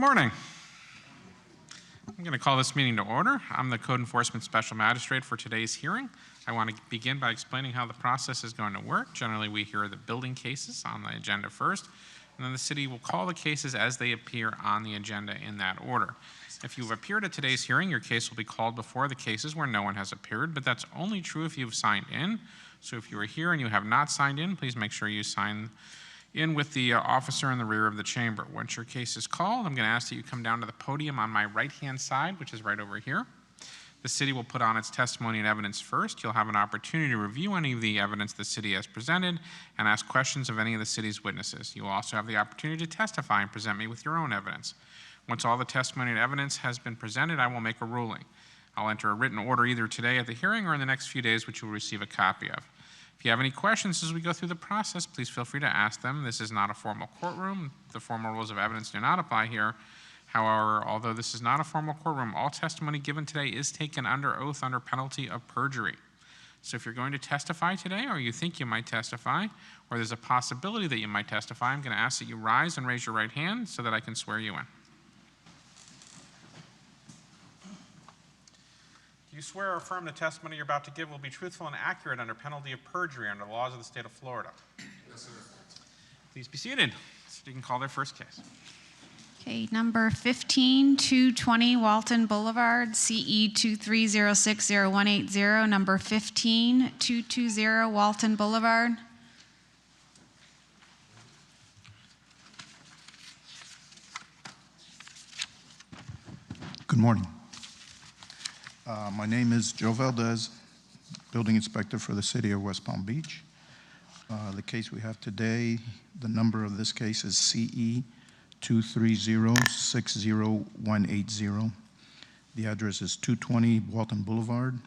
morning. I'm going to call this meeting to order. I'm the Code Enforcement Special Magistrate for today's hearing. I want to begin by explaining how the process is going to work. Generally, we hear the building cases on the agenda first, and then the city will call the cases as they appear on the agenda in that order. If you've appeared at today's hearing, your case will be called before the cases where no one has appeared, but that's only true if you've signed in. So if you are here and you have not signed in, please make sure you sign in with the officer in the rear of the chamber. Once your case is called, I'm going to ask that you come down to the podium on my right-hand side, which is right over here. The city will put on its testimony and evidence first. You'll have an opportunity to review any of the evidence the city has presented and ask questions of any of the city's witnesses. You will also have the opportunity to testify and present me with your own evidence. Once all the testimony and evidence has been presented, I will make a ruling. I'll enter a written order either today at the hearing or in the next few days, which you will receive a copy of. If you have any questions as we go through the process, please feel free to ask them. This is not a formal courtroom. The formal rules of evidence do not apply here. However, although this is not a formal courtroom, all testimony given today is taken under oath under penalty of perjury. So if you're going to testify today, or you think you might testify, or there's a possibility that you might testify, I'm going to ask that you rise and raise your right hand so that I can swear you in. Do you swear or affirm the testimony you're about to give will be truthful and accurate under penalty of perjury under the laws of the state of Florida? Yes, sir. Please be seated so you can call their first case. Okay, number 15-220 Walton Boulevard, CE 23060180. Number 15-220 Walton Boulevard. Good morning. My name is Joe Valdez, building inspector for the city of West Palm Beach. The case we have today, the number of this case is CE 230-60180. The address is 220 Walton Boulevard.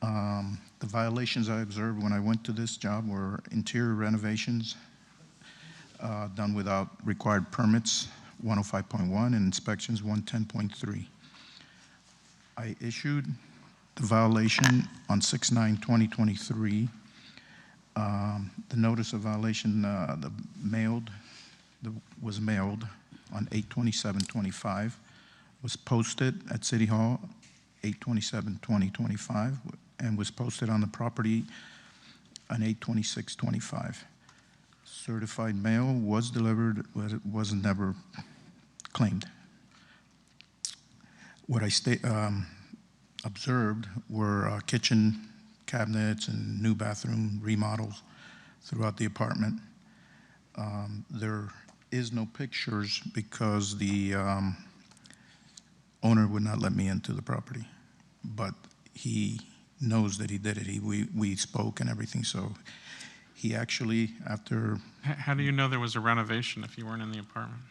The violations I observed when I went to this job were interior renovations done without required permits, 105.1, and inspections, 110.3. I issued the violation on 6/9/2023. The notice of violation was mailed on 8/27/25, was posted at City Hall 8/27/2025, and was posted on the property on 8/26/25. Certified mail was delivered, but it was never claimed. What I observed were kitchen cabinets and new bathroom remodels throughout the apartment. There is no pictures because the owner would not let me into the property, but he knows that he did it. We spoke and everything, so he actually, after... How do you know there was a renovation if you weren't in the apartment?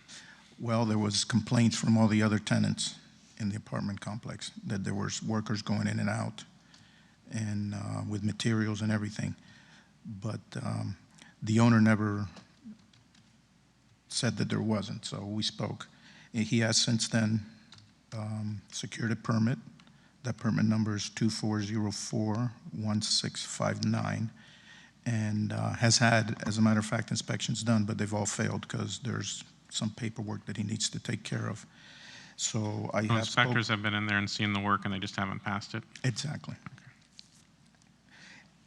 Well, there was complaints from all the other tenants in the apartment complex that there was workers going in and out and with materials and everything. But the owner never said that there wasn't, so we spoke. And he has since then secured a permit. That permit number is 2404-1659, and has had, as a matter of fact, inspections done, but they've all failed because there's some paperwork that he needs to take care of. So I have inspectors have been in there and seen the work, and they just haven't passed it? Exactly.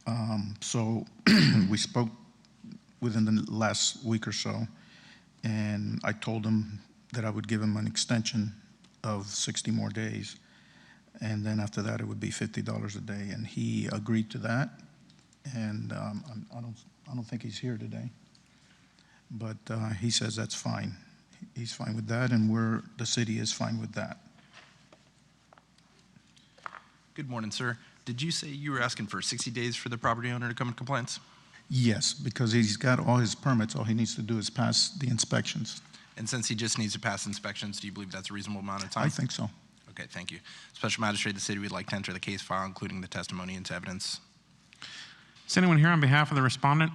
Okay. So we spoke within the last week or so, and I told him that I would give him an extension of 60 more days, and then after that it would be $50 a day, and he agreed to that. And I don't think he's here today, but he says that's fine. He's fine with that, and the city is fine with that. Good morning, sir. Did you say you were asking for 60 days for the property owner to come in compliance? Yes, because he's got all his permits. All he needs to do is pass the inspections. And since he just needs to pass inspections, do you believe that's a reasonable amount of time? I think so. Okay, thank you. Special Magistrate, the city would like to enter the case file, including the testimony into evidence. Is anyone here on behalf of the respondent?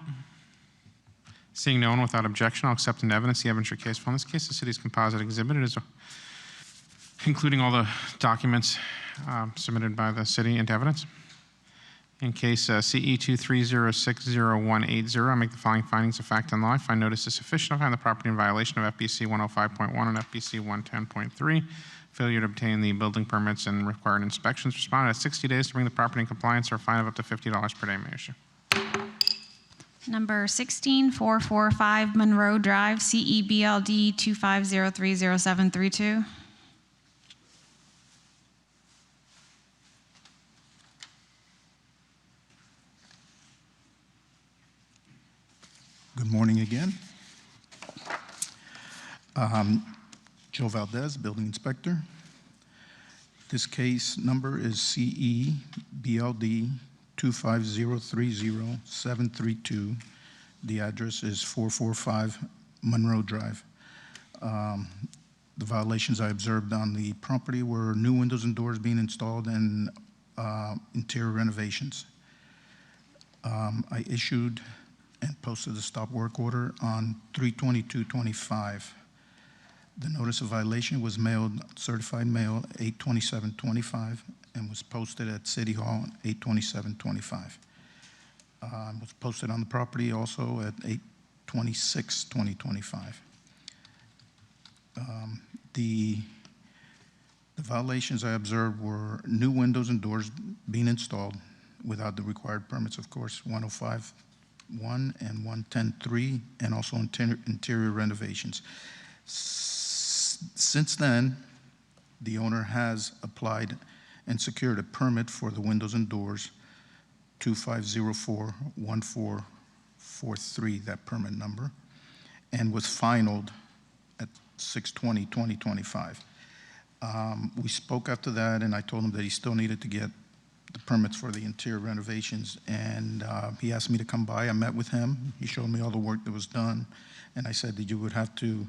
Seeing no one, without objection, I'll accept into evidence the evidence your case file. In this case, the city's composite exhibit is including all the documents submitted by the city into evidence. In case CE 230600180, I make the following findings of fact and law. I find notice is sufficient. I find the property in violation of FBC 105.1 and FBC 110.3. Failure to obtain the building permits and required inspections. Respondent has 60 days to bring the property in compliance or a fine of up to $50 per day may issue. Number 16445 Monroe Drive, CEBLD 250300732. Good morning again. Joe Valdez, Building Inspector. This case number is CEBLD 250300732. The address is 445 Monroe Drive. The violations I observed on the property were new windows and doors being installed and interior renovations. I issued and posted the stop work order on 3/22/25. The notice of violation was mailed, certified mail, 8/27/25, and was posted at City Hall 8/27/25. Was posted on the property also at 8/26/2025. The violations I observed were new windows and doors being installed without the required permits, of course, 105.1 and 110.3, and also interior renovations. Since then, the owner has applied and secured a permit for the windows and doors, 25041443, that permit number, and was finalized at 6/20/2025. We spoke after that, and I told him that he still needed to get the permits for the interior renovations, and he asked me to come by. I met with him. He showed me all the work that was done, and I said that you would have to,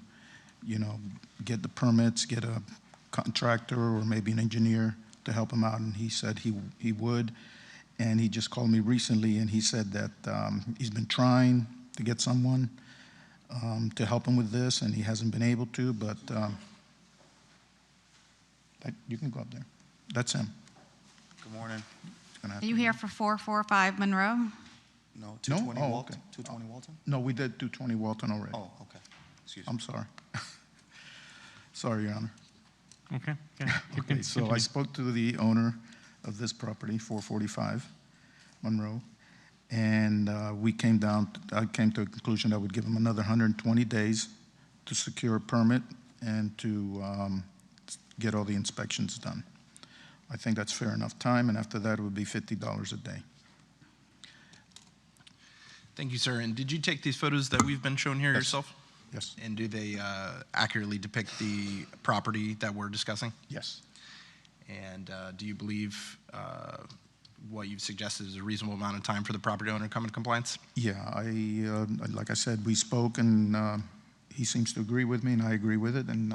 get the permits, get a contractor or maybe an engineer to help him out, and he said he would. And he just called me recently, and he said that he's been trying to get someone to help him with this, and he hasn't been able to, but you can go up there. That's him. Good morning. Are you here for 445 Monroe? No, 220 Oh, Walton. okay. 220 Walton? No, we did 220 Walton already. Oh, okay. Excuse me. I'm sorry. Sorry, Your Honor. Okay. Okay, so I spoke to the owner of this property, 445 Monroe, and I came to a conclusion that I would give him another 120 days to secure a permit and to get all the inspections done. I think that's fair enough time, and after that, it would be $50 a day. Thank you, sir. And did you take these photos that we've been shown here Yes. yourself? Yes, And do they accurately depict the property that we're discussing? yes, And do you believe what you've suggested is a reasonable amount of time for the property owner to come in compliance? yeah. Like I said, we spoke, and he seems to agree with me, and I agree with it, and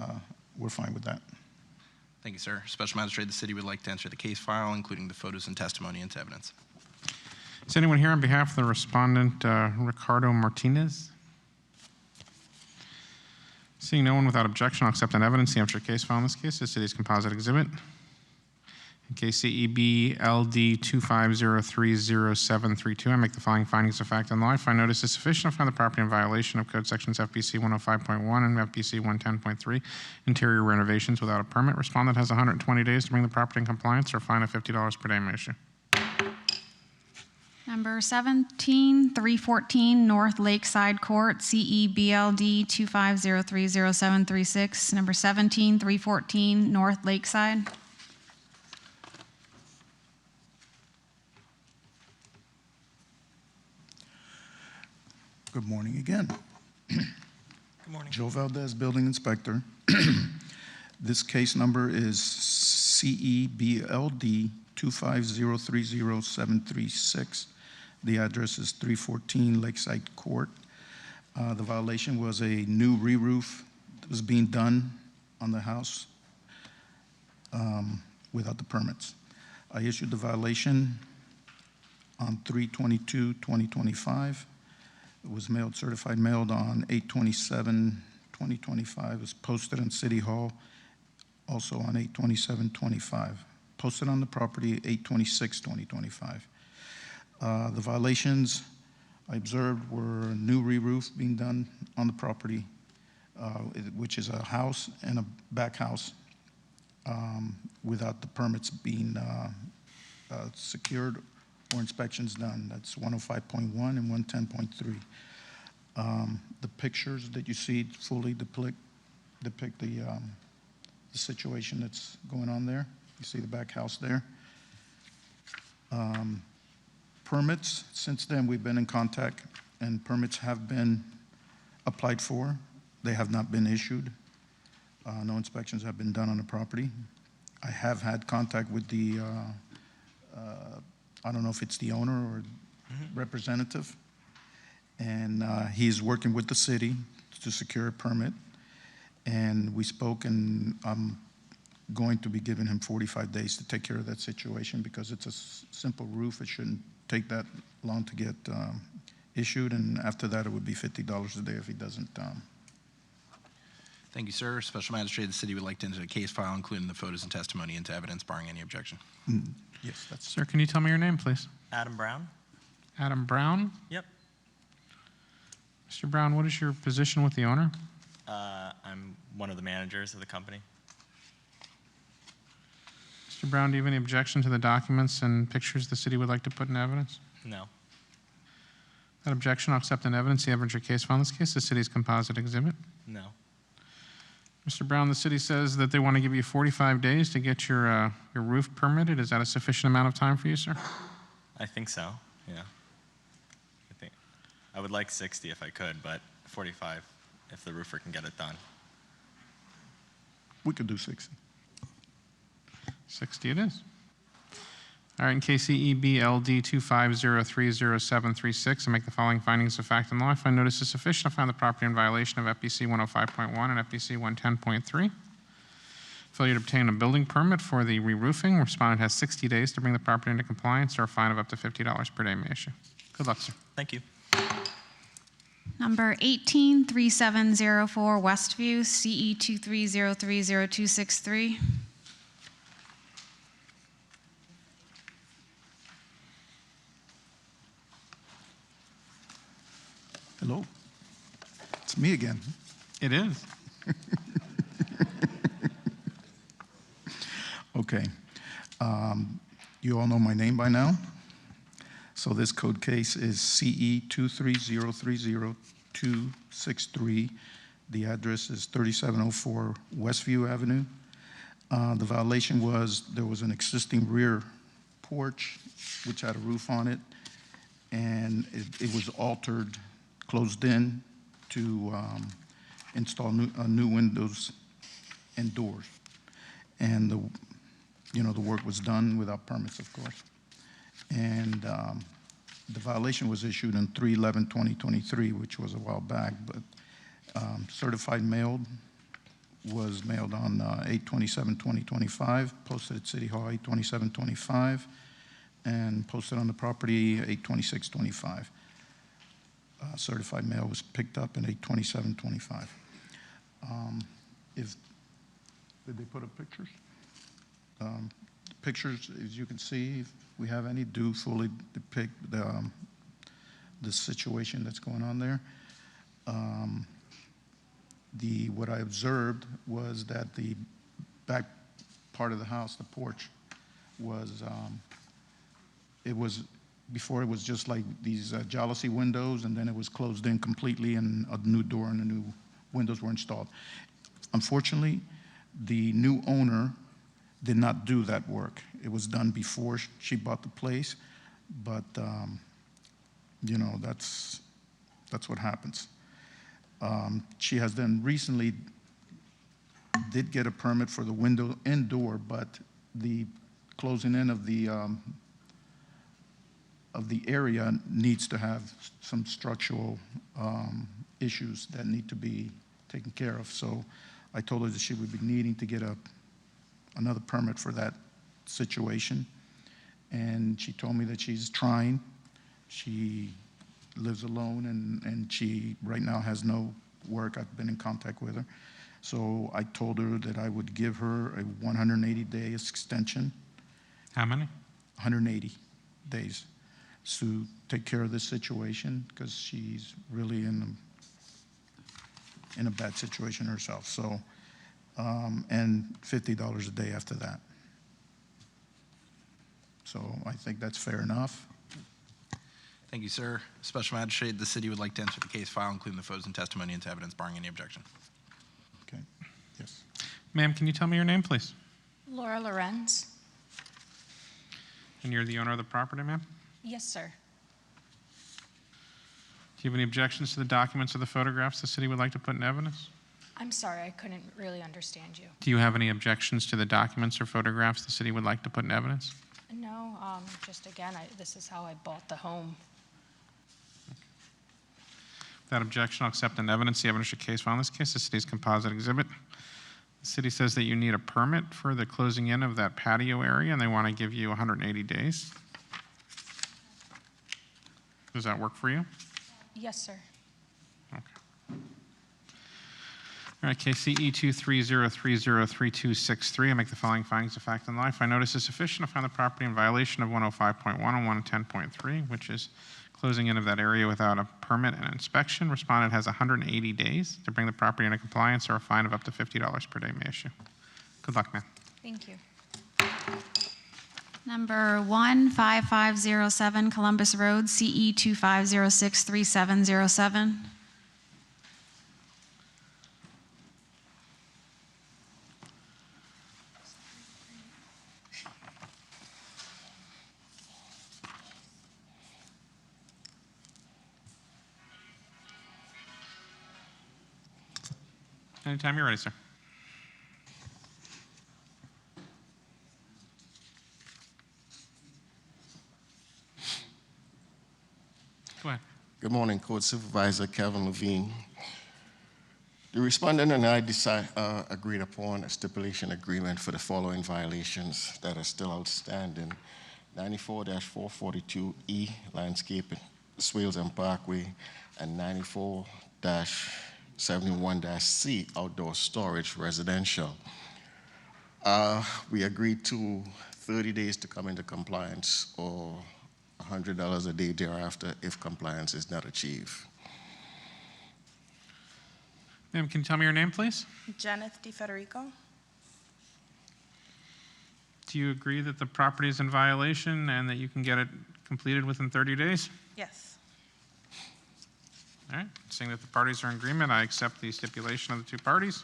we're fine with that. Thank you, sir. Special Magistrate, the city would like to enter the case file, including the photos and testimony into evidence. Is anyone here on behalf of the respondent, Ricardo Martinez? Seeing no one without objection, I'll accept on evidence the entry case file in this case, the city's composite exhibit. In case CEBLD 250300732, I make the following findings of fact and law. I find notice is sufficient. I find the property in violation of Code Sections FBC 105.1 and FBC 110.3, interior renovations without a permit. Respondent has 120 days to bring the property in compliance or a fine of $50 per day may issue. Number 17314 North Lakeside Court, CEBLD 250300736. Number 17314 North Lakeside. Good morning again. Good morning. Joe Valdez, Building Inspector. This case number is CEBLD 250300736. The address is 314 Lakeside Court. The violation was a new re-roof that was being done on the house without the permits. I issued the violation on 3/22/2025. It was mailed, certified mailed on 8/27/2025. It was posted on City Hall also on 8/27/25. Posted on the property 8/26/2025. The violations I observed were a new re-roof being done on the property, which is a house and a back house, without the permits being secured or inspections done. That's 105.1 and 110.3. The pictures that you see fully depict the situation that's going on there. You see the back house there. Permits, since then, we've been in contact, and permits have been applied for. They have not been issued. No inspections have been done on the property. I have had contact with the, I don't know if it's the owner or representative, and he's working with the city to secure a permit. And we spoke, and I'm going to be giving him 45 days to take care of that situation because it's a simple roof. It shouldn't take that long to get issued, and after that, it would be $50 a day if he doesn't. Thank you, sir. Special Magistrate, the city would like to enter a case file, including the photos and testimony into evidence, barring any objection. Yes, that's Sir, can you tell me your name, please? Adam Brown? Adam Brown? Yep. Mr. Brown, what is your position with the owner? I'm one of the managers of the company. Mr. Brown, do you have any objection to the documents and pictures the city would like to put in evidence? No. That objection, I'll accept in evidence the evidence or case file in this case, the city's composite exhibit. No. Mr. Brown, the city says that they want to give you 45 days to get your roof permitted. Is that a sufficient amount of time for you, sir? I think so, yeah. I would like 60 if I could, but 45 if the roofer can get it done. We could do 60. 60 it is. All right, in case EBLD 250300736, I make the following findings of fact and law. I find notice is sufficient. I find the property in violation of FPC 105.1 and FPC 110.3. Failure to obtain a building permit for the re-roofing. Respondent has 60 days to bring the property into compliance, or a fine of up to $50 per day may issue. Good luck, sir. Thank you. Number 183704 Westview, CE 23030263. Hello. It's me again. It is. Okay. You all know my name by now. So this code case is CE 230300263. The address is 3704 Westview Avenue. The violation was there was an existing rear porch which had a roof on it, and it was altered, closed in to install new windows and doors. And the work was done without permits, of course. And the violation was issued on 3/11/2023, which was a while back, but certified mailed was mailed on 8/27/2025, posted at City Hall 8/27/25, and posted on the property 8/26/25. Certified mail was picked up in 8/27/25. Did they put up pictures? Pictures, as you can see, if we have any, do fully depict the situation that's going on there. What I observed was that the back part of the house, the porch, was before it was just like these jalousie windows, and then it was closed in completely, and a new door and the new windows were installed. Unfortunately, the new owner did not do that work. It was done before she bought the place, but that's what happens. She has then recently did get a permit for the window and door, but the closing in of the area needs to have some structural issues that need to be taken care of. So I told her that she would be needing to get another permit for that situation, and she told me that she's trying. She lives alone, and she right now has no work. I've been in contact with her. So I told her that I would give her a 180-day extension. How many? 180 days. to take care of this situation because she's really in a bad situation herself. So, and $50 a day after that. So I think that's fair enough. Thank you, sir. Special Magistrate, the city would like to enter the case file, including the photos and testimony into evidence, barring any objection. Okay, yes. Ma'am, can you tell me your name, please? Laura Lorenz. And you're the owner of the property, ma'am? Yes, sir. Do you have any objections to the documents or the photographs the city would like to put in evidence? I'm sorry, I couldn't really understand you. Do you have any objections to the documents or photographs the city would like to put in evidence? No, just again, this is how I bought the home. Without objection, I'll accept in evidence the evidentiary case file in this case, the city's composite exhibit. The city says that you need a permit for the closing in of that patio area, and they want to give you 180 days. Does that work for you? Yes, sir. Okay. All right, case CE230303263. I make the following findings of fact and law. I find notice is sufficient. I find the property in violation of 105.1 and 110.3, which is closing in of that area without a permit and inspection. Respondent has 180 days to bring the property into compliance, or a fine of up to $50 per day may issue. Good luck, ma'am. Thank you. Number 15507 Columbus Road, CE 25063707. Anytime you're ready, sir. Go ahead. Good morning, Court Supervisor Kevin Levine. The respondent and I agreed upon a stipulation agreement for the following violations that are still outstanding. 94-442E, landscaping, Swales and Parkway, and 94-71-C, outdoor storage, residential. We agreed to 30 days to come into compliance, or $100 a day thereafter if compliance is not achieved. Ma'am, can you tell me your name, please? Janet DiFederico. Do you agree that the property is in violation and that you can get it completed within 30 days? Yes. All right, seeing that the parties are in agreement, I accept the stipulation of the two parties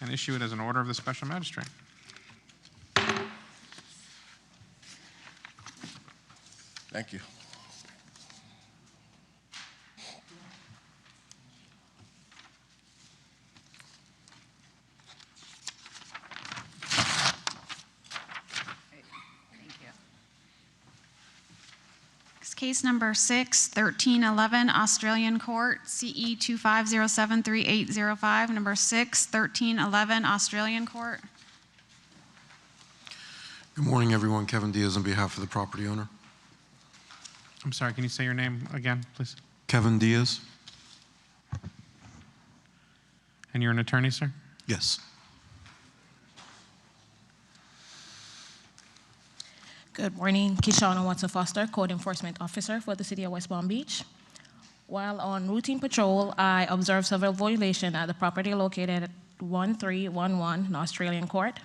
and issue it as an order of the special magistrate. Thank you. Case number 61311 Australian Court, CE 25073805. Number 61311 Australian Court. Good morning, everyone. Kevin Diaz on behalf of the property owner. I'm sorry, can you say your name again, please? Kevin Diaz? And you're an attorney, sir? Yes. Good morning. Kishana Watson-Foster, Code Enforcement Officer for the City of West Palm Beach. While on routine patrol, I observed several violations at the property located at 1311 Australian Court.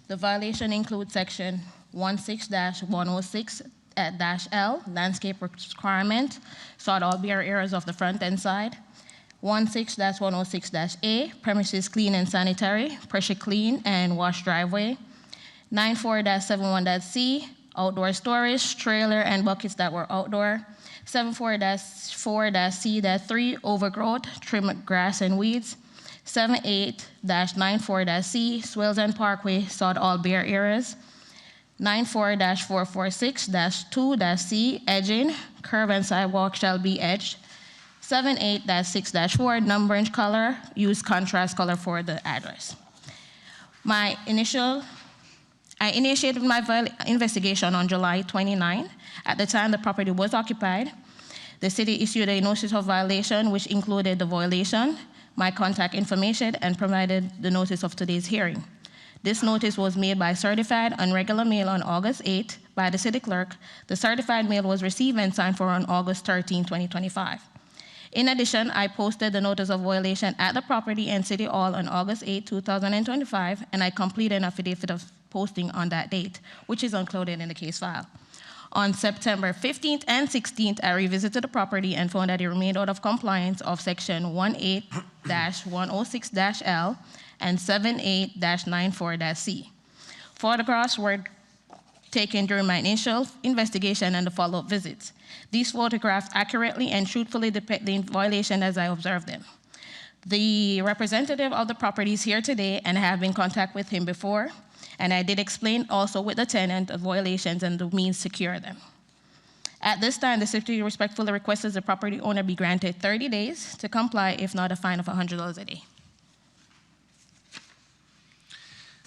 The violation includes section 16-106-L, landscape requirement, sought all bare areas of the front and side. 16-106-A, premises clean and sanitary, pressure clean and wash driveway. 94-71-C, outdoor storage, trailer and buckets that were outdoor. 74-4-C-3, overgrowth, trim grass and weeds. 78-94-C, Swales and Parkway, sought all bare areas. 94-446-2-C, edging, curb and sidewalk shall be edged. 78-6-4, numbering color, use contrast color for the address. I initiated my investigation on July 29. At the time the property was occupied, the city issued a notice of violation which included the violation, my contact information, and provided the notice of today's hearing. This notice was made by certified on regular mail on August 8 by the city clerk. The certified mail was received and signed for on August 13, 2025. In addition, I posted the notice of violation at the property and city hall on August 8, 2025, and I completed an affidavit of posting on that date, which is included in the case file. On September 15th and 16th, I revisited the property and found that it remained out of compliance of section 18-106-L and 78-94-C. Photographs were taken during my initial investigation and the follow-up visits. These photographs accurately and truthfully depict the violation as I observed them. The representative of the property is here today, and I have been in contact with him before, and I did explain also with the tenant the violations and the means to cure them. At this time, the city respectfully requests that the property owner be granted 30 days to comply, if not a fine of $100 a day.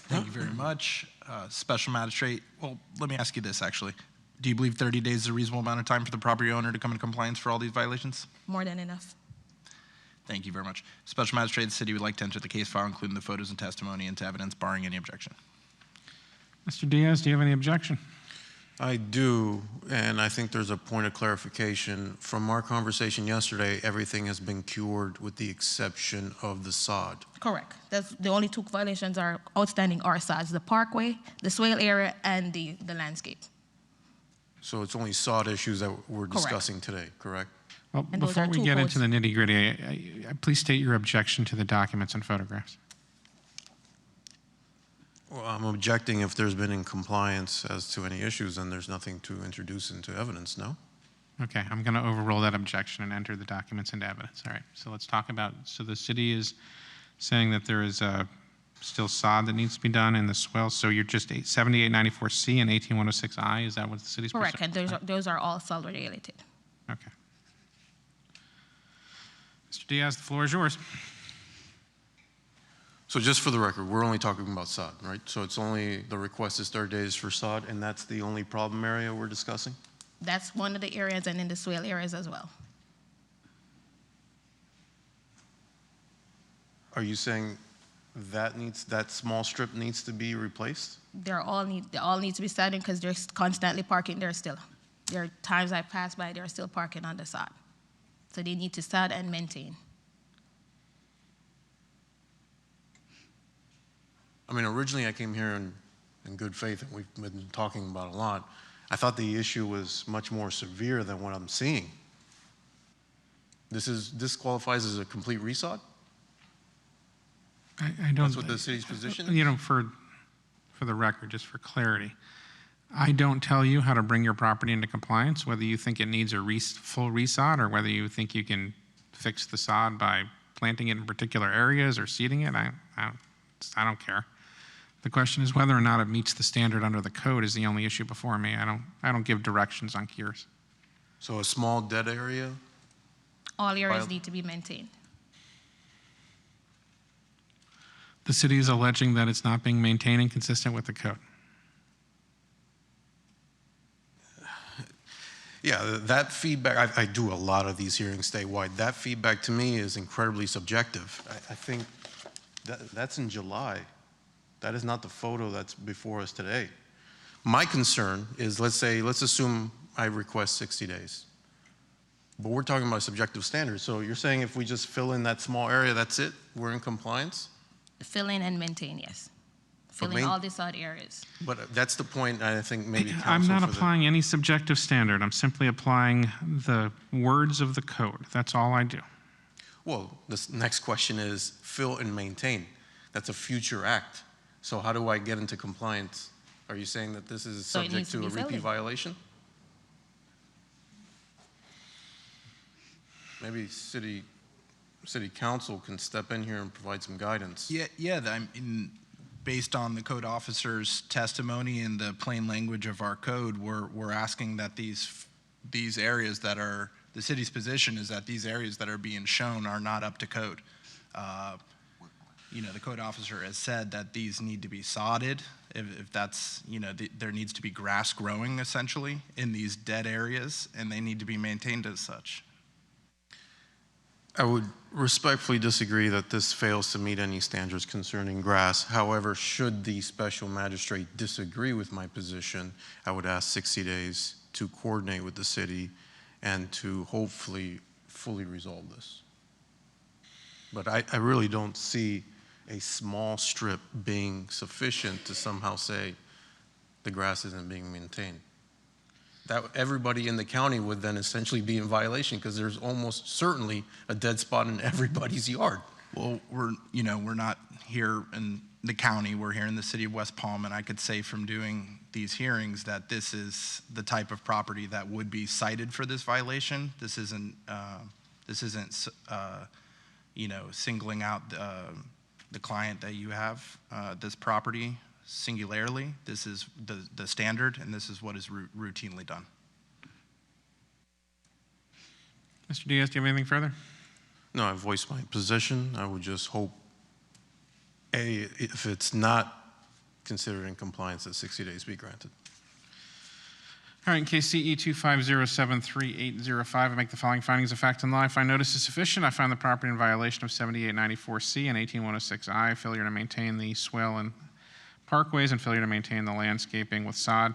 Thank you very much. Special Magistrate, well, let me ask you this, actually. Do you believe 30 days is a reasonable amount of time for the property owner to come into compliance for all these violations? More than enough. Thank you very much. Special Magistrate, the city would like to enter the case file, including the photos and testimony, into evidence, barring any objection. Mr. Diaz, do you have any objection? I do, and I think there's a point of clarification. From our conversation yesterday, everything has been cured with the exception of the sod. Correct. That's the only two violations are outstanding are sides, the parkway, the swale area, and the landscape. So it's only sod issues that we're discussing today, correct? Well, And those before are we two get codes. into the nitty-gritty, please state your objection to the documents and photographs. Well, I'm objecting if there's been in compliance as to any issues, and there's nothing to introduce into evidence, no? Okay, I'm going to overrule that objection and enter the documents into evidence. All right, so let's talk about, so the city is saying that there is still sod that needs to be done in the swell, so you're just 7894C and 18106I, is that what the city's Correct, pursuing? and those are all sod related. Okay. Mr. Diaz, the floor is yours. So just for the record, we're only talking about sod, right? So it's only, the request is 30 days for sod, and that's the only problem area we're discussing? That's one of the areas, and in the swale areas as well. Are you saying that small strip needs to be replaced? They all need to be sodden because they're constantly parking there still. There are times I pass by, they're still parking on the sod. So they need to sod and maintain. I mean, originally I came here in good faith, and we've been talking about a lot. I thought the issue was much more severe than what I'm seeing. This qualifies as a complete resod? I don't. That's what the city's position is? You know, for the record, just for clarity, I don't tell you how to bring your property into compliance, whether you think it needs a full resod or whether you think you can fix the sod by planting it in particular areas or seeding it. I don't care. The question is whether or not it meets the standard under the code is the only issue before me. I don't give directions on cures. So a small dead area? All areas need to be maintained. The city is alleging that it's not being maintained and consistent with the code. Yeah, that feedback, I do a lot of these hearings statewide. That feedback to me is incredibly subjective. I think that's in July. That is not the photo that's before us today. My concern is, let's assume I request 60 days. But we're talking about subjective standards. So you're saying if we just fill in that small area, that's it? We're in compliance? Fill in and maintain, yes. Fill in all the sod areas. But that's the point I think maybe council I'm not for the- applying any subjective standard. I'm simply applying the words of the code. That's all I do. Well, this next question is fill and maintain. That's a future act. So how do I get into compliance? Are you saying that this is So it subject needs to to be a filled repeat in. violation? Maybe city council can step in here and provide some guidance. Based on the code officer's testimony and the plain language of our code, we're asking that these areas that are, the city's position is that these areas that are being shown are not up to code. The code officer has said that these need to be sodded. If that's, there needs to be grass growing essentially in these dead areas, and they need to be maintained as such. I would respectfully disagree that this fails to meet any standards concerning grass. However, should the special magistrate disagree with my position, I would ask 60 days to coordinate with the city and to hopefully fully resolve this. But I really don't see a small strip being sufficient to somehow say the grass isn't being maintained. That everybody in the county would then essentially be in violation because there's almost certainly a dead spot in everybody's yard. Well, we're not here in the county, we're here in the city of West Palm, and I could say from doing these hearings that this is the type of property that would be cited for this violation. This isn't singling out the client that you have, this property singularly. This is the standard, and this is what is routinely done. Mr. Diaz, do you have anything further? No, I voiced my position. I would just hope, A, if it's not considered in compliance, that 60 days be granted. All right, in case CE 25073-805, I make the following findings of fact and law. I find notice is sufficient. I find the property in violation of 7894C and 18106I, failure to maintain the swale and parkways and failure to maintain the landscaping with sod.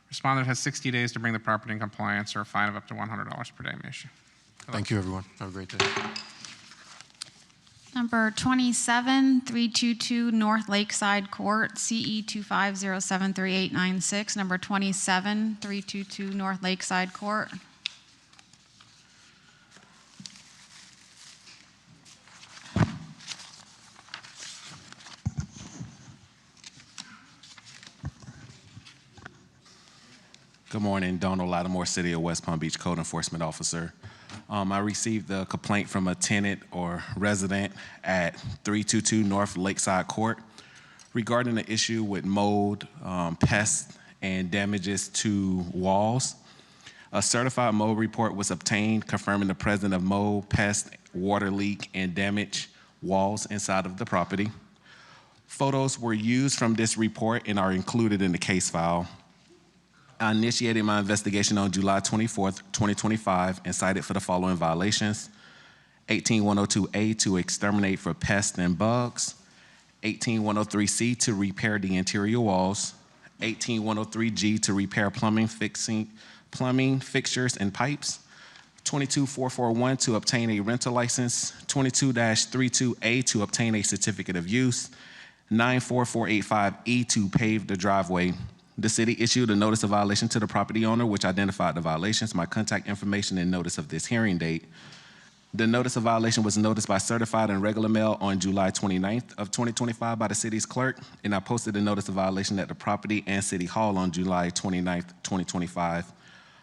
Respondent has 60 days to bring the property in compliance or a fine of up to $100 per day may issue. Thank you, everyone. Have a great day. Number 27322 North Lakeside Court, CE 25073-896. Number 27322 North Lakeside Court. Good morning, Donald Lattimore, City of West Palm Beach Code Enforcement Officer. I received a complaint from a tenant or resident at 322 North Lakeside Court regarding the issue with mold, pests, and damages to walls. A certified mold report was obtained confirming the presence of mold, pest, water leak, and damaged walls inside of the property. Photos were used from this report and are included in the case file. I initiated my investigation on July 24th, 2025, and cited for the following violations: 18102A to exterminate for pests and bugs, 18103C to repair the interior walls, 18103G to repair plumbing fixtures and pipes, 22441 to obtain a rental license, 22-32A to obtain a certificate of use, 94485E to pave the driveway. The city issued a notice of violation to the property owner, which identified the violations, my contact information, and notice of this hearing date. The notice of violation was noticed by certified and regular mail on July 29th of 2025 by the city's clerk, and I posted the notice of violation at the property and city hall on July 29th, 2025.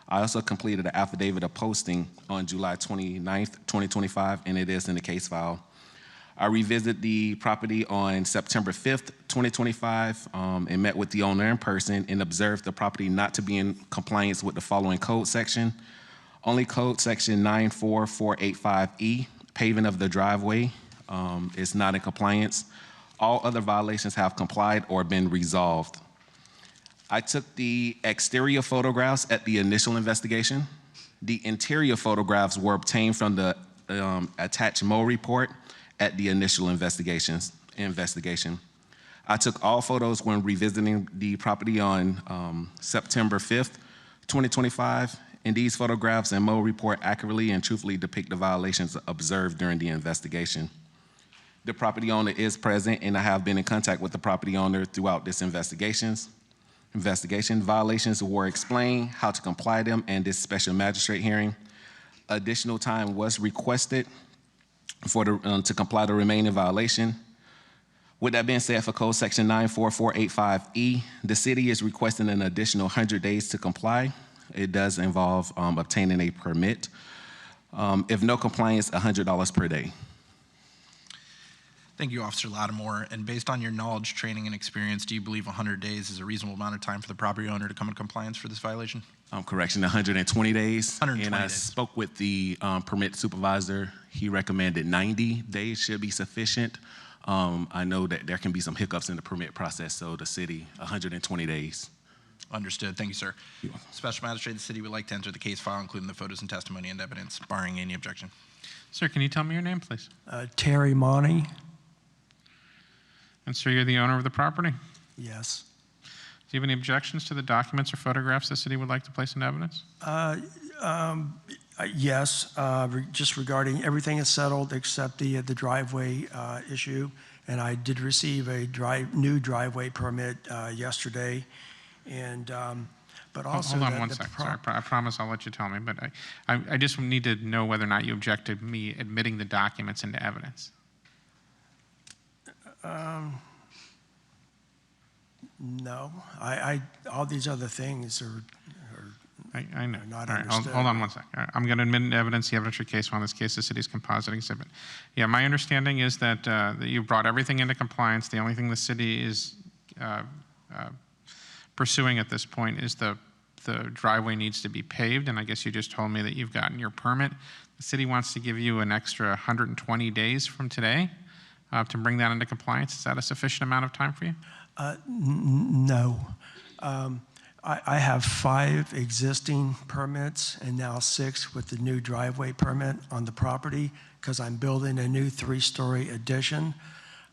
I also completed an affidavit of posting on July 29th, 2025, and it is in the case file. I revisited the property on September 5th, 2025, and met with the owner in person and observed the property not to be in compliance with the following code section. Only code section 94485E, paving of the driveway, is not in compliance. All other violations have complied or been resolved. I took the exterior photographs at the initial investigation. The interior photographs were obtained from the attached mold report at the initial investigation. I took all photos when revisiting the property on September 5th, 2025, and these photographs and mold report accurately and truthfully depict the violations observed during the investigation. The property owner is present, and I have been in contact with the property owner throughout this investigation. Violations were explained, how to comply them, and this special magistrate hearing. Additional time was requested to comply the remaining violation. With that being said, for code section 94485E, the city is requesting an additional 100 days to comply. It does involve obtaining a permit. If no compliance, $100 per day. Thank you, Officer Lattimore. And based on your knowledge, training, and experience, do you believe 100 days is a reasonable amount of time for the property owner to come in compliance for this violation? Correction, 120 days. 120 and I days. spoke with the permit supervisor. He recommended 90 days should be sufficient. I know that there can be some hiccups in the permit process, so the city, 120 days. Understood. Thank you, sir. Special Magistrate, the city would like to enter the case file, including the photos and testimony and evidence, barring any objection. Sir, can you tell me your name, please? Terry Monty, And sir, you're the owner of the property? yes. Do you have any objections to the documents or photographs the city would like to place in evidence? Yes, just regarding, everything is settled except the driveway issue, and I did receive a new driveway permit yesterday, and, but also. Hold on that one the second, pro- sir. I promise I'll let you tell me, but I just need to know whether or not you object to me admitting the documents into evidence. No, all these other things are I know. not All right, understood. hold on one second. All right, I'm going to admit into evidence the evidentiary case file, in this case, the city's composite exhibit. Yeah, my understanding is that, that you brought everything into compliance. The only thing the city is pursuing at this point is the driveway needs to be paved, and I guess you just told me that you've gotten your permit. The city wants to give you an extra 120 days from today to bring that into compliance. Is that a sufficient amount of time for you? No. I have 5 existing permits and now 6 with the new driveway permit on the property because I'm building a new 3-story addition.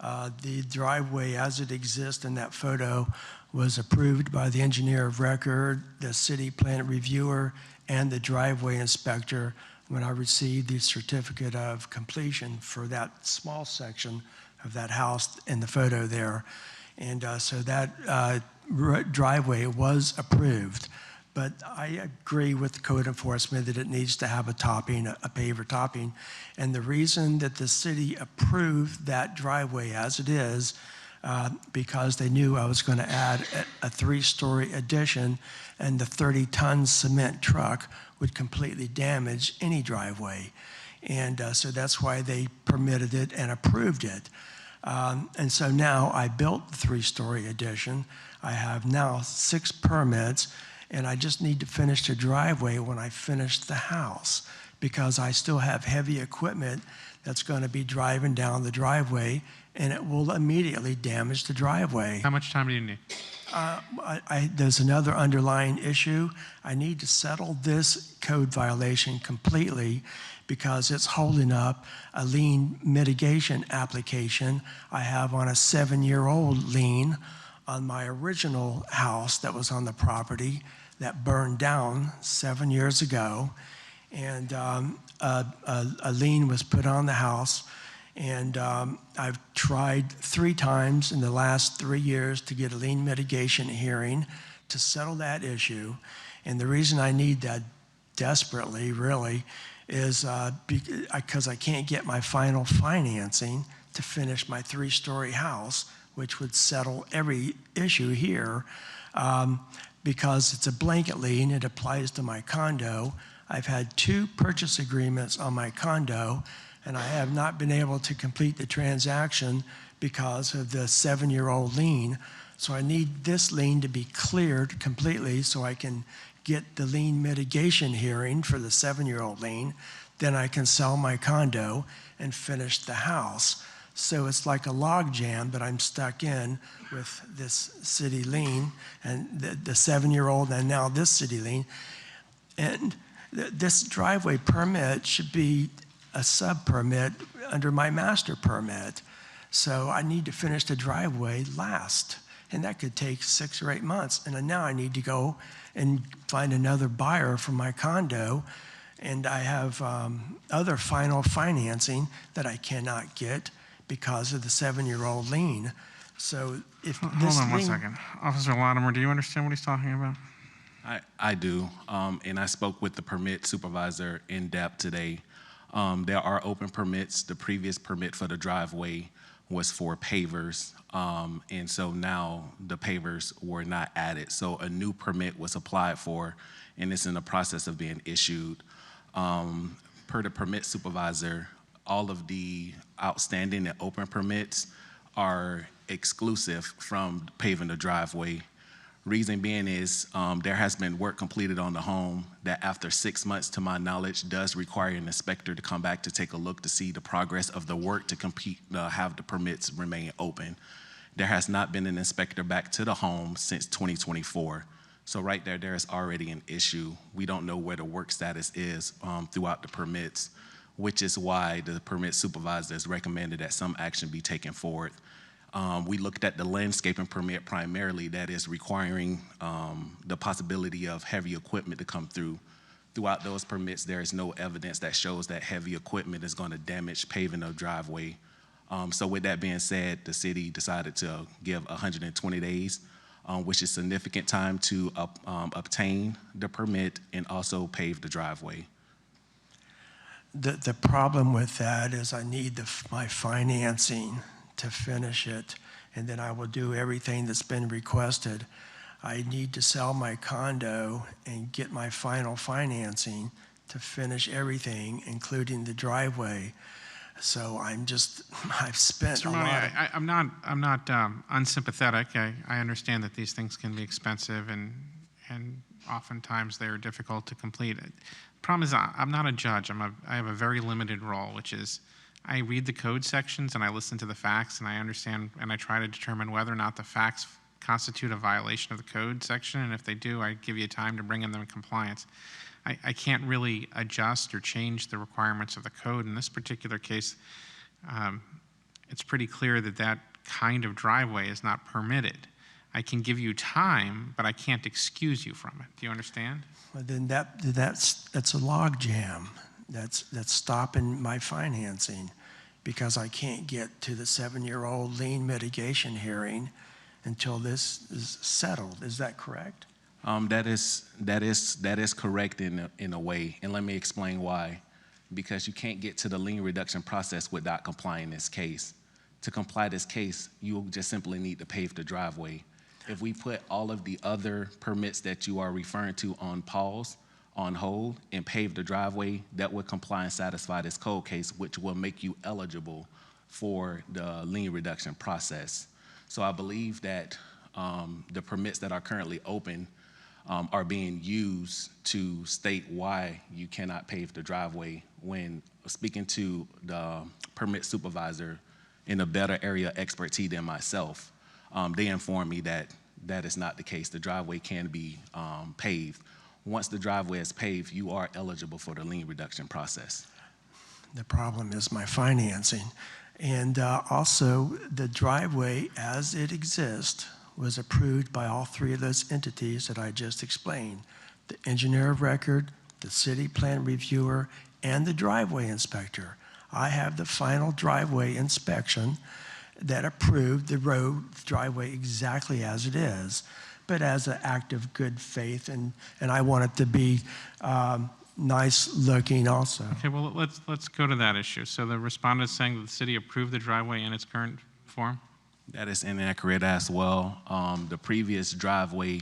The driveway as it exists in that photo was approved by the engineer of record, the city plan reviewer, and the driveway inspector when I received the certificate of completion for that small section of that house in the photo there. And so that driveway was approved. But I agree with code enforcement that it needs to have a topping, a paver topping. And the reason that the city approved that driveway as it is, because they knew I was going to add a 3-story addition, and the 30-ton cement truck would completely damage any driveway. And so that's why they permitted it and approved it. And so now I built the 3-story addition. I have now 6 permits, and I just need to finish the driveway when I finish the house because I still have heavy equipment that's going to be driving down the driveway, and it will immediately damage the driveway. How much time do you need? There's another underlying issue. I need to settle this code violation completely because it's holding up a lien mitigation application I have on a 7-year-old lien on my original house that was on the property that burned down 7 years ago. And a lien was put on the house. And I've tried 3 times in the last 3 years to get a lien mitigation hearing to settle that issue. And the reason I need that desperately, really, is because I can't get my final financing to finish my 3-story house, which would settle every issue here. Because it's a blanket lien, it applies to my condo. I've had 2 purchase agreements on my condo, and I have not been able to complete the transaction because of the 7-year-old lien. So I need this lien to be cleared completely so I can get the lien mitigation hearing for the 7-year-old lien. Then I can sell my condo and finish the house. So it's like a log jam that I'm stuck in with this city lien and the 7-year-old and now this city lien. And this driveway permit should be a sub-permit under my master permit. So I need to finish the driveway last. And that could take 6 or 8 months. And then now I need to go and find another buyer for my condo. And I have other final financing that I cannot get because of the 7-year-old lien. So if this Hold on one lien- second. Officer Latimer, do you understand what he's talking about? I do, and I spoke with the permit supervisor in depth today. There are open permits. The previous permit for the driveway was for pavers, and so now the pavers were not added. So a new permit was applied for, and it's in the process of being issued. Per the permit supervisor, all of the outstanding and open permits are exclusive from paving the driveway. Reason being is there has been work completed on the home that after 6 months, to my knowledge, does require an inspector to come back to take a look to see the progress of the work to have the permits remain open. There has not been an inspector back to the home since 2024. So right there is already an issue. We don't know where the work status is throughout the permits. which is why the permit supervisor has recommended that some action be taken forward. We looked at the landscaping permit primarily, that is requiring the possibility of heavy equipment to come through. Throughout those permits, there is no evidence that shows that heavy equipment is going to damage paving of driveway. So with that being said, the city decided to give 120 days, which is significant time to obtain the permit and also pave the driveway. The problem with that is I need my financing to finish it, and then I will do everything that's been requested. I need to sell my condo and get my final financing to finish everything, including the driveway. So I've spent Mr. a Mone, lot of... I'm not unsympathetic. I understand that these things can be expensive and oftentimes they're difficult to complete. Problem is, I'm not a judge. I have a very limited role, which is I read the code sections and I listen to the facts and I understand and I try to determine whether or not the facts constitute a violation of the code section, and if they do, I give you time to bring them in compliance. I can't really adjust or change the requirements of the code. In this particular case, it's pretty clear that that kind of driveway is not permitted. I can give you time, but I can't excuse you from it. Do you understand? Well, then that's a log jam. That's stopping my financing because I can't get to the 7-year-old lien mitigation hearing until this is settled. Is that correct? That is correct in a way, and let me explain why. Because you can't get to the lien reduction process without complying this case. To comply this case, you just simply need to pave the driveway. If we put all of the other permits that you are referring to on pause, on hold, and pave the driveway, that would comply and satisfy this code case, which will make you eligible for the lien reduction process. So I believe that the permits that are currently open are being used to state why you cannot pave the driveway. When speaking to the permit supervisor in a better area expertise than myself, they informed me that that is not the case. The driveway can be paved. Once the driveway is paved, you are eligible for the lien reduction process. The problem is my financing. And also, the driveway as it exists was approved by all three of those entities that I just explained. The engineer of record, the city plan reviewer, and the driveway inspector. I have the final driveway inspection that approved the road driveway exactly as it is, but as an act of good faith, and I want it to be nice looking also. Okay, well, let's go to that issue. So the respondent is saying that the city approved the driveway in its current form? That is inaccurate as well. The previous driveway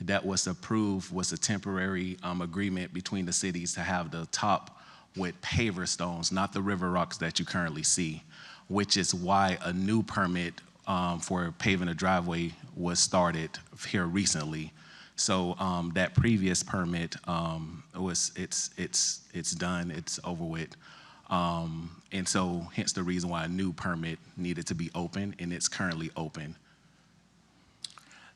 that was approved was a temporary agreement between the cities to have the top with paver stones, not the river rocks that you currently see, which is why a new permit for paving a driveway was started here recently. So that previous permit it's done, it's over with. And so hence the reason why a new permit needed to be open, and it's currently open.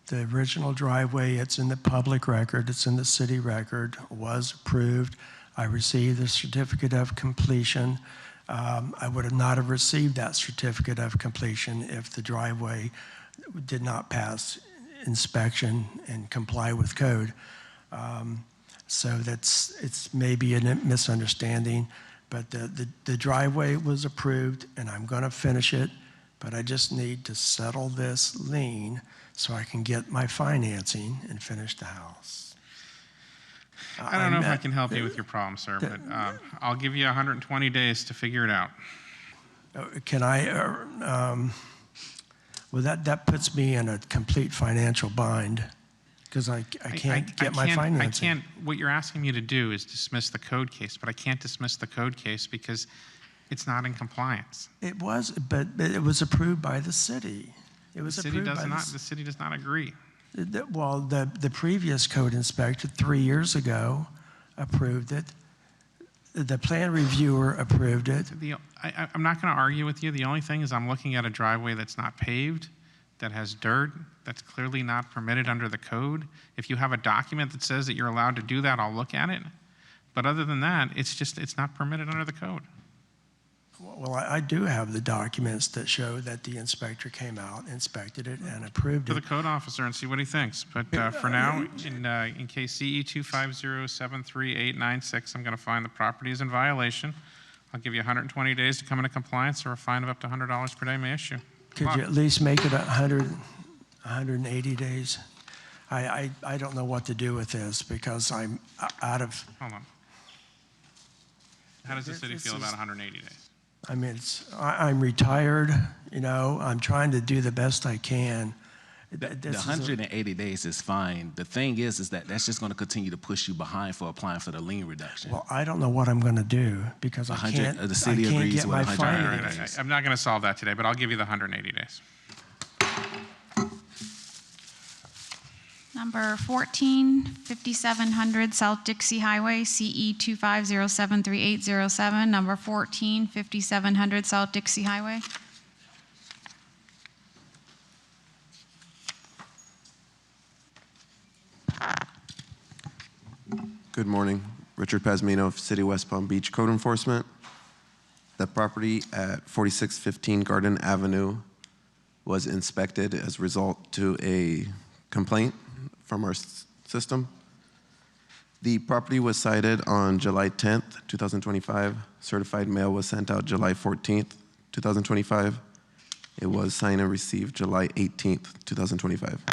The original driveway, it's in the public record, it's in the city record, was approved. I received the certificate of completion. I would have not have received that certificate of completion if the driveway did not pass inspection and comply with code. So it's maybe a misunderstanding, but the driveway was approved and I'm gonna finish it, but I just need to settle this lien so I can get my financing and finish the house. I don't know if I can help you with your problem, sir, but I'll give you 120 days to figure it out. Can I, well, that puts me in a complete financial bind because I can't get my financing. What you're asking me to do is dismiss the code case, but I can't dismiss the code case because it's not in compliance. It was, but it was approved by the city. It was approved by the city does not agree. Well, the previous code inspector 3 years ago approved it. The plan reviewer approved it. I'm not going to argue with you. The only thing is I'm looking at a driveway that's not paved, that has dirt, that's clearly not permitted under the code. If you have a document that says that you're allowed to do that, I'll look at it. But other than that, it's not permitted under the code. Well, I do have the documents that show that the inspector came out, inspected it, and approved To the it. code officer and see what he thinks. But for now, in case CE 250738896, I'm going to find the property is in violation. I'll give you 120 days to come into compliance, or a fine of up to $100 per day may issue. Could you at least make it 180 days? I don't know what to do with this because I'm out of, Hold on. How does the city This feel is- about 180 days? I mean, I'm retired, you know, I'm trying to do the best I can. The This is a- 180 days is fine. The thing is that that's just going to continue to push you behind for applying for the lien reduction. Well, I don't know what I'm going to do because I 100 can't, the city I can't agrees get with my 180 All findings. right, I'm not going to solve that today, but I'll give you the 180 days. Number 14, 5700 South Dixie Highway, CE 250738807. Number 14, 5700 South Dixie Highway. Good morning. Richard Pasmino of City West Palm Beach Code Enforcement. The property at 4615 Garden Avenue was inspected as a result to a complaint from our system. The property was cited on July 10th, 2025. Certified mail was sent out July 14th, 2025. It was signed and received July 18th, 2025.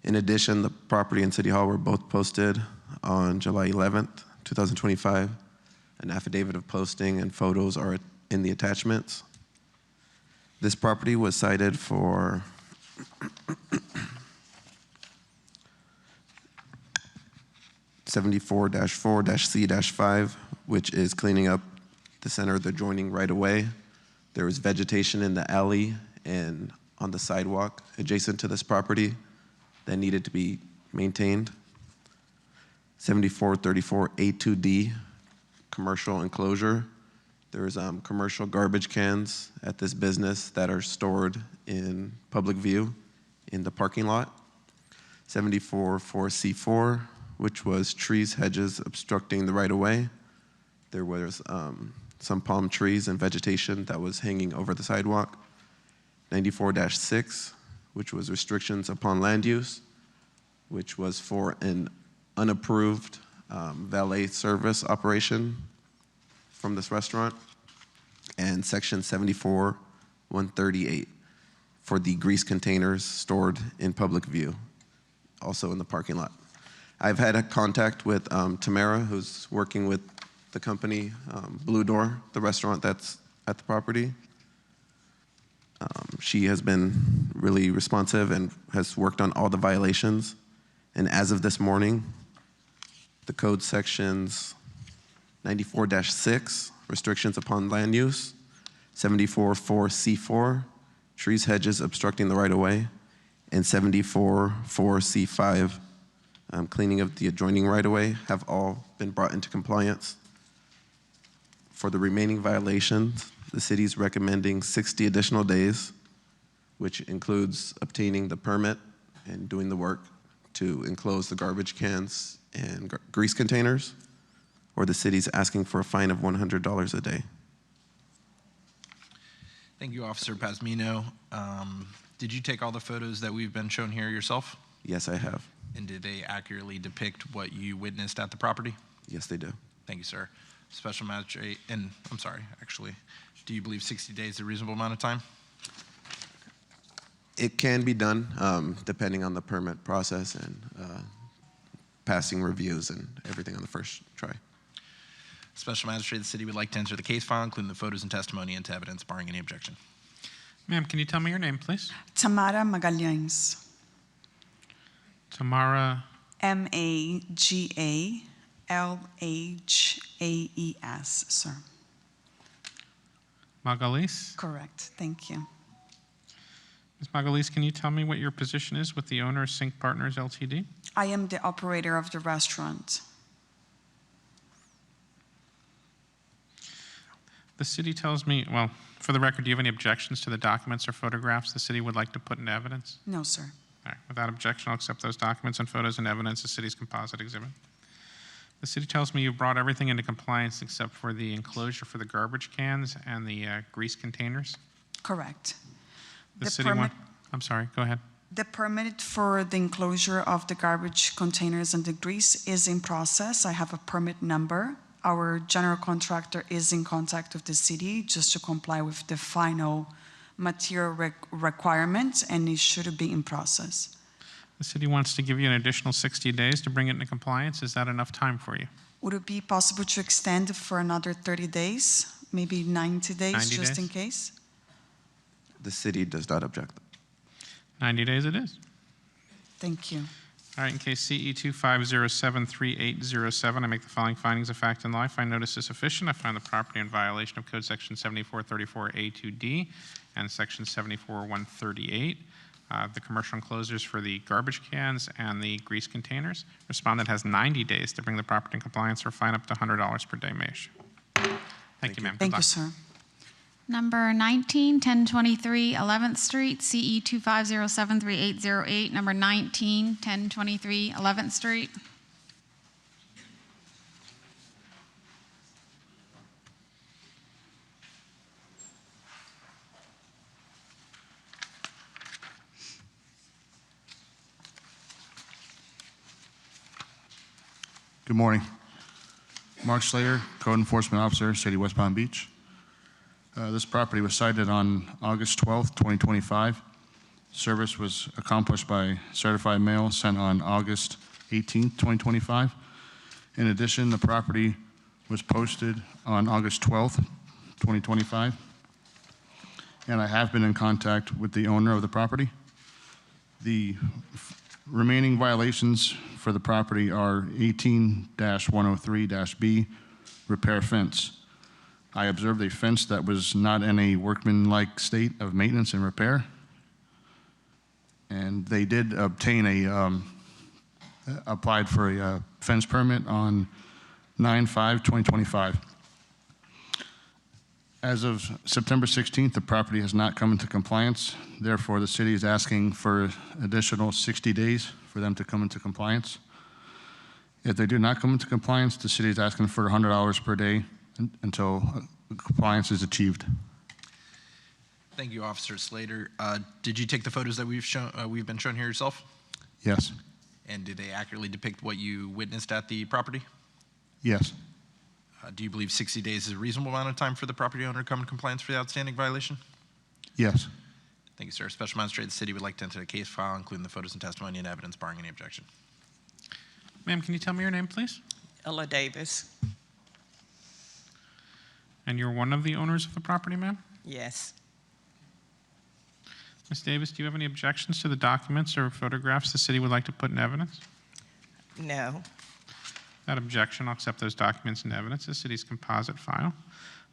In addition, the property and City Hall were both posted on July 11th, 2025. An affidavit of posting and photos are in the attachments. This property was cited for (74-4-C-5), which is cleaning up the center of the adjoining right-of-way. There was vegetation in the alley and on the sidewalk adjacent to this property that needed to be maintained. 7434A2D, commercial enclosure. There's commercial garbage cans at this business that are stored in public view in the parking lot. 744C4, which was trees, hedges obstructing the right-of-way. There was some palm trees and vegetation that was hanging over the sidewalk. 94-6, which was restrictions upon land use, which was for an unapproved valet service operation from this restaurant. And section 74-138 for the grease containers stored in public view, also in the parking lot. I've had a contact with Tamara, who's working with the company Blue Door, the restaurant that's at the property. She has been really responsive and has worked on all the violations. And as of this morning, the code sections 94-6, restrictions upon land use, 74-4C4, trees, hedges obstructing the right-of-way, and 74-4C5, cleaning of the adjoining right-of-way, have all been brought into compliance. For the remaining violations, the city's recommending 60 additional days, which includes obtaining the permit and doing the work to enclose the garbage cans and grease containers, or the city's asking for a fine of $100 a day. Thank you, Officer Pasmino. Did you take all the photos that we've been shown here yourself? Yes, I have. And did they accurately depict what you witnessed at the property? Yes, they do. Thank you, sir. Special Magistrate, and I'm sorry, actually, do you believe 60 days is a reasonable amount of time? It can be done depending on the permit process and passing reviews and everything on the first try. Special Magistrate, the city would like to enter the case file, including the photos and testimony into evidence, barring any objection. Ma'am, can you tell me your name, please? Tamara Magalhães. Tamara. Magalhães, sir. Magalhães? Correct. Thank you. Ms. Magalhães, can you tell me what your position is with the owner of Sync Partners LTD? I am the operator of the restaurant. The city tells me, well, for the record, do you have any objections to the documents or photographs the city would like to put into evidence? No, sir. All right, without objection, I'll accept those documents and photos and evidence as city's composite exhibit. The city tells me you've brought everything into compliance except for the enclosure for the garbage cans and the grease containers. Correct. The The city permit- I'm sorry, go ahead. The permit for the enclosure of the garbage containers and the grease is in process. I have a permit number. Our general contractor is in contact with the city just to comply with the final material requirements, and it should be in process. The city wants to give you an additional 60 days to bring it into compliance. Is that enough time for you? Would it be possible to extend for another 30 days, maybe 90 days, 90 just days? in case? The city does not object. 90 days it is. Thank you. All right, in case CE 25073807, I make the following findings of fact and law. I find notice is sufficient. I find the property in violation of Code Section 7434A2D and Section 74138. The commercial enclosures for the garbage cans and the grease containers. Respondent has 90 days to bring the property in compliance or fine up to $100 per day may issue. Thank you, ma'am. Good Thank you, luck. sir. Number 19, 1023 11th Street, CE 25073808. Number 19, 1023 11th Street. Good morning. Mark Slater, Code Enforcement Officer, City of West Palm Beach. This property was cited on August 12th, 2025. Service was accomplished by certified mail sent on August 18th, 2025. In addition, the property was posted on August 12th, 2025. And I have been in contact with the owner of the property. The remaining violations for the property are 18-103-B, repair fence. I observed a fence that was not in a workmanlike state of maintenance and repair. And they did obtain applied for a fence permit on 9/5/2025. As of September 16th, the property has not come into compliance. Therefore, the city is asking for additional 60 days for them to come into compliance. If they do not come into compliance, the city is asking for $100 per day until compliance is achieved. Thank you, Officer Slater. Did you take the photos that we've been shown here yourself? Yes. And did they accurately depict what you witnessed at the property? Yes. Do you believe 60 days is a reasonable amount of time for the property owner to come in compliance for the outstanding violation? Yes. Thank you, sir. Special Magistrate, the city would like to enter the case file, including the photos and testimony and evidence, barring any objection. Ma'am, can you tell me your name, please? Ella Davis. And you're one of the owners of the property, ma'am? Yes. Ms. Davis, do you have any objections to the documents or photographs the city would like to put in evidence? No. Without objection, I'll accept those documents and evidence, the city's composite file.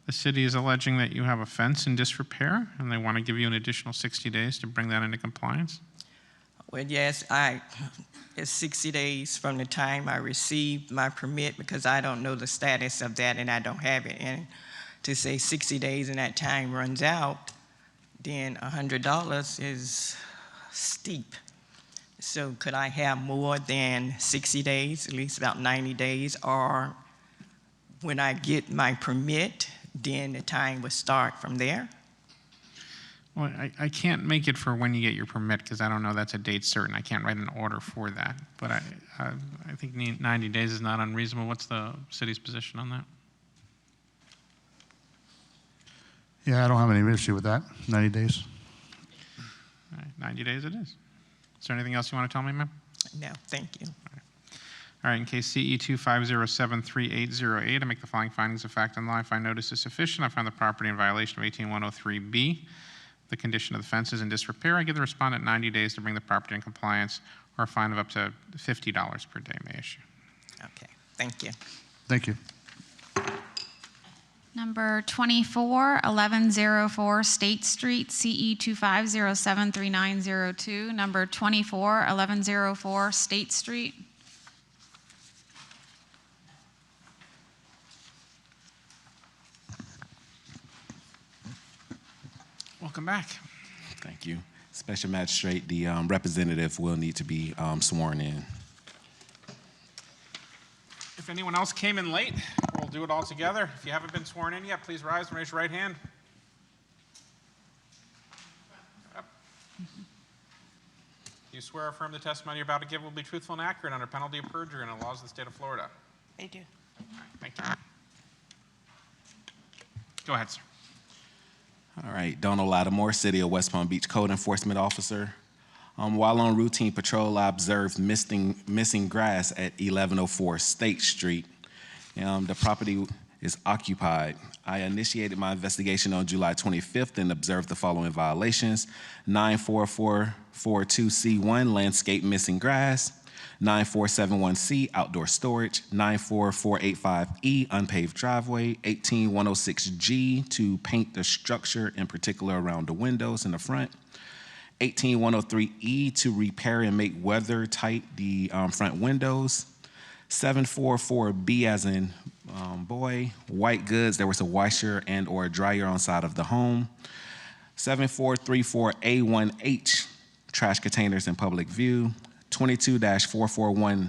The city is alleging that you have a fence in disrepair, and they want to give you an additional 60 days to bring that into compliance. Well, yes, it's 60 days from the time I received my permit, because I don't know the status of that and I don't have it. And to say 60 days and that time runs out, then $100 is steep. So could I have more than 60 days, at least about 90 days, or when I get my permit, then the time would start from there? Well, I can't make it for when you get your permit because I don't know that's a date certain. I can't write an order for that. But I think 90 days is not unreasonable. What's the city's position on that? Yeah, I don't have any issue with that. 90 days. All right, 90 days it is. Is there anything else you want to tell me, ma'am? No, thank you. All right, in case CE 25073808, I make the following findings of fact and law. I find notice is sufficient. I find the property in violation of 18103B. The condition of the fence is in disrepair. I give the respondent 90 days to bring the property in compliance, or a fine of up to $50 per day may issue. Okay, thank you. Thank you. Number 24, 1104 State Street, CE 25073902. Number 24, 1104 State Street. Welcome back. Thank you. Special Magistrate, the representative will need to be sworn in. If If anyone else came in late, we'll do it all together. If you haven't been sworn in yet, please rise and raise your right hand. Yep. Do you swear or affirm the testimony you're about to give will be truthful and accurate under penalty of perjury and the laws of the state of Florida? I do. All right, thank you. Go ahead, sir. All right, Donald Lattimore, City of West Palm Beach Code Enforcement Officer. While on routine patrol, I observed missing grass at 1104 State Street. The property is occupied. I initiated my investigation on July 25th and observed the following violations: 94442C1, landscape missing grass; 9471C, outdoor storage; 94485E, unpaved driveway; 18106G, to paint the structure, in particular around the windows in the front; 18103E, to repair and make weather-tight the front windows; 744B as in boy, white goods, there was a washer and or a dryer on side of the home; 7434A1H, trash containers in public view; 22-441,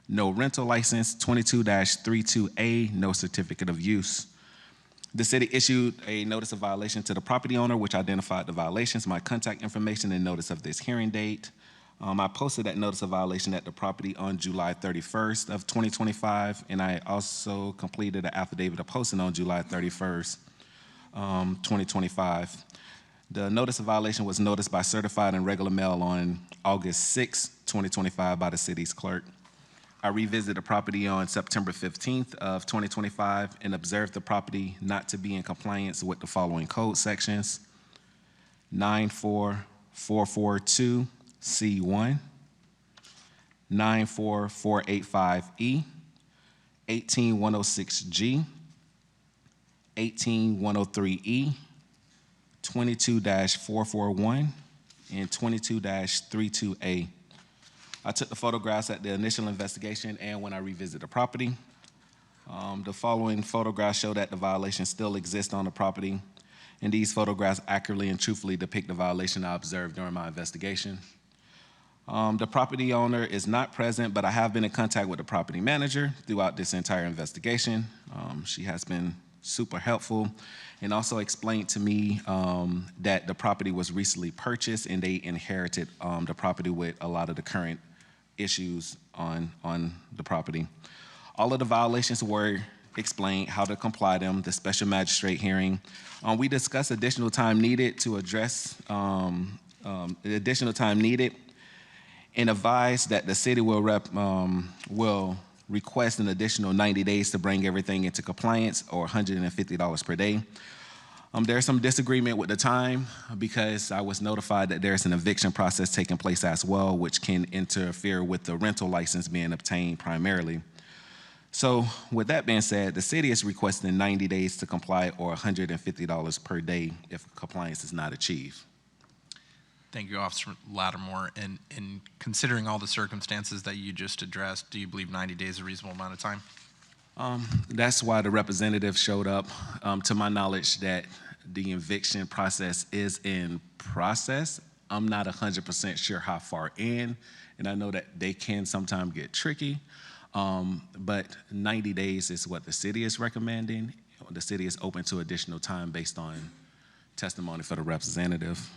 no rental license; 22-32A, no certificate of use. The city issued a notice of violation to the property owner, which identified the violations, my contact information, and notice of this hearing date. I posted that notice of violation at the property on July 31st of 2025, and I also completed an affidavit of posting on July 31st, 2025. The notice of violation was noticed by certified and regular mail on August 6, 2025 by the city's clerk. I revisited the property on September 15th of 2025 and observed the property not to be in compliance with the following code sections: 94442C1, 94485E, 18106G, 18103E, 22-441, and 22-32A. I took the photographs at the initial investigation and when I revisited the property. The following photographs show that the violation still exists on the property, and these photographs accurately and truthfully depict the violation I observed during my investigation. The property owner is not present, but I have been in contact with the property manager throughout this entire investigation. She has been super helpful and also explained to me that the property was recently purchased and they inherited the property with a lot of the current issues on the property. All of the violations were explained, how to comply them, the special magistrate hearing. We discussed additional time needed to address the additional time needed and advised that the city will request an additional 90 days to bring everything into compliance, or $150 per day. There's some disagreement with the time because I was notified that there's an eviction process taking place as well, which can interfere with the rental license being obtained primarily. So with that being said, the city is requesting 90 days to comply, or $150 per day if compliance is not achieved. Thank you, Officer Lattimore. And considering all the circumstances that you just addressed, do you believe 90 days is a reasonable amount of time? That's why the representative showed up. To my knowledge, that the eviction process is in process. I'm not 100% sure how far in, and I know that they can sometimes get tricky, but 90 days is what the city is recommending. The city is open to additional time based on testimony for the representative.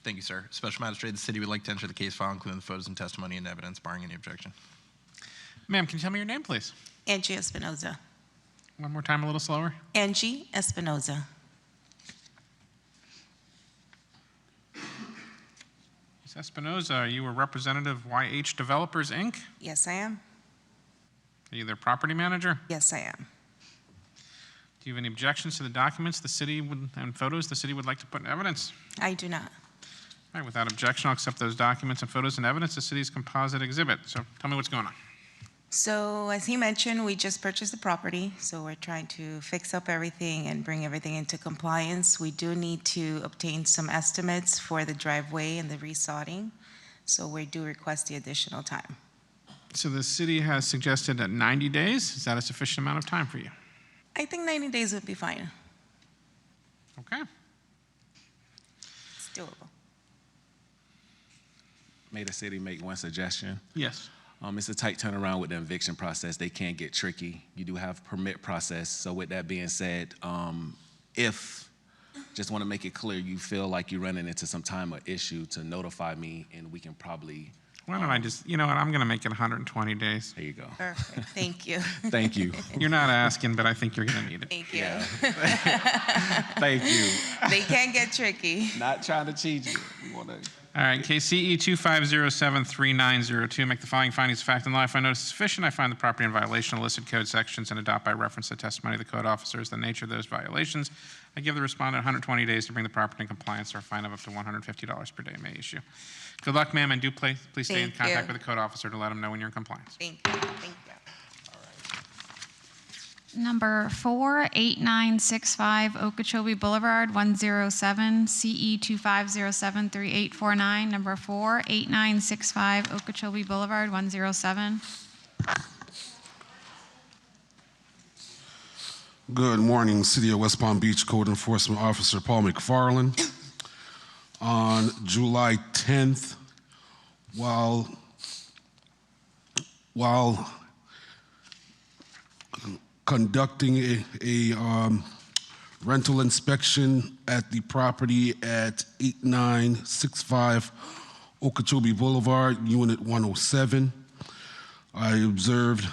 Thank you, sir. Special Magistrate, the city would like to enter the case file, including the photos and testimony and evidence, barring any objection. Ma'am, can you tell me your name, please? Angie Espinoza. One more time, a little slower. Angie Espinoza. Ms. Espinoza, are you a representative of YH Developers, Inc.? Yes, I am. Are you their property manager? Yes, I am. Do you have any objections to the documents the city would, and photos the city would like to put in evidence? I do not. All right, without objection, I'll accept those documents and photos and evidence, the city's composite exhibit. So tell me what's going on. So as he mentioned, we just purchased the property, so we're trying to fix up everything and bring everything into compliance. We do need to obtain some estimates for the driveway and the resodding, so we do request the additional time. So the city has suggested that 90 days. Is that a sufficient amount of time for you? I think 90 days would be fine. Okay. It's doable. May the city make one suggestion? Yes. It's a tight turnaround with the eviction process. They can get tricky. You do have permit process. So with that being said, if, just want to make it clear, you feel like you're running into some time or issue, to notify me, and we can probably. Why don't I just, you know what, I'm going to make it 120 days. There you go. Perfect, thank you. Thank you. You're not asking, but I think you're going to need it. Thank you. Thank you. They can get tricky. Not trying to cheat you. All right, case CE 25073902, make the following findings of fact and law. I find notice sufficient. I find the property in violation of listed code sections and adopt by reference the testimony of the code officers the nature of those violations. I give the respondent 120 days to bring the property in compliance, or a fine of up to $150 per day may issue. Good luck, ma'am, and do please stay in contact with the code officer to let them know when you're in compliance. Thank you. Thank you. Number 4, 8965 Okeechobee Boulevard, 107, CE 25073849. Number 4, 8965 Okeechobee Boulevard, 107. Good morning, City of West Palm Beach Code Enforcement Officer Paul McFarland. On July 10th, while conducting a rental inspection at the property at 8965 Okeechobee Boulevard, Unit 107, I observed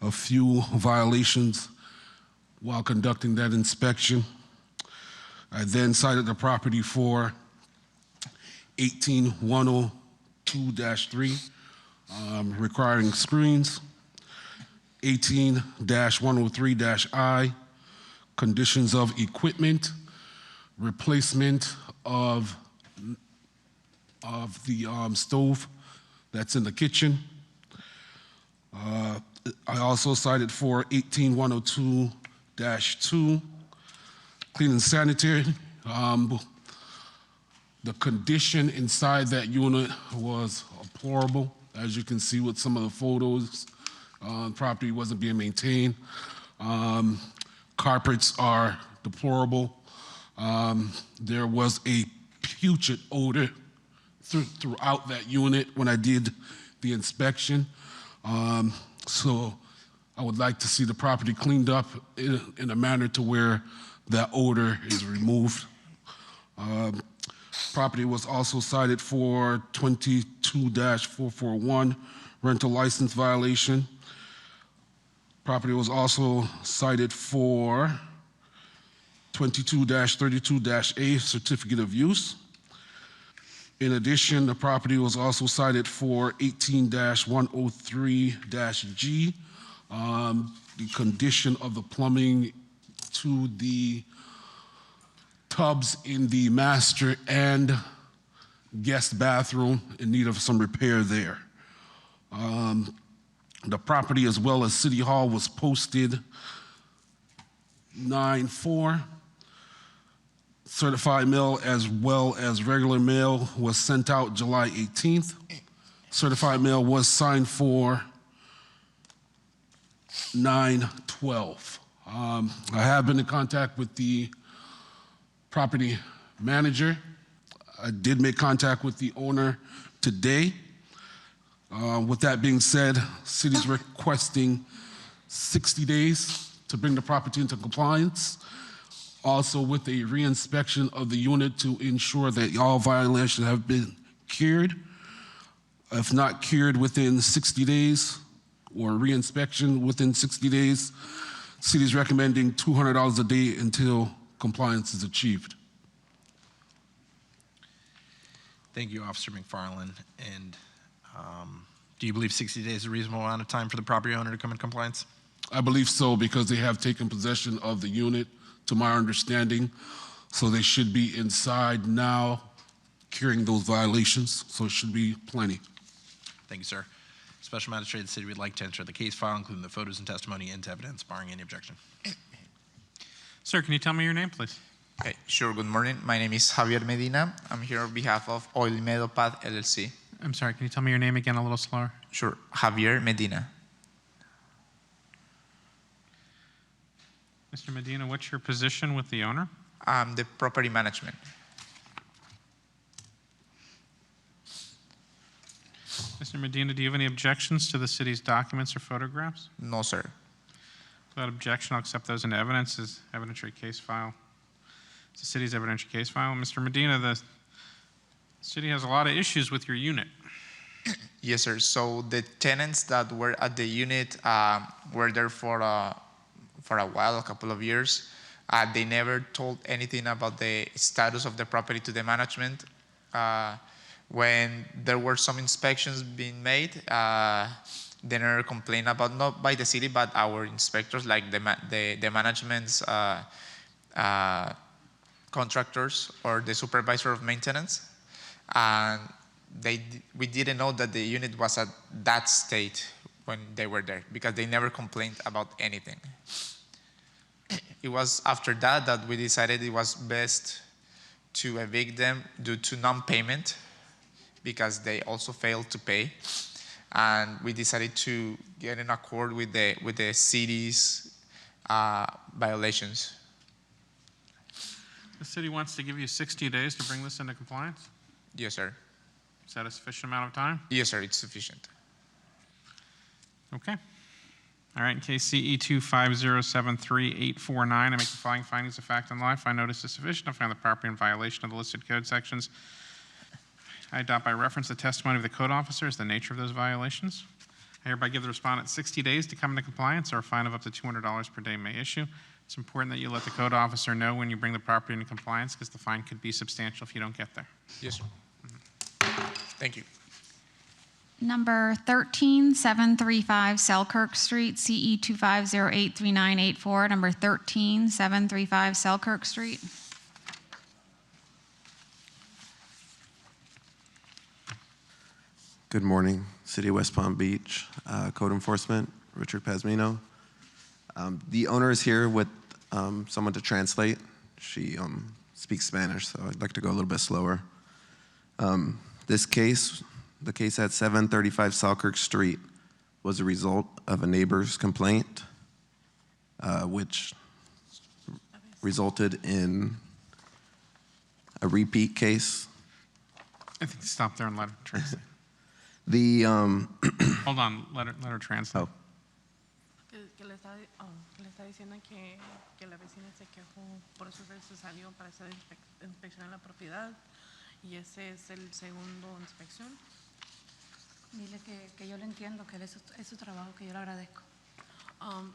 a few violations while conducting that inspection. I then cited the property for 18102-3, requiring screens, 18-103-I, conditions of equipment, replacement of the stove that's in the kitchen. I also cited for 18102-2, clean and sanitary. The condition inside that unit was deplorable. As you can see with some of the photos, property wasn't being maintained. Carpets are deplorable. There was a putrid odor throughout that unit when I did the inspection. So I would like to see the property cleaned up in a manner to where that odor is removed. Property was also cited for 22-441 rental license violation. Property was also cited for 22-32-A certificate of use. In addition, the property was also cited for 18-103-G, the condition of the plumbing to the tubs in the master and guest bathroom in need of some repair there. The property, as well as City Hall, was posted 9/4. Certified mail as well as regular mail was sent out July 18th. Certified mail was signed for 9/12. I have been in contact with the property manager. I did make contact with the owner today. With that being said, city's requesting 60 days to bring the property into compliance. Also with a reinspection of the unit to ensure that all violations have been cured. If not cured within 60 days or reinspection within 60 days, city's recommending $200 a day until compliance is achieved. Thank you, Officer McFarland. And do you believe 60 days is a reasonable amount of time for the property owner to come in compliance? I believe so, because they have taken possession of the unit, to my understanding. So they should be inside now, curing those violations. So it should be plenty. Thank you, sir. Special Magistrate of the city would like to enter the case file, including the photos and testimony, into evidence, barring any objection. Sir, can you tell me your name, please? Okay, sure. Good morning. My name is Javier Medina. I'm here on behalf of Oil Meadow Path LLC. I'm sorry, can you tell me your name again a little slower? Sure. Javier Medina. Mr. Medina, what's your position with the owner? I'm the property management. Mr. Medina, do you have any objections to the city's documents or photographs? No, sir. Without objection, I'll accept those into evidence as evidentiary case file. It's the city's evidentiary case file. Mr. Medina, the city has a lot of issues with your unit. Yes, sir. So the tenants that were at the unit were there for a while, a couple of years. They never told anything about the status of the property to the management. When there were some inspections being made, they never complained about, not by the city, but our inspectors, like the management's contractors or the supervisor of maintenance. And we didn't know that the unit was at that state when they were there, because they never complained about anything. It was after that we decided it was best to evict them due to non-payment, because they also failed to pay. And we decided to get in accord with the city's violations. The city wants to give you 60 days to bring this into compliance? Yes, sir. Is that a sufficient amount of time? Yes, sir, it's sufficient. Okay. All right, in case CE 25073-849, I make the following findings of fact and law. I find notice is sufficient. I find the property in violation of the listed code sections. I adopt by reference the testimony of the code officer as the nature of those violations. I hereby give the respondent 60 days to come into compliance, or a fine of up to $200 per day may issue. It's important that you let the code officer know when you bring the property into compliance, because the fine could be substantial if you don't get there. Yes, sir. Thank you. Number 13735 Selkirk Street, CE 250-83984. Number 13735 Selkirk Street. Good morning, City of West Palm Beach, Code Enforcement, Richard Pazmino. The owner is here with someone to translate. She speaks Spanish, so I'd like to go a little bit slower. This case, the case at 735 Selkirk Street, was a result of a neighbor's complaint, which resulted in a repeat case. I think stop there and let her translate. Hold on, let her translate. Oh. Que le está diciendo que la vecina se quejó, por eso se salió para hacer inspección en la propiedad, y ese es el segundo inspección. Dile que yo le entiendo, que es su trabajo, que yo le agradezco.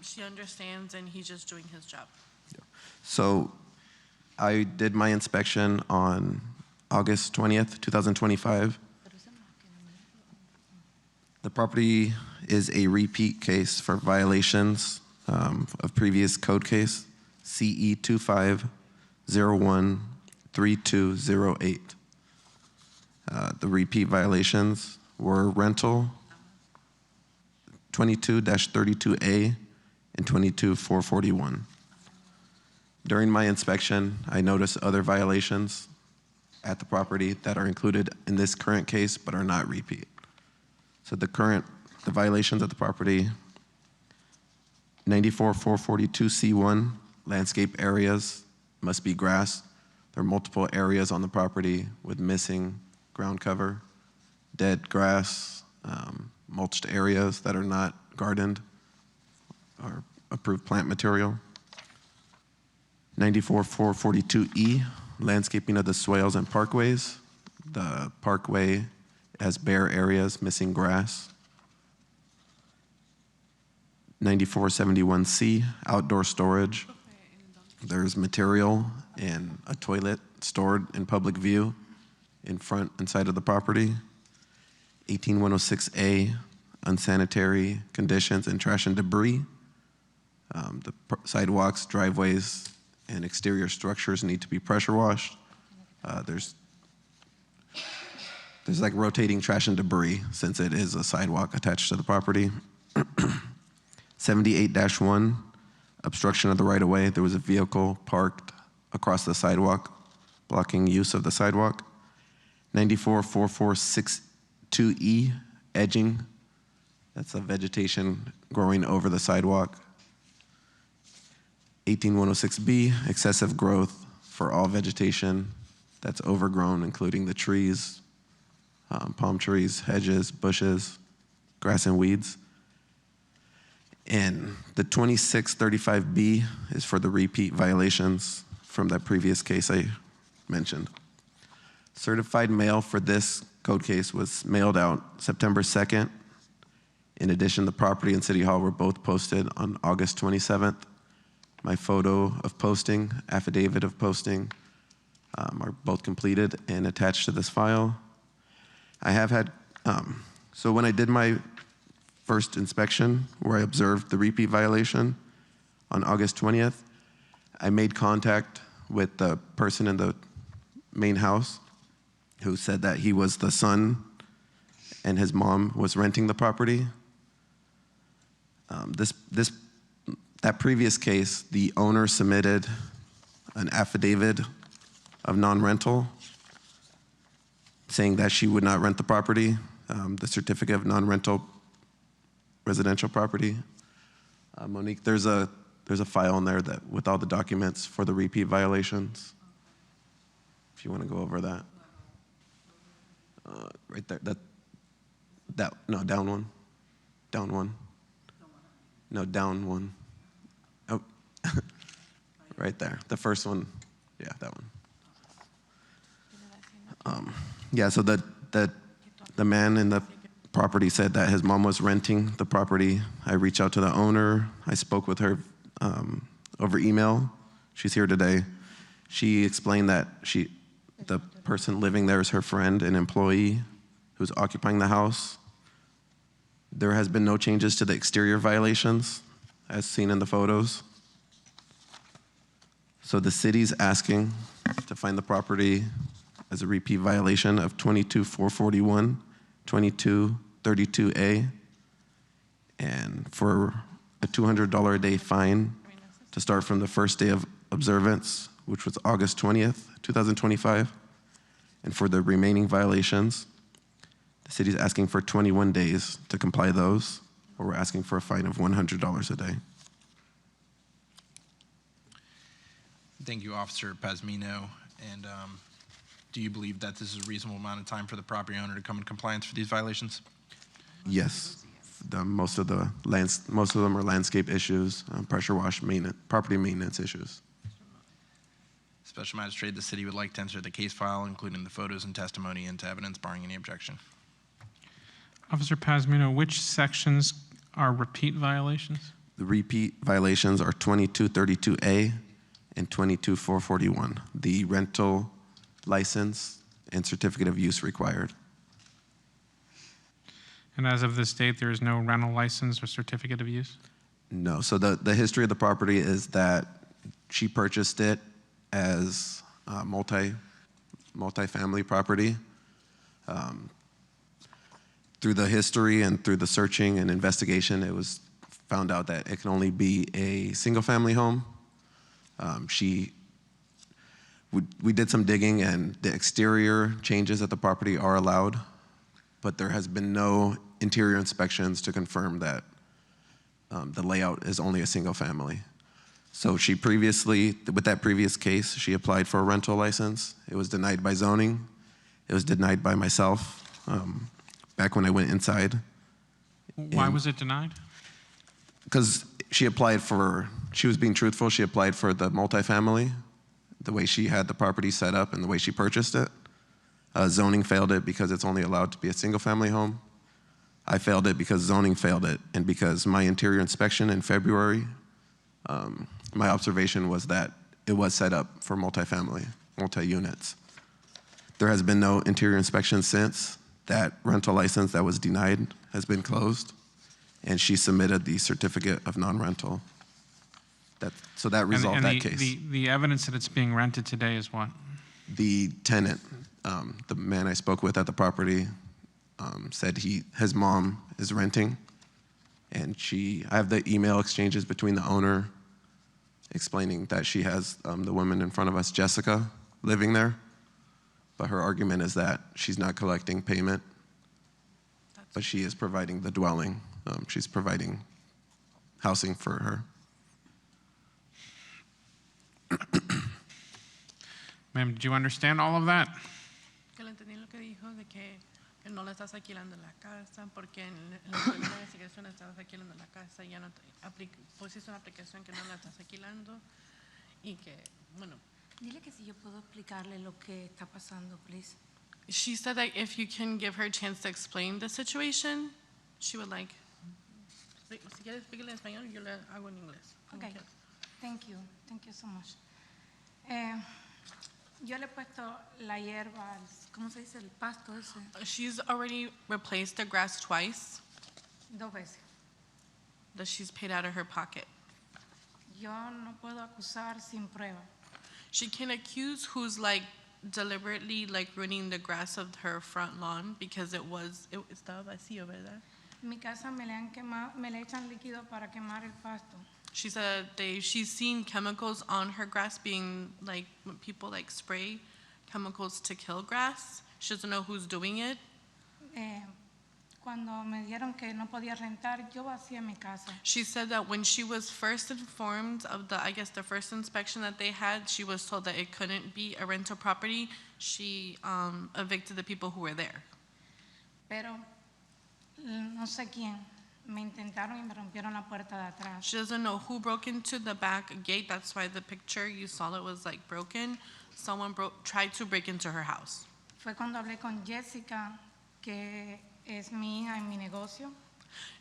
She understands, and he's just doing his job. So I did my inspection on August 20th, 2025. The property is a repeat case for violations of previous code case, CE 25013208. The repeat violations were rental 22-32A and 22441. During my inspection, I noticed other violations at the property that are included in this current case but are not repeat. So the violations at the property, 94442C1, landscape areas must be grass. There are multiple areas on the property with missing ground cover, dead grass, mulched areas that are not gardened or approved plant material. 94442E, landscaping of the swales and parkways. The parkway has bare areas, missing grass. 9471C, outdoor storage. There's material and a toilet stored in public view in front and side of the property. 18106A, unsanitary conditions and trash and debris. The sidewalks, driveways, and exterior structures need to be pressure washed. There's like rotating trash and debris since it is a sidewalk attached to the property. 78-1, obstruction of the right-of-way. There was a vehicle parked across the sidewalk, blocking use of the sidewalk. 94462E, edging. That's a vegetation growing over the sidewalk. 18106B, excessive growth for all vegetation that's overgrown, including the trees, palm trees, hedges, bushes, grass and weeds. And the 2635B is for the repeat violations from that previous case I mentioned. Certified mail for this code case was mailed out September 2nd. In addition, the property and City Hall were both posted on August 27th. My photo of posting, affidavit of posting, are both completed and attached to this file. I have had, so when I did my first inspection, where I observed the repeat violation on August 20th, I made contact with the person in the main house who said that he was the son and his mom was renting the property. That previous case, the owner submitted an affidavit of non-rental saying that she would not rent the property, the certificate of non-rental residential property. Monique, there's a file in there that with all the documents for the repeat violations. If you want to go over that. Right there, no, down one. Down one. No, down one. Oh, right there. The first one, yeah, that one. Yeah, so the man in the property said that his mom was renting the property. I reached out to the owner. I spoke with her over email. She's here today. She explained that the person living there is her friend, an employee who's occupying the house. There has been no changes to the exterior violations as seen in the photos. So the city's asking to find the property as a repeat violation of 22-441, 2232A, and for a $200 a day fine to start from the first day of observance, which was August 20th, 2025. And for the remaining violations, the city's asking for 21 days to comply those, or we're asking for a fine of $100 a day. Thank you, Officer Pazmino. And do you believe that this is a reasonable amount of time for the property owner to come in compliance for these violations? Yes, most of them are landscape issues, pressure wash maintenance, property maintenance issues. Special Magistrate, the city would like to enter the case file, including the photos and testimony, into evidence, barring any objection. Officer Pazmino, which sections are repeat violations? The repeat violations are 2232A and 22441, the rental license and certificate of use required. And as of this date, there is no rental license or certificate of use? No, so the history of the property is that she purchased it as a multi-family property. Through the history and through the searching and investigation, it was found out that it can only be a single-family home. We did some digging, and the exterior changes at the property are allowed, but there has been no interior inspections to confirm that the layout is only a single family. So she previously, with that previous case, she applied for a rental license. It was denied by zoning. It was denied by myself back when I went inside. Why was it denied? Because she was being truthful. She applied for the multifamily, the way she had the property set up and the way she purchased it. Zoning failed it because it's only allowed to be a single family home. I failed it because zoning failed it, and because my interior inspection in February, my observation was that it was set up for multifamily, multi-units. There has been no interior inspection since. That rental license that was denied has been closed, and she submitted the certificate of non-rental. So that resolved that case. The evidence that it's being rented today is what? The tenant, the man I spoke with at the property, said his mom is renting, and I have the email exchanges between the owner explaining that she has the woman in front of us, Jessica, living there, but her argument is that she's not collecting payment, but she is providing the dwelling. She's providing housing for her. Ma'am, did you understand all of that? Que le entendí lo que dijo de que no le estás alquilando la casa, porque en la primera investigación estabas alquilando la casa y ya no pusiste una aplicación que no la estás alquilando y que, bueno. Dile que si yo puedo explicarle lo que está pasando, please. She said that if you can give her a chance to explain the situation, she would like. Si quieres explicarle en español, yo le hago en inglés. Okay, thank you so much. Yo le he puesto la hierba, ¿cómo se dice? El pasto ese. She's already replaced the grass twice. 2 veces. That she's paid out of her pocket. Yo no puedo acusar sin prueba. She can accuse who's like deliberately like ruining the grass of her front lawn because it estaba vacío, ¿verdad? Mi casa me le echan líquido para quemar el pasto. She said she's seen chemicals on her grass being like when people like spray chemicals to kill grass. She doesn't know who's doing it. Cuando me dieron que no podía rentar, yo vacié mi casa. She said that when she was first informed of the first inspection that they had, she was told that it couldn't be a rental property. She evicted the people who were there. Pero no sé quién. Me intentaron y me rompieron la puerta de atrás. She doesn't know who broke into the back gate. That's why the picture you saw it was like broken. Someone tried to break into her house. Fue cuando hablé con Jessica, que es mi hija en mi negocio.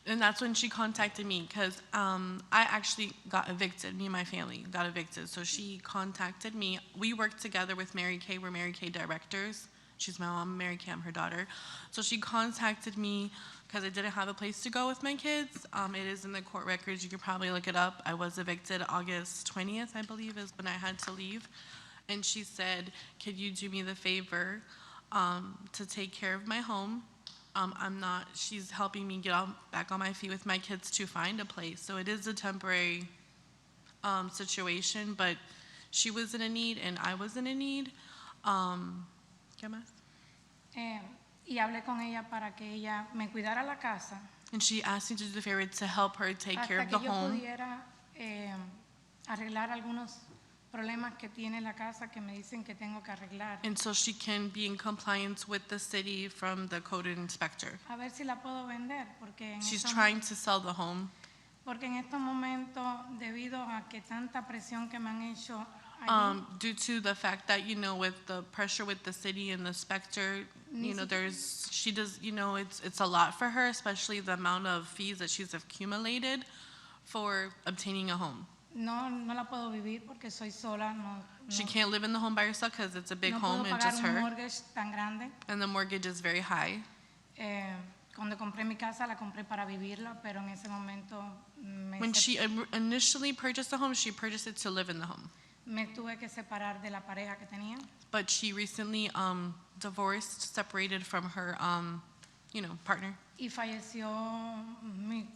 And that's when she contacted me because I actually got evicted. Me and my family got evicted. So she contacted me. We worked together with Mary Kay. We're Mary Kay directors. She's my mom, Mary Kay, I'm her daughter. So she contacted me because I didn't have a place to go with my kids. It is in the court records. You could probably look it up. I was evicted August 20th, I believe, is when I had to leave. And she said, could you do me the favor to take care of my home? She's helping me get back on my feet with my kids to find a place. So it is a temporary situation, but she was in a need and I was in a need. ¿Qué más? Y hablé con ella para que ella me cuidara la casa. And she asked me to do the favor to help her take care of the Hasta que yo home. pudiera arreglar algunos problemas que tiene la casa que me dicen que tengo que arreglar. And so she can be in compliance with the city from the code inspector. A ver si la puedo vender porque She's trying to sell the home. Porque en estos momentos, debido a que tanta presión que me han hecho due to the fact that, with the pressure with the city and the inspector, it's a lot for her, especially the amount of fees that she's accumulated for obtaining a home. No la puedo vivir porque soy sola. She can't live in the home by herself because it's a big home and just No puedo pagar un her. mortgage tan grande. And the mortgage is very high. Cuando compré mi casa, la compré para vivirla, pero en ese momento When she initially purchased the home, she purchased it to live in the home. me tuve que separar de la pareja que tenía. But she recently separated from her, partner. Y falleció mi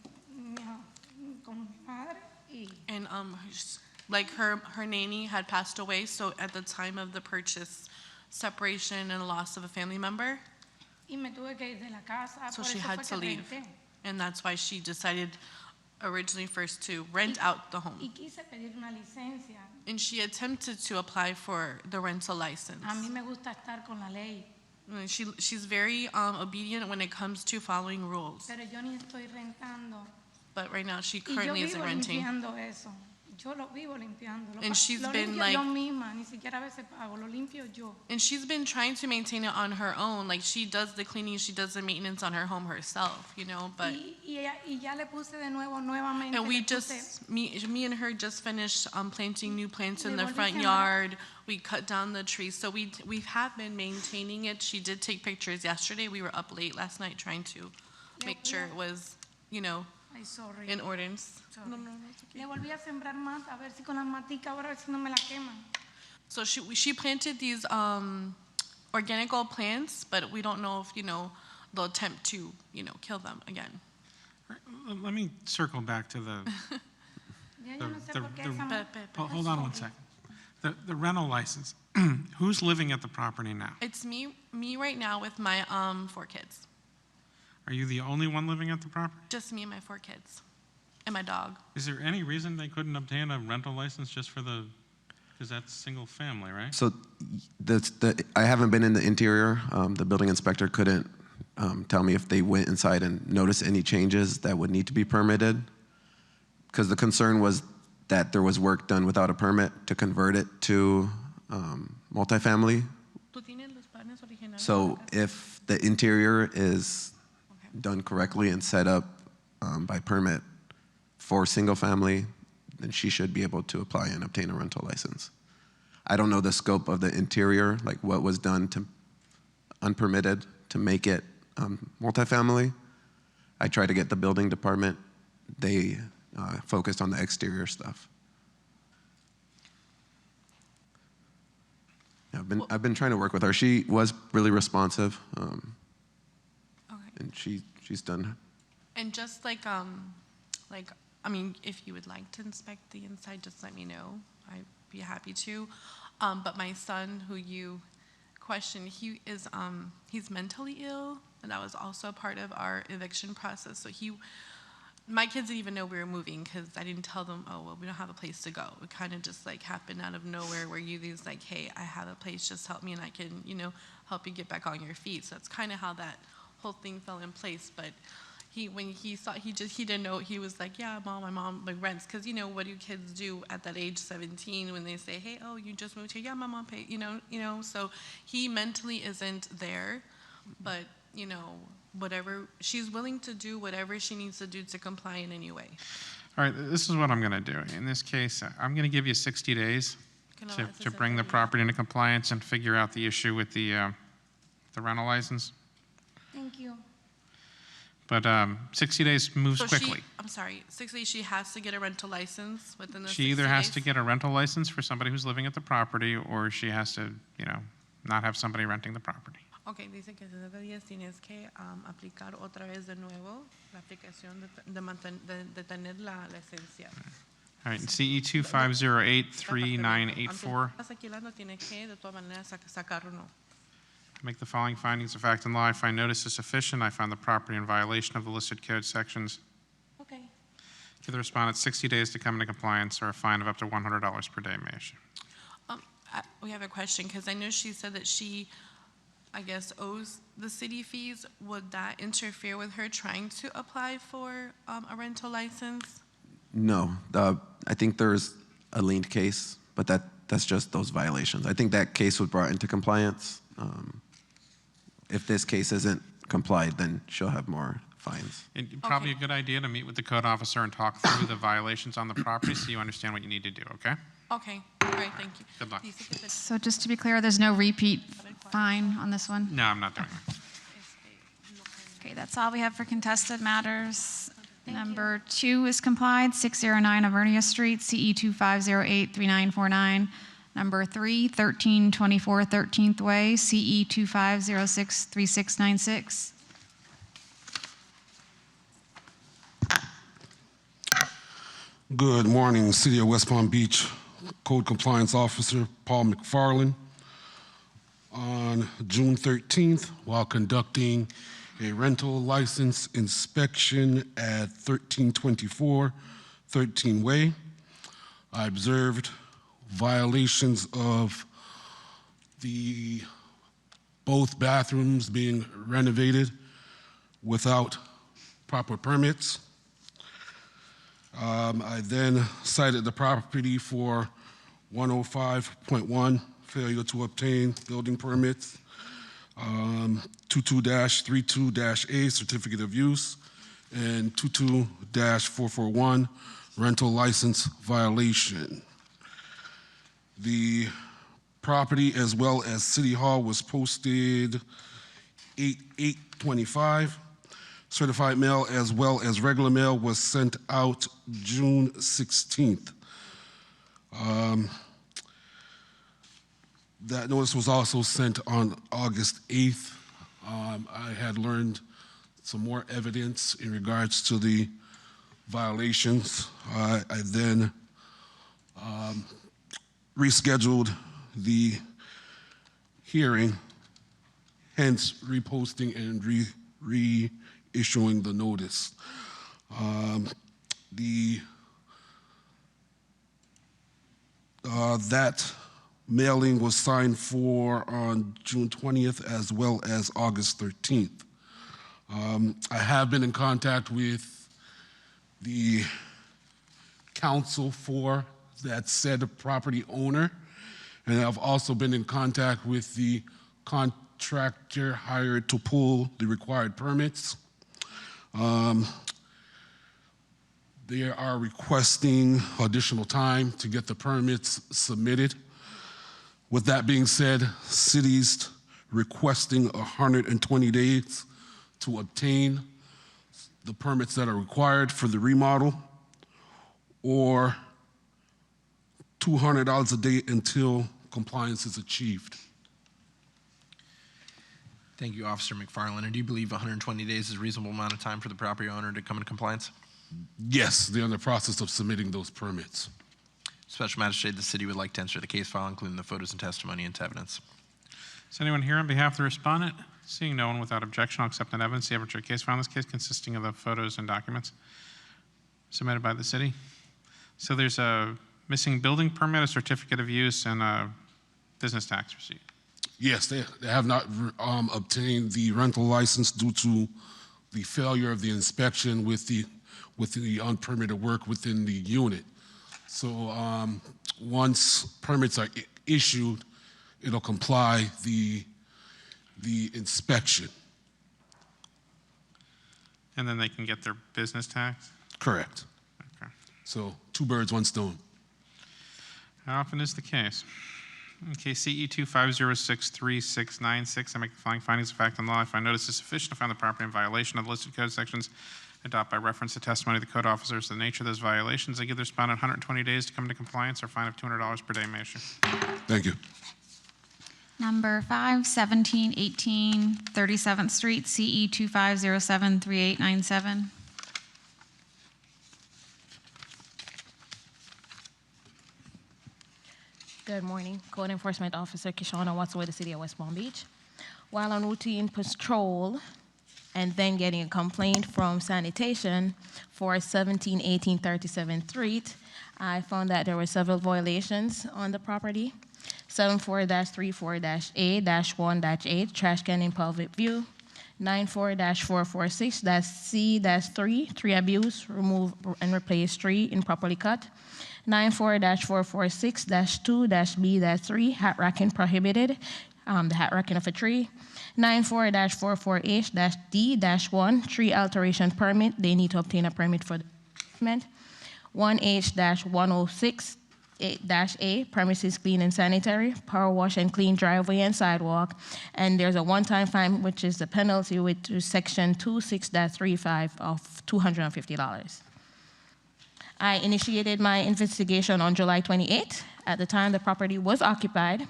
madre. And like her nanny had passed away, so at the time of the purchase, separation and loss of a family member, Y me tuve que ir de la casa. so Por she eso had fue to que leave. renté. And that's why she decided originally first to rent out the home. Y quise pedir una licencia. And she attempted to apply for the rental license. A mí me gusta estar con la ley. And she's very obedient when it comes to following rules. Pero yo ni estoy rentando. But right now she Y yo currently isn't vivo renting. limpiando eso. Yo lo vivo limpiando. And she's lo been limpio like- yo misma, ni siquiera a veces pago, lo limpio yo. And she's been trying to maintain it on her own. Like she does the cleaning, she does the maintenance on her home herself, but. Y ya le puse de nuevo, nuevamente. And we le puse- just, me and her just finished planting new plants in Le the volví front a sembrar. yard. We cut down the trees. So we have been maintaining it. She did take pictures yesterday. We were up late last night trying to make sure it was, Ay, sorry. in ordinance. Sorry. Le volví a sembrar más, a ver si con las maticas, ahora a ver si no me la queman. So she planted these organic plants, but we don't know if, they'll attempt to, kill them again. Let me circle back to the, Ya yo no sé por qué esa hold on one second. The rental license. Who's living at the property now? It's me right now with my 4 kids. Are you the only one living at the property? Just me and my 4 kids. And my dog. Is there any reason they couldn't obtain a rental license just for because that's single family, right? So I haven't been in the interior. The building inspector couldn't tell me if they went inside and noticed any changes that would need to be permitted. Because the concern was that there was work done without a permit to convert it to multifamily. So if the interior is done correctly and set up by permit for single family, then she should be able to apply and obtain a rental license. I don't know the scope of the interior, like what was done to unpermitted to make it multifamily. I tried to get the building department. They focused on the exterior stuff. Yeah, I've been trying to work with her. She was really responsive, and she's done. And just like, I mean, if you would like to inspect the inside, just let me know. I'd be happy to. But my son, who you questioned, he's mentally ill, and that was also part of our eviction process. So my kids didn't even know we were moving because I didn't tell them, oh, well, we don't have a place to go. It kind of just like happened out of nowhere where Yuli's like, hey, I have a place, just help me and I can, help you get back on your feet. So that's kind of how that whole thing fell in place. But when he saw, he didn't know, he was like, yeah, Mom, my mom like rents. Because, what do kids do at that age, 17, when they say, hey, oh, you just moved here? Yeah, my mom paid, So he mentally isn't there, but, whatever, she's willing to do whatever she needs to do to comply in any way. All right, this is what I'm going to do. In this case, I'm going to give you 60 days to bring the property into compliance and figure out the issue with the rental license. Thank you. But 60 days moves So quickly. I'm sorry, 60, she has to get a rental license within the 60 She either has days? to get a rental license for somebody who's living at the property, or she has to, not have somebody renting the property. Ok, dice que desde 10 tienes que aplicar otra vez de nuevo la aplicación de tener la licencia. All right, CE 25083984. Estás alquilando, tienes que de todas maneras sacar uno. Make the following findings of fact and law. I find notice is sufficient. I found the property in violation of the listed code sections. Okay. Give the respondent 60 days to come into compliance or a fine of up to $100 per day may issue. We have a question because I know she said that she, I guess, owes the city fees. Would that interfere with her trying to apply for a rental license? No, I think there's a liened case, but that's just those violations. I think that case was brought into compliance. If this case isn't complied, then she'll have more fines. And probably a good idea to meet with the code officer and talk through the violations on the property so you understand what you need to do, okay? Okay, all right, thank you. Good luck. So just to be clear, there's no repeat fine on this one? No, I'm not doing that. Okay, that's all we have for contested matters. Number 2 is complied, 609 Avernia Street, CE 25083949. Number 3, 1324 13th Way, CE 25063696. Good morning, City of West Palm Beach Code Compliance Officer Paul McFarland. On June 13th, while conducting a rental license inspection at 1324 13th Way, I observed violations of both bathrooms being renovated without proper permits. I then cited the property for 105.1, failure to obtain building permits, 22-32-A, certificate of use, and 22-441, rental license violation. The property, as well as City Hall, was posted 8/8/25. Certified mail as well as regular mail was sent out June 16th. That notice was also sent on August 8th. I had learned some more evidence in regards to the violations. I then rescheduled the hearing, hence reposting and reissuing the notice. That mailing was signed for on June 20th as well as August 13th. I have been in contact with the counsel for that said property owner, and I've also been in contact with the contractor hired to pull the required permits. They are requesting additional time to get the permits submitted. With that being said, city's requesting 120 days to obtain the permits that are required for the remodel, or $200 a day until compliance is achieved. Thank you, Officer McFarland. And do you believe 120 days is a reasonable amount of time for the property owner to come into compliance? Yes, they're in the process of submitting those permits. Special Magistrate, the city would like to enter the case file, including the photos and testimony into evidence. Is anyone here on behalf of the respondent? Seeing no one without objection, I'll accept that evidence. The evidentiary case file in this case consisting of the photos and documents submitted by the city. So there's a missing building permit, a certificate of use, and a business tax receipt. Yes, they have not obtained the rental license due to the failure of the inspection with the unpermitted work within the unit. So once permits are issued, it'll comply the inspection. And then they can get their business tax? Correct. Okay. So 2 birds, 1 stone. How often is the case? In case CE 250636696, I make the following findings of fact and law. I find notice is sufficient to find the property in violation of the listed code sections. Adopt by reference the testimony of the code officers the nature of those violations. I give the respondent 120 days to come into compliance or fine of $200 per day may issue. Thank you. Number 5, 1718 37th Street, CE 25073897. Good morning. Code Enforcement Officer Kishana Watson with the City of West Palm Beach. While on routine patrol and then getting a complaint from sanitation for 1718 37th Street, I found that there were several violations on the property. 74-34-A-1-8, trash can in public view. 94-446-C-3, tree abuse, remove and replace tree improperly cut. 94-446-2-B-3, hat racking prohibited, the hat racking of a tree. 94-44H-D-1, tree alteration permit, they need to obtain a permit for the development. 1H-106-A, premises clean and sanitary, power wash and clean driveway and sidewalk. And there's a one-time fine, which is the penalty with section 26-35 of $250. I initiated my investigation on July 28th. At the time, the property was occupied.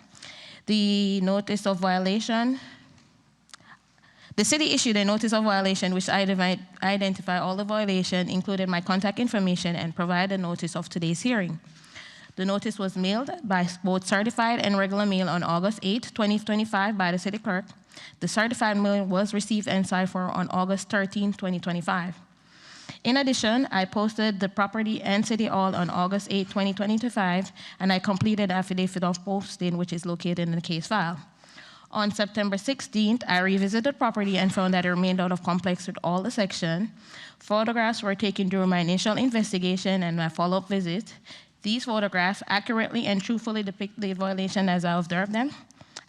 The notice of violation, the city issued a notice of violation which identified all the violation, included my contact information, and provided a notice of today's hearing. The notice was mailed by both certified and regular mail on August 8, 2025 by the city clerk. The certified mail was received and signed for on August 13, 2025. In addition, I posted the property and city hall on August 8, 2025, and I completed affidavit of posting, which is located in the case file. On September 16th, I revisited the property and found that it remained out of compliance with all the sections. Photographs were taken during my initial investigation and my follow-up visit. These photographs accurately and truthfully depict the violation as I observed them.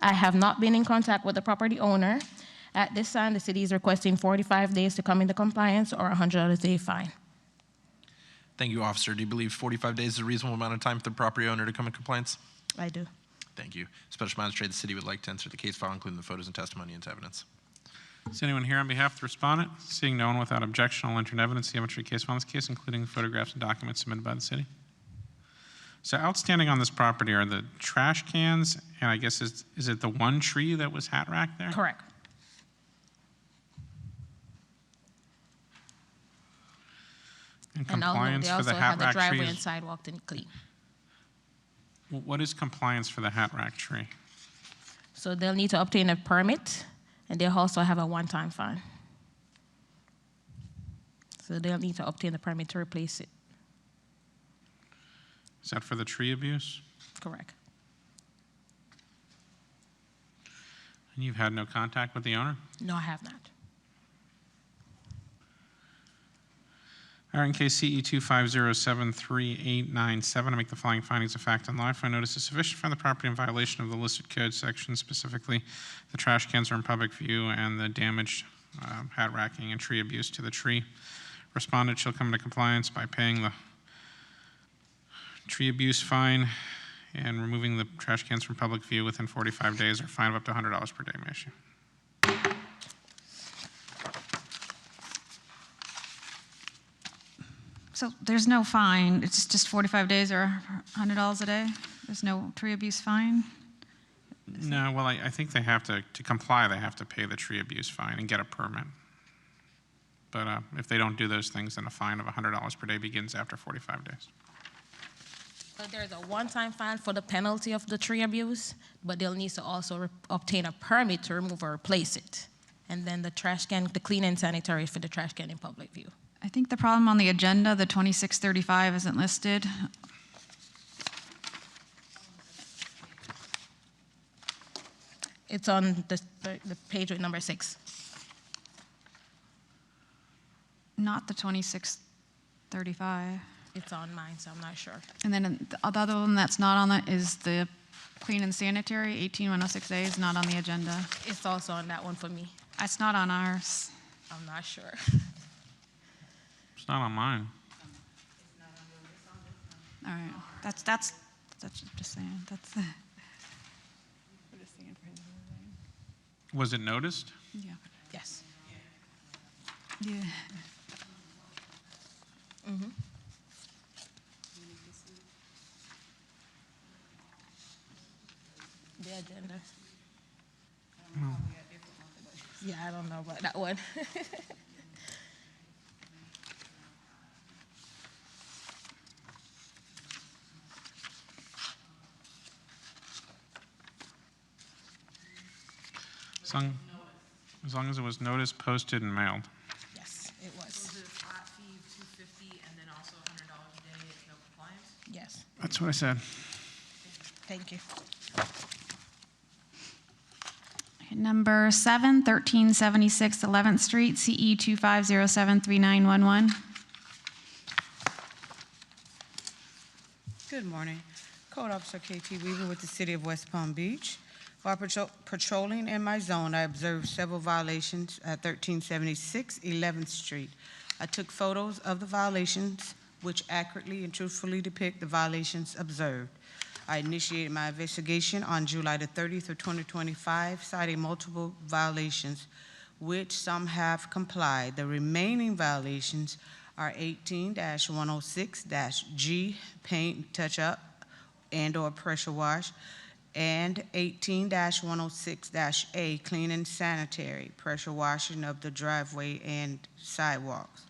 I have not been in contact with the property owner. At this time, the city is requesting 45 days to come into compliance or $100 a day fine. Thank you, Officer. Do you believe 45 days is a reasonable amount of time for the property owner to come in compliance? I do. Thank you. Special Magistrate, the city would like to enter the case file, including the photos and testimony into evidence. Is anyone here on behalf of the respondent? Seeing no one without objection, I'll enter an evidence the evidentiary case file in this case, including photographs and documents submitted by the city. So outstanding on this property are the trash cans, and I guess is it the one tree that was hat racked there? Correct. And And also, compliance they for also the have hat the rack driveway tree and is, sidewalk and clean. what is compliance for the hat rack tree? So they'll need to obtain a permit, and they'll also have a one-time fine. So they'll need to obtain a permit to replace it. Is that for the tree abuse? Correct. And you've had no contact with the owner? No, I have not. All right, in case CE 250738897, I make the following findings of fact and law. I find notice is sufficient for the property in violation of the listed code sections, specifically the trash cans are in public view and the damaged hat racking and tree abuse to the tree. Respondent shall come into compliance by paying the tree abuse fine and removing the trash cans from public view within 45 days, or fine of up to $100 per day may issue. So there's no fine, it's just 45 days or $100 a day? There's no tree abuse fine? No, well, I think they have to comply, they have to pay the tree abuse fine and get a permit. But if they don't do those things, then a fine of $100 per day begins after 45 days. So there's a one-time fine for the penalty of the tree abuse, but they'll need to also obtain a permit to remove or replace it. And then the trash can, the clean and sanitary for the trash can in public view. I think the problem on the agenda, the 2635 isn't listed. It's on the page with number 6. Not the 2635. It's on mine, so I'm not sure. And then the other one that's not on it is the clean and sanitary, 18106A is not on the agenda. It's also on that one for me. It's not on ours. I'm not sure. It's not on mine. All right, that's just saying, that's. We're just saying for his thing. Was it noticed? Yeah. Yes. Yeah. Mm-hmm. The agenda. Yeah, I don't know about that one. As long as it was noticed, posted, and mailed. Yes, it was. Was it a flat fee of $250 and then also $100 a day is no compliance? Yes. That's what I said. Thank you. Number 7, 1376 11th Street, CE 25073911. Good morning. Code Officer KT Weaver with the City of West Palm Beach. While patrolling in my zone, I observed several violations at 1376 11th Street. I took photos of the violations which accurately and truthfully depict the violations observed. I initiated my investigation on July the 30th of 2025, citing multiple violations, which some have complied. The remaining violations are 18-106-G, paint touch-up and/or pressure wash, and 18-106-A, clean and sanitary, pressure washing of the driveway and sidewalks.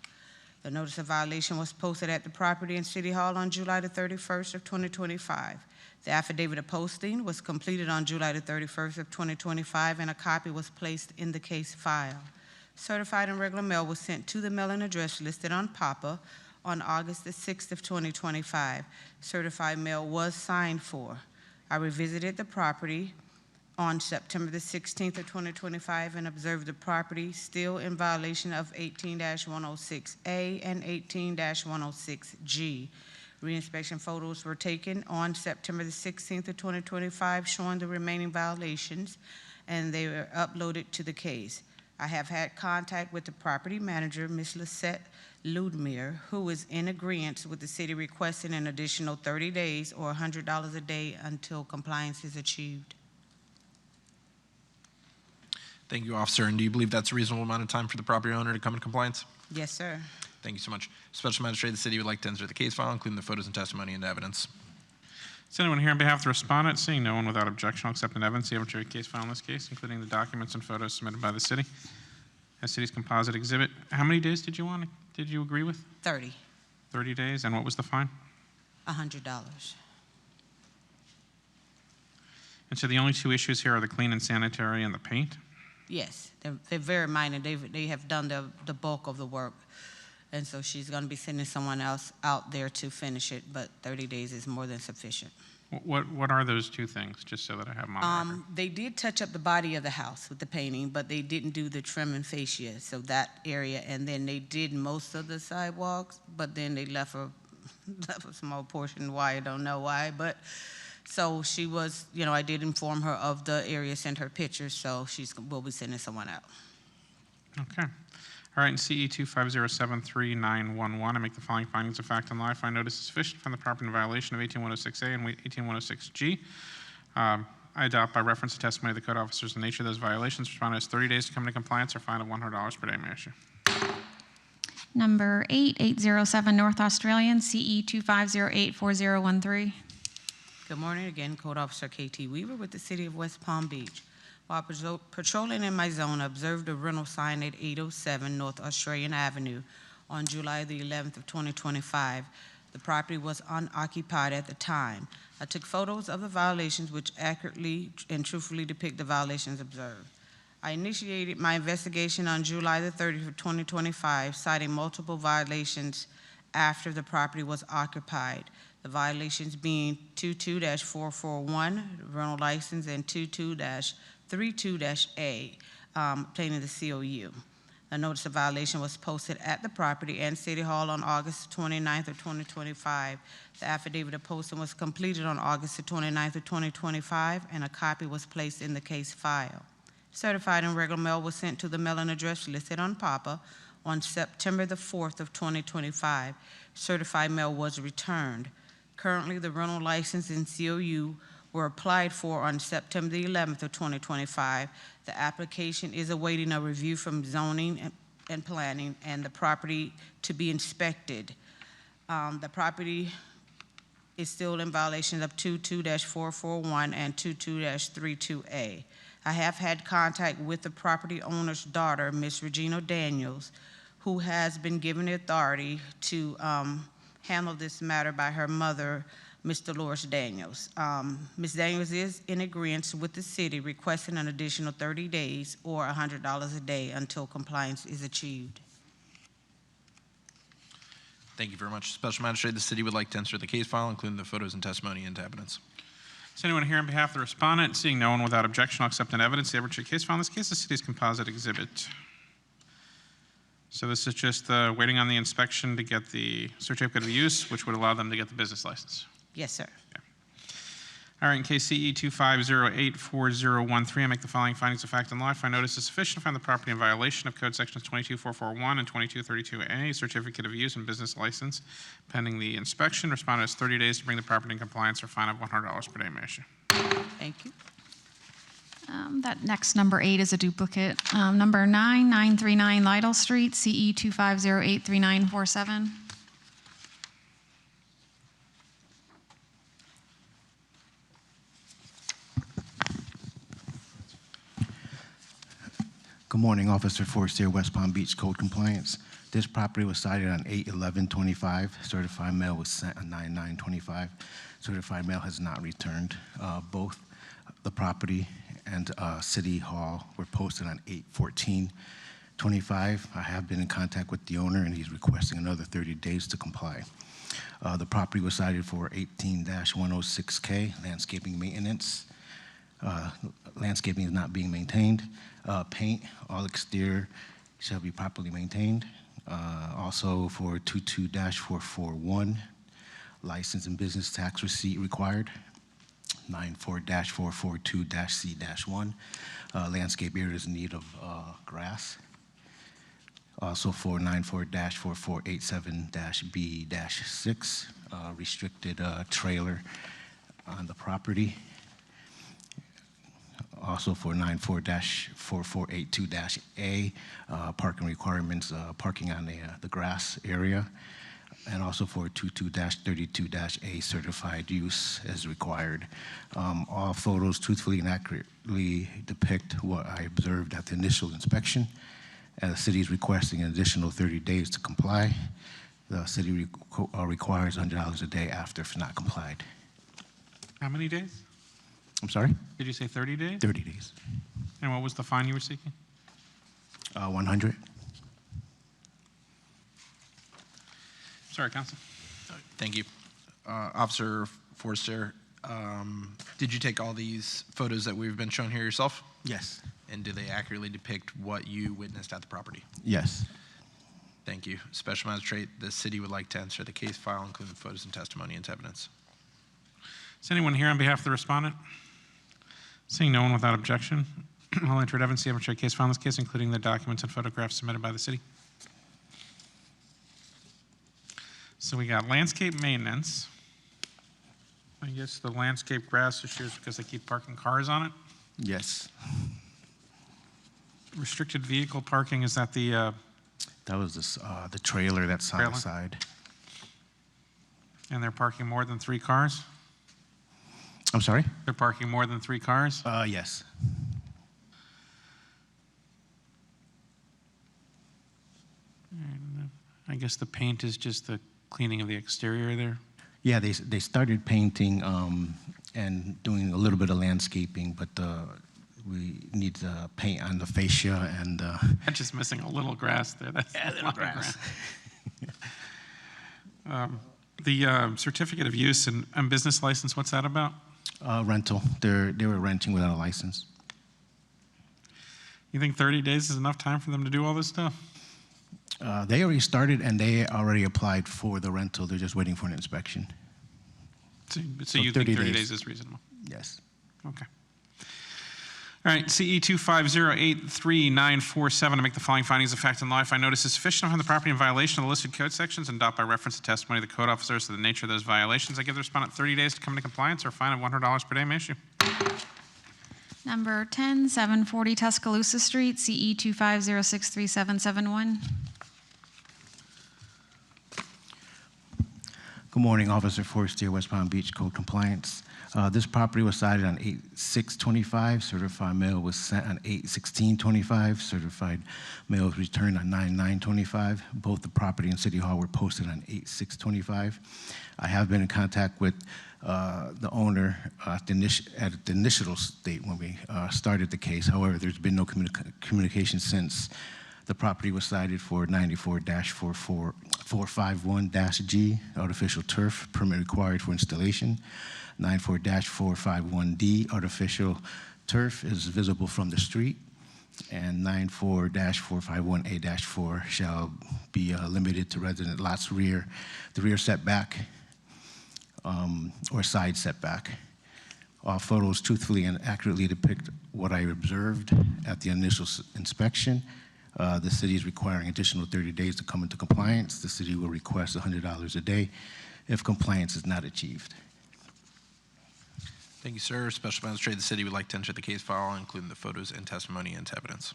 The notice of violation was posted at the property in City Hall on July the 31st of 2025. The affidavit of posting was completed on July the 31st of 2025, and a copy was placed in the case file. Certified and regular mail was sent to the mailing address listed on PAPA on August the 6th of 2025. Certified mail was signed for. I revisited the property on September the 16th of 2025 and observed the property still in violation of 18-106A and 18-106G. Reinspection photos were taken on September the 16th of 2025 showing the remaining violations, and they were uploaded to the case. I have had contact with the property manager, Ms. Lisette Ludmere, who is in agreement with the city requesting an additional 30 days or $100 a day until compliance is achieved. Thank you, officer. And do you believe that's a reasonable amount of time for the property owner to come in compliance? Yes, sir. Thank you so much. Special Magistrate, the city would like to enter the case file, including the photos and testimony and evidence. Is anyone here on behalf of the respondent? Seeing no one without objection, I'll accept an evidence the arbitrary case file in this case, including the documents and photos submitted by the city. As city's composite exhibit, how many days did you agree with? 30. 30 days, and what was the fine? $100. And so the only two issues here are the clean and sanitary and the paint? Yes, they're very minor. They have done the bulk of the work. And so she's going to be sending someone else out there to finish it, but 30 days is more than sufficient. What are those two things, just so that I have them on record? They did touch up the body of the house with the painting, but they didn't do the trim and fascia, so that area, and then they did most of the sidewalks, but then they left a small portion, why, I don't know why, but, so she was, I did inform her of the area, sent her pictures, so we'll be sending someone out. Okay. All right, in CE 250739111, I make the following findings of fact and law. I find notice is sufficient from the property in violation of 18106A and 18106G. I adopt by reference to testimony of the code officers the nature of those violations. Respondent has 30 days to come into compliance or fine of $100 per day. May I issue? Number 8807 North Australian, CE 25084013. Good morning again, Code Officer KT Weaver with the City of West Palm Beach. While patrolling in my zone, I observed a rental sign at 807 North Australian Avenue on July the 11th of 2025. The property was unoccupied at the time. I took photos of the violations which accurately and truthfully depict the violations observed. I initiated my investigation on July the 30th of 2025, citing multiple violations after the property was occupied. The violations being 22-441, rental license, and 22-32-A, obtaining the COU. A notice of violation was posted at the property and City Hall on August 29th of 2025. The affidavit of posting was completed on August 29th of 2025, and a copy was placed in the case file. Certified and regular mail was sent to the mailing address listed on PAPA on September the 4th of 2025. Certified mail was returned. Currently, the rental license and COU were applied for on September the 11th of 2025. The application is awaiting a review from zoning and planning and the property to be inspected. The property is still in violation of 22-441 and 22-32A. I have had contact with the property owner's daughter, Ms. Regina Daniels, who has been given the authority to handle this matter by her mother, Ms. Dolores Daniels. Ms. Daniels is in agreement with the city requesting an additional 30 days or $100 a day until compliance is achieved. Thank you very much. Special Magistrate, the city would like to enter the case file, including the photos and testimony into evidence. Is anyone here on behalf of the respondent? Seeing no one without objection, I'll accept in evidence the evidentiary case file. In this case, the city's composite exhibit. So this is just waiting on the inspection to get the certificate of use, which would allow them to get the business license. Yes, sir. Okay. All right, in case CE 250844013, I make the following findings of fact and law. I find notice is sufficient to find the property in violation of Code Sections 22441 and 2232A, certificate of use and business license, pending the inspection. Respondent has 30 days to bring the property in compliance or fine of $100 per day. May I issue? Thank you. That next number 8 is a duplicate. Number 9939 Lytle Street, CE 25083947. Good morning, Officer Forestier, West Palm Beach Code Compliance. This property was cited on 8/11/25. Certified mail was sent on 9/9/25. Certified mail has not returned. Both the property and City Hall were posted on 8/14/25. I have been in contact with the owner, and he's requesting another 30 days to comply. The property was cited for 18-106K, landscaping maintenance. Landscaping is not being maintained. Paint, all exterior shall be properly maintained. Also for 22-441, license and business tax receipt required. 94-442-C-1, landscape areas in need of grass. Also for 94-4487-B-6, restricted trailer on the property. Also for 94-4482-A, parking requirements, parking on the grass area. And also for 22-32-A, certified use as required. All photos truthfully and accurately depict what I observed at the initial inspection. And the city is requesting an additional 30 days to comply. The city requires $100 a day after if not complied. How many days? I'm sorry? Did you say 30 days? 30 days. And what was the fine you were seeking? 100. Sorry, Counsel. Thank you. Officer Forster, Did you take all these photos that we've been shown here yourself? Yes. And do they accurately depict what you witnessed at the property? Yes. Thank you. Special Magistrate, the city would like to enter the case file, including photos and testimony into evidence. Is anyone here on behalf of the respondent? Seeing no one without objection, I'll enter evidence the arbitrary case file in this case, including the documents and photographs submitted by the city. So we got landscape maintenance. I guess the landscape grass issue is because they keep parking cars on it. Yes. Restricted vehicle parking, is that the That was the trailer that's on Trailer? the side. and they're parking more than 3 cars? I'm sorry? They're parking more than 3 cars? Yes. And, I guess the paint is just the cleaning of the exterior there. Yeah, they started painting and doing a little bit of landscaping, but we need to paint on the fascia and. I'm just missing a little grass there. That's Yeah, a little lot of grass. The certificate of use and business license, what's that about? Rental. They were renting without a license. You think 30 days is enough time for them to do all this stuff? They already started and they already applied for the rental. They're just waiting for an inspection. So you think 30 days is reasonable? Yes. Okay. All right, CE 25083-947, to make the following findings of fact and law. If I notice is sufficient on the property in violation of the listed code sections and by reference to testimony of the code officers to the nature of those violations, I give the respondent 30 days to come into compliance or a fine of $100 per day may issue. Number 10, 740 Tuscaloosa Street, CE 250637771. Good morning, Officer Forestier, West Palm Beach Code Compliance. This property was cited on 8/6/25. Certified mail was sent on 8/16/25. Certified mail was returned on 9/9/25. Both the property and City Hall were posted on 8/6/25. I have been in contact with the owner at the initial state when we started the case. However, there's been no communication since. The property was cited for 94-451-G, artificial turf, permit required for installation. 94-451D, artificial turf is visible from the street. And 94-451A-4 shall be limited to resident lots the rear setback or side setback. All photos truthfully and accurately depict what I observed at the initial inspection. The city is requiring additional 30 days to come into compliance. The city will request $100 a day if compliance is not achieved. Thank you, sir. Special Magistrate, the city would like to enter the case file, including the photos and testimony into evidence.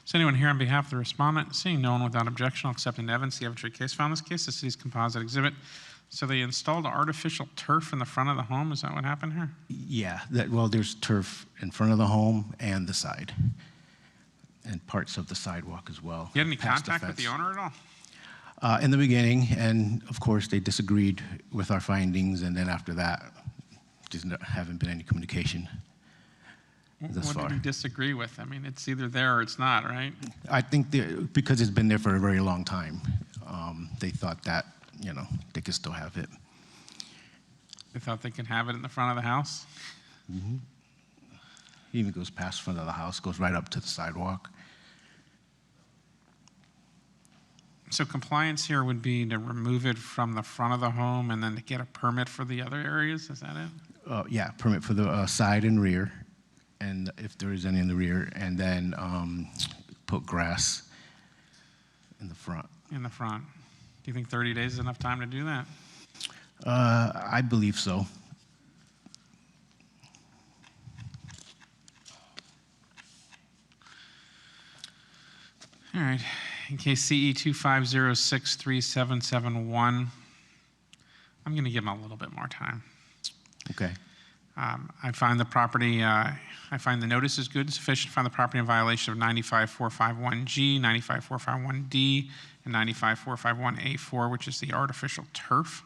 Is anyone here on behalf of the respondent? Seeing no one without objection, I'll accept into evidence the arbitrary case file in this case, the city's composite exhibit. So they installed artificial turf in the front of the home? Is that what happened here? Yeah, well, there's turf in front of the home and the side, and parts of the sidewalk as well. You had any past contact with the fence. owner at all? In the beginning, and of course, they disagreed with our findings, and then after that, just haven't been any communication thus What far. did you disagree with? I mean, it's either there or it's not, right? I think because it's been there for a very long time, they thought that, they could still have it. They thought they could have it in the front of the house? Mm-hmm. It even goes past the front of the house, goes right up to the sidewalk. So compliance here would be to remove it from the front of the home and then to get a permit for the other areas, is that it? Yeah, permit for the side and rear, and if there is any in the rear, and then put grass in the front. In the front. Do you think 30 days is enough time to do that? I believe so. All right. In case CE 250637771, I'm going to give them a little bit more time. Okay. I find the property, I find the notice is good and sufficient to find the property in violation of 95451G, 95451D, and 95451A4, which is the artificial turf.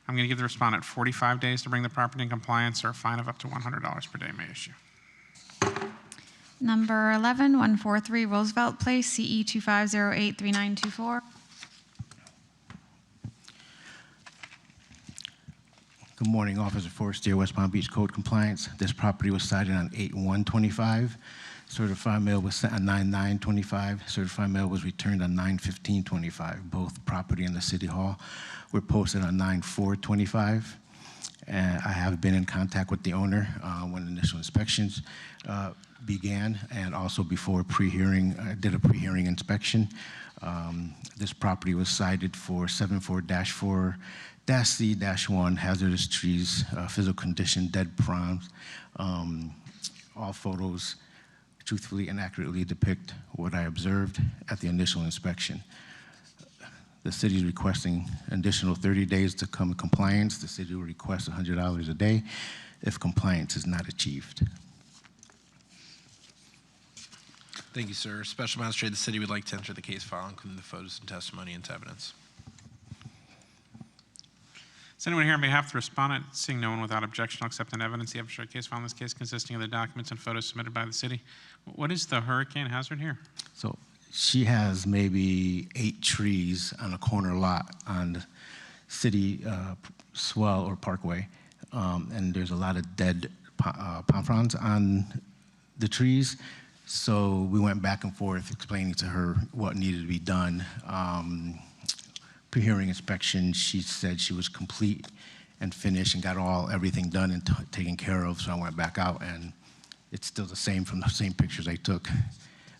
I'm going to give the respondent 45 days to bring the property in compliance or a fine of up to $100 per day may issue. Number 11, 143 Roosevelt Place, CE 25083924. Good morning, Officer Forestier, West Palm Beach Code Compliance. This property was cited on 8/1/25. Certified mail was sent on 9/9/25. Certified mail was returned on 9/15/25. Both property and the City Hall were posted on 9/4/25. And I have been in contact with the owner when initial inspections began, and also before pre-hearing, I did a pre-hearing inspection. This property was cited for 74-4-C-1, hazardous trees, physical condition, dead palms. All photos truthfully and accurately depict what I observed at the initial inspection. The city is requesting additional 30 days to come in compliance. The city will request $100 a day if compliance is not achieved. Thank you, sir. Special Magistrate, the city would like to enter the case file, including the photos and testimony into evidence. Is anyone here on behalf of the respondent? Seeing no one without objection, I'll accept an evidence the evidentiary case file in this case consisting of the documents and photos submitted by the city. What is the hurricane hazard here? So she has maybe 8 trees on a corner lot on the city swell or parkway, and there's a lot of dead palm fronds on the trees. So we went back and forth explaining to her what needed to be done. Pre-hearing inspection, she said she was complete and finished and got everything done and taken care of. So I went back out, and it's still the same from the same pictures I took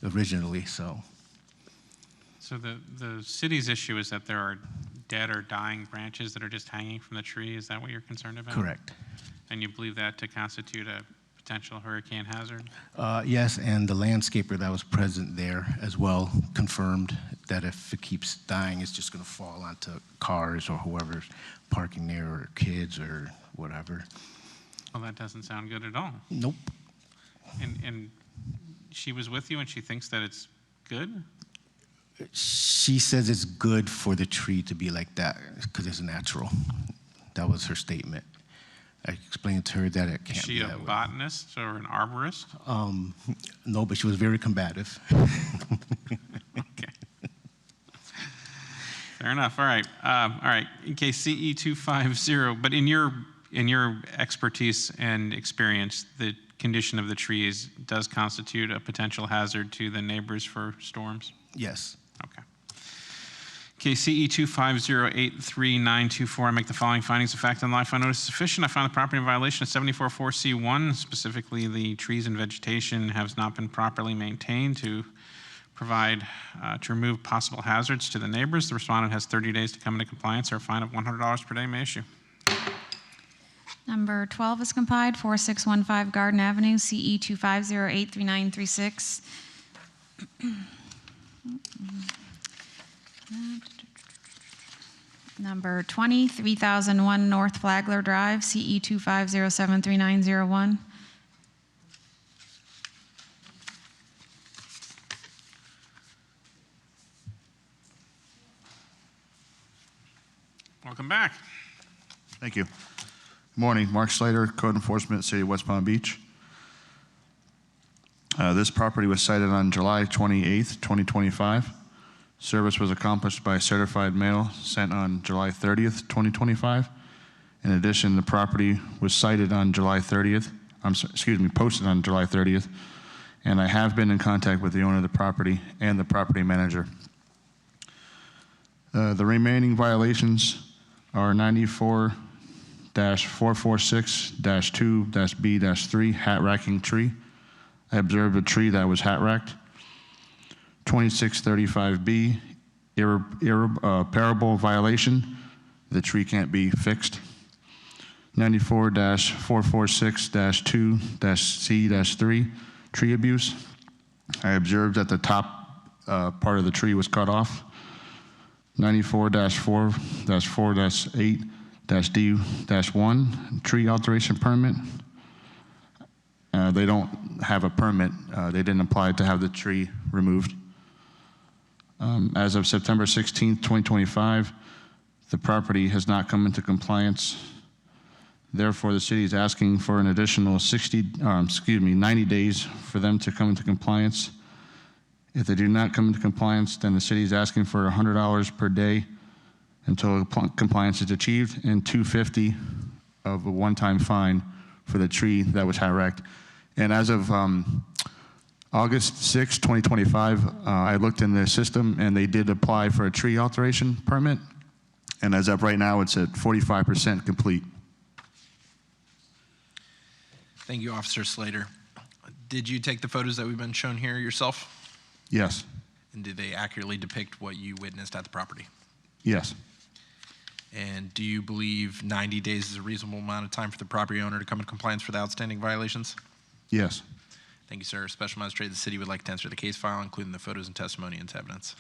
originally. So the city's issue is that there are dead or dying branches that are just hanging from the tree. Is that what you're concerned about? Correct. And you believe that to constitute a potential hurricane hazard? Yes, and the landscaper that was present there as well confirmed that if it keeps dying, it's just going to fall onto cars or whoever's parking there, or kids or whatever. Well, that doesn't sound good at all. Nope. And she was with you and she thinks that it's good? She says it's good for the tree to be like that because it's natural. That was her statement. I explained to her that it can't be that way. Is she a botanist or an arborist? No, but she was very combative. Okay. Fair enough. All right. All right. In case CE 250, but in your expertise and experience, the condition of the trees does constitute a potential hazard to the neighbors for storms? Yes. Okay. Case CE 25083-924, I make the following findings of fact and law. I find notice sufficient. I find the property in violation of 74-4C1, specifically the trees and vegetation has not been properly maintained to provide, to remove possible hazards to the neighbors. The respondent has 30 days to come into compliance, or a fine of $100 per day may issue. Number 12 is complied, 4615 Garden Avenue, CE 25083-936. Number 20, 3001 North Flagler Drive, CE 25073-901. Welcome back. Thank you. Morning, Mark Slater, Code Enforcement, City of West Palm Beach. This property was cited on July 28th, 2025. Service was accomplished by certified mail sent on July 30th, 2025. In addition, the property was cited on July 30th, posted on July 30th, and I have been in contact with the owner of the property and the property manager. The remaining violations are 94-446-2-B-3 hat racking tree. I observed a tree that was hat racked. 2635B, irreparable violation. The tree can't be fixed. 94-446-2-C-3, tree abuse. I observed that the top part of the tree was cut off. 94-4-4-8-D-1, tree alteration permit. They don't have a permit. They didn't apply to have the tree removed. As of September 16th, 2025, the property has not come into compliance. Therefore, the city is asking for an additional 90 days for them to come into compliance. If they do not come into compliance, then the city is asking for $100 per day until compliance is achieved, and $250 of a one-time fine for the tree that was hacked. And as of August 6, 2025, I looked in the system and they did apply for a tree alteration permit. And as of right now, it's at 45% complete. Thank you, Officer Slater. Did you take the photos that we've been shown here yourself? Yes. And did they accurately depict what you witnessed at the property? Yes. And do you believe 90 days is a reasonable amount of time for the property owner to come in compliance for the outstanding violations? Yes. Thank you, sir. Special Magistrate, the city would like to answer the case file, including the photos and testimony into evidence.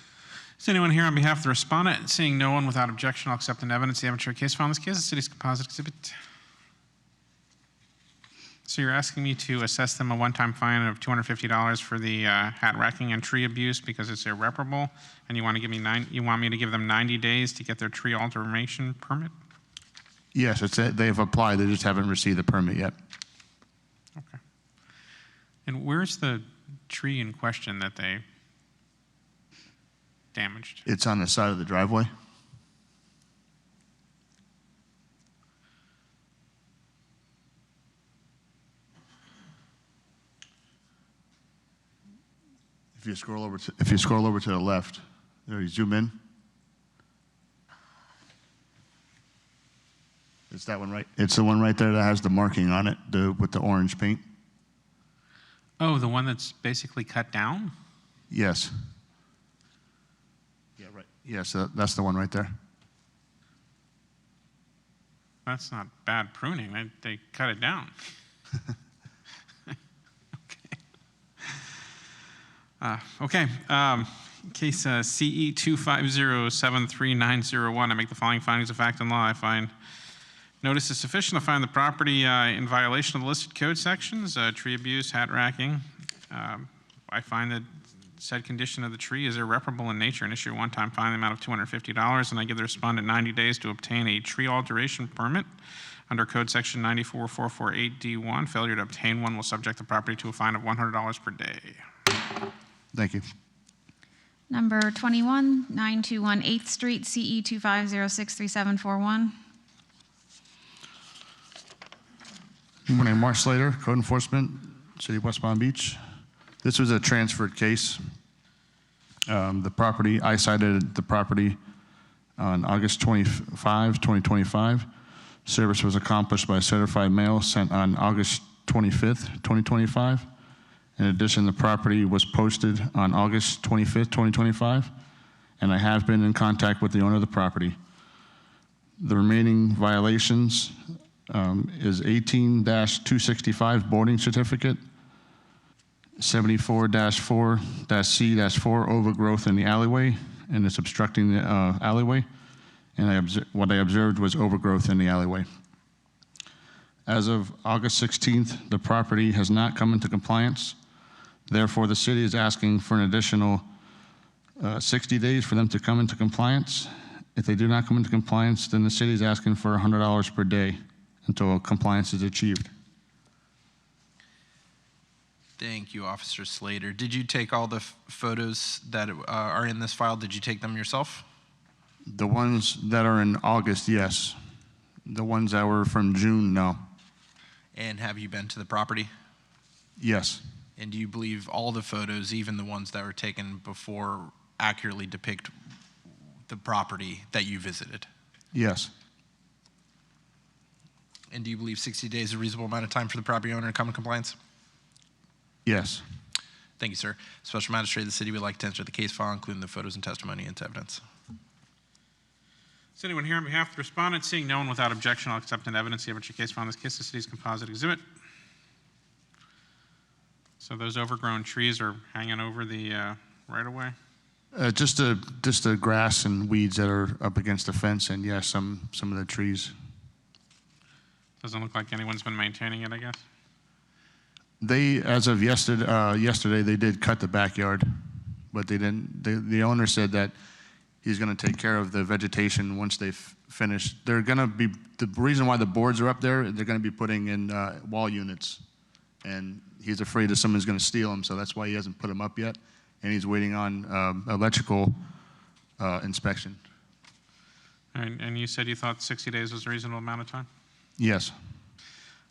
Is anyone here on behalf of the respondent? Seeing no one, without objection, I'll accept an evidence the evidentiary case file in this case, the city's composite exhibit. So you're asking me to assess them a one-time fine of $250 for the hat racking and tree abuse because it's irreparable, and you want me to give them 90 days to get their tree alteration permit? Yes, they've applied. They just haven't received the permit yet. Okay. And where's the tree in question that they damaged? It's on the side of the driveway. If you scroll over to the left, there you zoom in. It's that one right. It's the one right there that has the marking on it, with the orange paint. Oh, the one that's basically cut down? Yes. Yeah, right. Yes, that's the one right there. That's not bad pruning. They cut it down. Okay. Case CE 2507391. I make the following findings of fact and law. I find notice is sufficient to find the property in violation of the listed code sections, tree abuse, hat racking. I find that said condition of the tree is irreparable in nature and issue a one-time fine in the amount of $250, and I give the respondent 90 days to obtain a tree alteration permit under code section 94448D1. Failure to obtain one will subject the property to a fine of $100 per day. Thank you. Number 21, 921 8th Street, CE 25063741. Good morning, Mark Slater, Code Enforcement, City of West Palm Beach. This was a transferred case. I cited the property on August 25, 2025. Service was accomplished by certified mail sent on August 25th, 2025. In addition, the property was posted on August 25th, 2025, and I have been in contact with the owner of the property. The remaining violations is 18-265 boarding certificate, 74-4-C-4 overgrowth in the alleyway, and it's obstructing the alleyway, and what I observed was overgrowth in the alleyway. As of August 16th, the property has not come into compliance. Therefore, the city is asking for an additional 60 days for them to come into compliance. If they do not come into compliance, then the city is asking for $100 per day until compliance is achieved. Thank you, Officer Slater. Did you take all the photos that are in this file? Did you take them yourself? The ones that are in August, yes. The ones that were from June, no. And have you been to the property? Yes. And do you believe all the photos, even the ones that were taken before, accurately depict the property that you visited? Yes. And do you believe 60 days is a reasonable amount of time for the property owner to come in compliance? Yes. Thank you, sir. Special Magistrate of the city would like to answer the case file, including the photos and testimony into evidence. Is anyone here on behalf of the respondent? Seeing no one, without objection, I'll accept an evidence the evidentiary case file in this case, the city's composite exhibit. So those overgrown trees are hanging over the right-of-way? Just the grass and weeds that are up against the fence, and yes, some of the trees. Doesn't look like anyone's been maintaining it, I guess. They, as of yesterday, they did cut the backyard, but they didn't. The owner said that he's going to take care of the vegetation once they've finished. They're going to be, the reason why the boards are up there, they're going to be putting in wall units, and he's afraid that someone's going to steal them, so that's why he hasn't put them up yet, and he's waiting on electrical inspection. And you said you thought 60 days was a reasonable amount of time? Yes.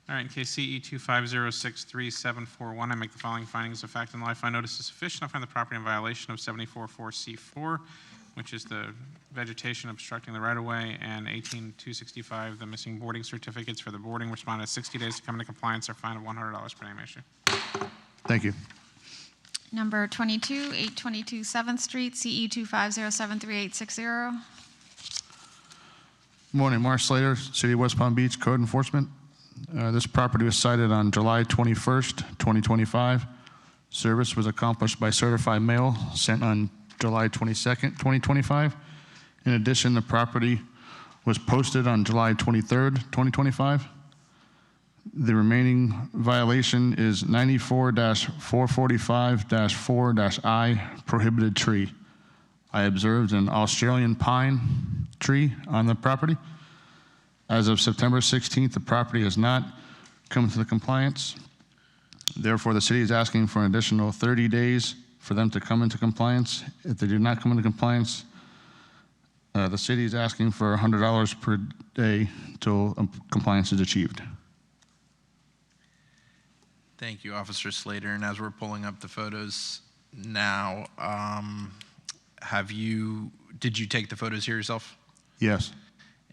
All right, in case CE 2506371, I make the following findings of fact and law. I find notice is sufficient. I find the property in violation of 74-4C4, which is the vegetation obstructing the right-of-way, and 18265, the missing boarding certificates for the boarding. Respondent has 60 days to come into compliance or fine of $100 per name issue. Thank you. Number 22, 822 7th Street, CE 2507380. Morning, Mark Slater, City of West Palm Beach, Code Enforcement. This property was cited on July 21st, 2025. Service was accomplished by certified mail sent on July 22nd, 2025. In addition, the property was posted on July 23rd, 2025. The remaining violation is 94-445-4-I, prohibited tree. I observed an Australian pine tree on the property. As of September 16th, the property has not come into compliance. Therefore, the city is asking for an additional 30 days for them to come into compliance. If they do not come into compliance, the city is asking for $100 per day until compliance is achieved. Thank you, Officer Slater. And as we're pulling up the photos now, did you take the photos here yourself? Yes.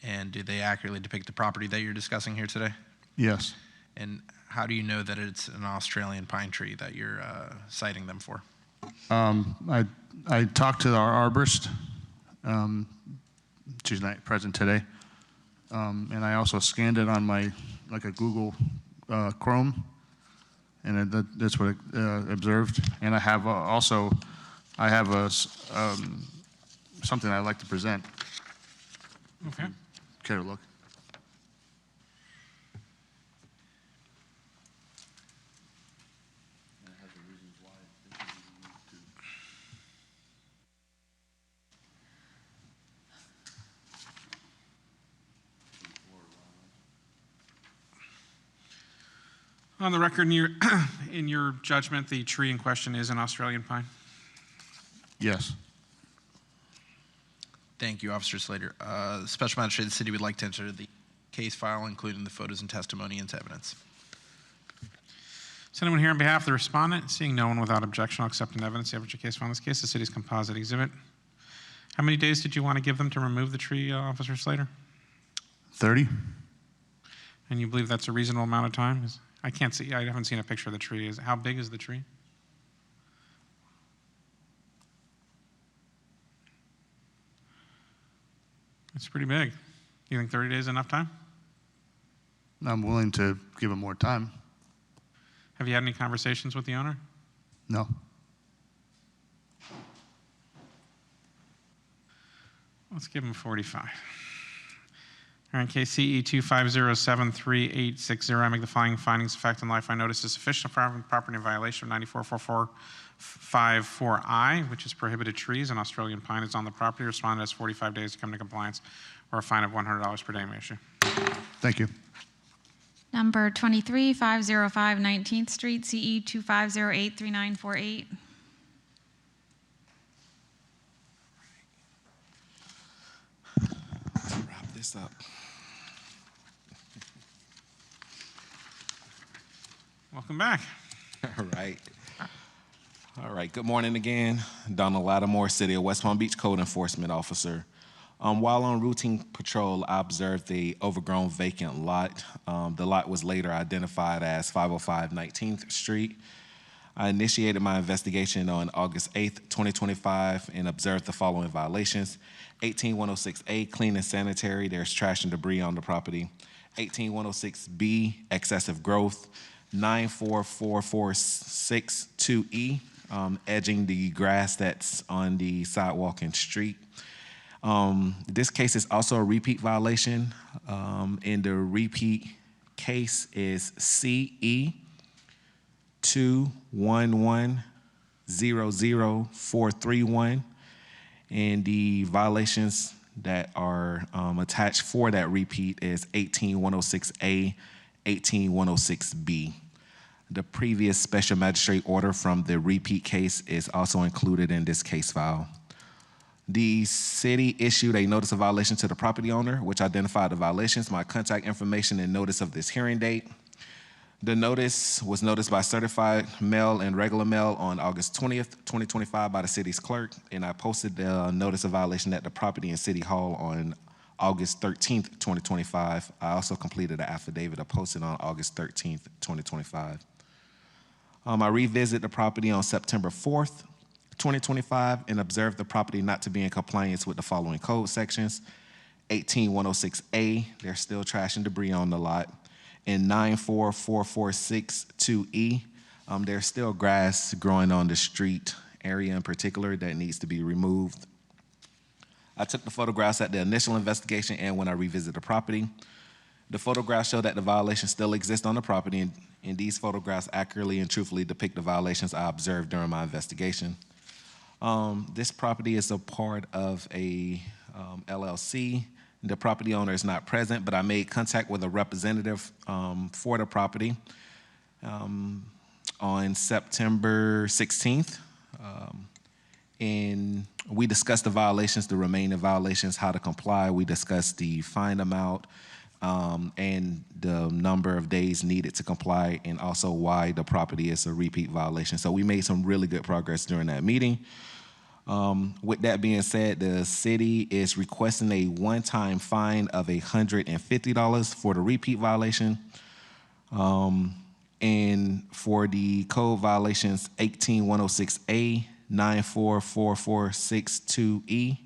And do they accurately depict the property that you're discussing here today? Yes. And how do you know that it's an Australian pine tree that you're citing them for? I talked to our arborist. She's not present today. And I also scanned it on a Google Chrome, and that's what I observed. And I have something I'd like to present. Okay. Care to look? On the record, in your judgment, the tree in question is an Australian pine? Yes. Thank you, Officer Slater. Special Magistrate of the City would like to enter the case file, including the photos and testimony, into evidence. Is anyone here on behalf of the respondent? Seeing no one without objection, I'll accept an evidence. The evidence case file in this case, the city's composite exhibit. How many days did you want to give them to remove the tree, Officer Slater? 30. And you believe that's a reasonable amount of time? I can't see, I haven't seen a picture of the tree. How big is the tree? It's pretty big. You think 30 days is enough time? I'm willing to give them more time. Have you had any conversations with the owner? No. Let's give him 45. All right, case CE 2507380, I make the following findings of fact and law. I find notice is sufficient for property in violation of 94-445-4I, which is prohibited trees, and Australian pine is on the property. Respondent has 45 days to come to compliance, or a fine of $100 per day may issue. Thank you. Number 23, 505 19th Street, CE 25083948. Let's wrap this up. Welcome back. All right. All right. Good morning again. Donald Lattimore, City of West Palm Beach Code Enforcement Officer. While on routine patrol, I observed the overgrown vacant lot. The lot was later identified as 505 19th Street. I initiated my investigation on August 8th, 2025, and observed the following violations. 18106A, clean and sanitary. There's trash and debris on the property. 18106B, excessive growth. 94462E, edging the grass that's on the sidewalk and street. This case is also a repeat violation, and the repeat case is CE 211-00431, and the violations that are attached for that repeat is 18106A, 18106B. The previous special magistrate order from the repeat case is also included in this case file. The city issued a notice of violation to the property owner, which identified the violations, my contact information, and notice of this hearing date. The notice was noticed by certified mail and regular mail on August 20th, 2025 by the city's clerk, and I posted the notice of violation at the property and city hall on August 13th, 2025. I also completed an affidavit of posting on August 13th, 2025. I revisited the property on September 4th, 2025, and observed the property not to be in compliance with the following code sections. 18106A, there's still trash and debris on the lot. And 94462E, there's still grass growing on the street area in particular that needs to be removed. I took the photographs at the initial investigation and when I revisited the property. The photographs show that the violations still exist on the property, and these photographs accurately and truthfully depict the violations I observed during my investigation. This property is a part of a LLC. The property owner is not present, but I made contact with a representative for the property on September 16th. And we discussed the violations, the remaining violations, how to comply. We discussed the fine amount and the number of days needed to comply, and also why the property is a repeat violation. So we made some really good progress during that meeting. With that being said, the city is requesting a one-time fine of $150 for the repeat violation. And for the code violations 18106A, 9444662E,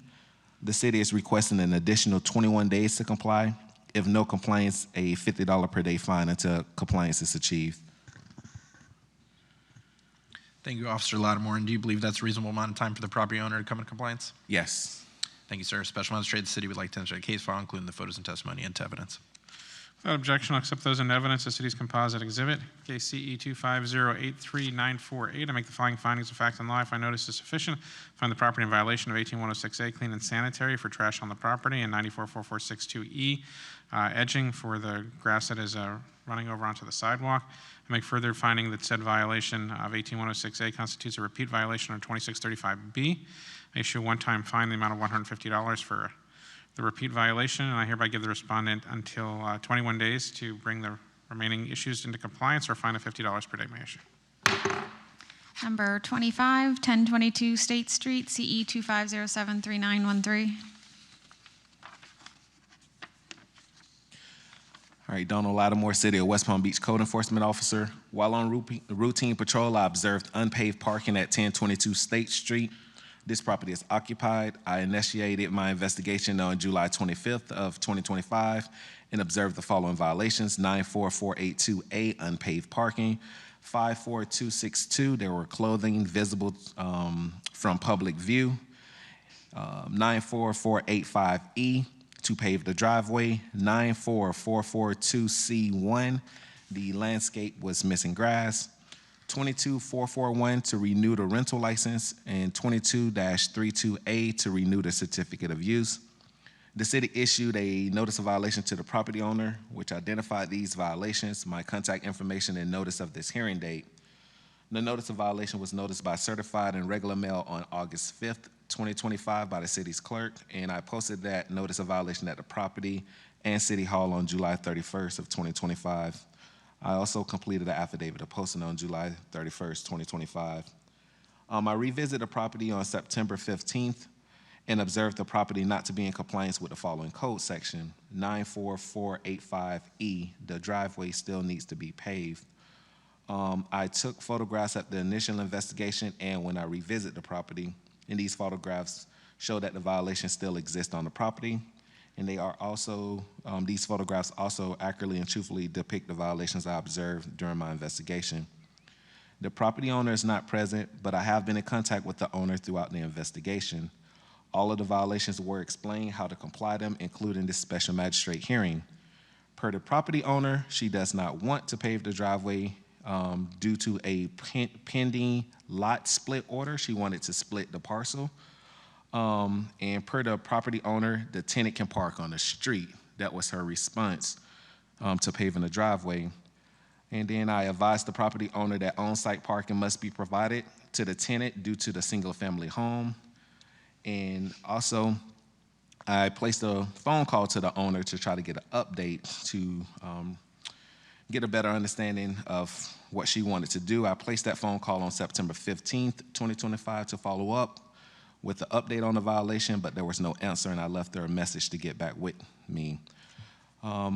the city is requesting an additional 21 days to comply. If no compliance, a $50 per day fine until compliance is achieved. Thank you, Officer Lattimore. And do you believe that's a reasonable amount of time for the property owner to come in compliance? Yes. Thank you, sir. Special Magistrate, the city would like to enter a case file, including the photos and testimony into evidence. Without objection, I'll accept those into evidence as city's composite exhibit. Case CE 2508394. I make the following findings of fact and law. I find notice is sufficient. Find the property in violation of 18106A, clean and sanitary for trash on the property, and 9444662E, edging for the grass that is running over onto the sidewalk. I make further finding that said violation of 18106A constitutes a repeat violation of 2635B. I issue a one-time fine in the amount of $150 for the repeat violation, and I hereby give the respondent until 21 days to bring the remaining issues into compliance or fine of $50 per day may issue. Number 25, 1022 State Street, CE 25073913. All right, Donald Lattimore, City of West Palm Beach Code Enforcement Officer. While on routine patrol, I observed unpaved parking at 1022 State Street. This property is occupied. I initiated my investigation on July 25th of 2025 and observed the following violations: 94482A, unpaved parking; 54262, there were clothing visible from public view; 94485E, to pave the driveway; 94442C1, the landscape was missing grass; 22441 to renew the rental license, and 22-32A to renew the certificate of use. The city issued a notice of violation to the property owner, which identified these violations, my contact information, and notice of this hearing date. The notice of violation was noticed by certified and regular mail on August 5th, 2025 by the city's clerk, and I posted that notice of violation at the property and city hall on July 31st of 2025. I also completed an affidavit of posting on July 31st, 2025. I revisited the property on September 15th and observed the property not to be in compliance with the following code section, 94485E. The driveway still needs to be paved. I took photographs at the initial investigation and when I revisit the property, and these photographs show that the violations still exist on the property. And they are also, these photographs also accurately and truthfully depict the violations I observed during my investigation. The property owner is not present, but I have been in contact with the owner throughout the investigation. All of the violations were explained how to comply them, including this special magistrate hearing. Per the property owner, she does not want to pave the driveway due to a pending lot split order. She wanted to split the parcel. And per the property owner, the tenant can park on the street. That was her response to paving the driveway. And then I advised the property owner that on-site parking must be provided to the tenant due to the single-family home. And also, I placed a phone call to the owner to try to get an update to get a better understanding of what she wanted to do. I placed that phone call on September 15th, 2025 to follow up with the update on the violation, but there was no answer, and I left her a message to get back with me.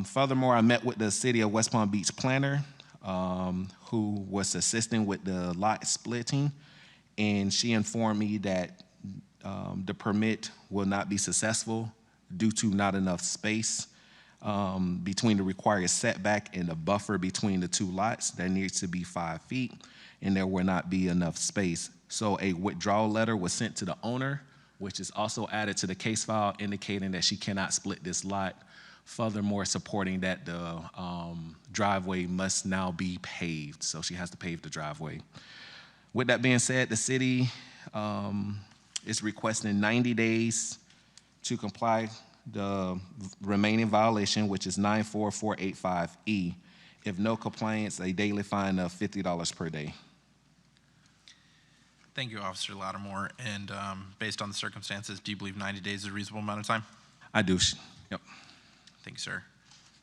Furthermore, I met with the City of West Palm Beach planner, who was assisting with the lot splitting, and she informed me that the permit will not be successful due to not enough space between the required setback and the buffer between the two lots. There needs to be 5 feet, and there will not be enough space. So a withdrawal letter was sent to the owner, which is also added to the case file, indicating that she cannot split this lot. Furthermore, supporting that the driveway must now be paved, so she has to pave the driveway. With that being said, the city is requesting 90 days to comply the remaining violation, which is 94485E. If no compliance, a daily fine of $50 per day. Thank you, Officer Lattimore. And based on the circumstances, do you believe 90 days is a reasonable amount of time? I do. Yep. Thank you, sir.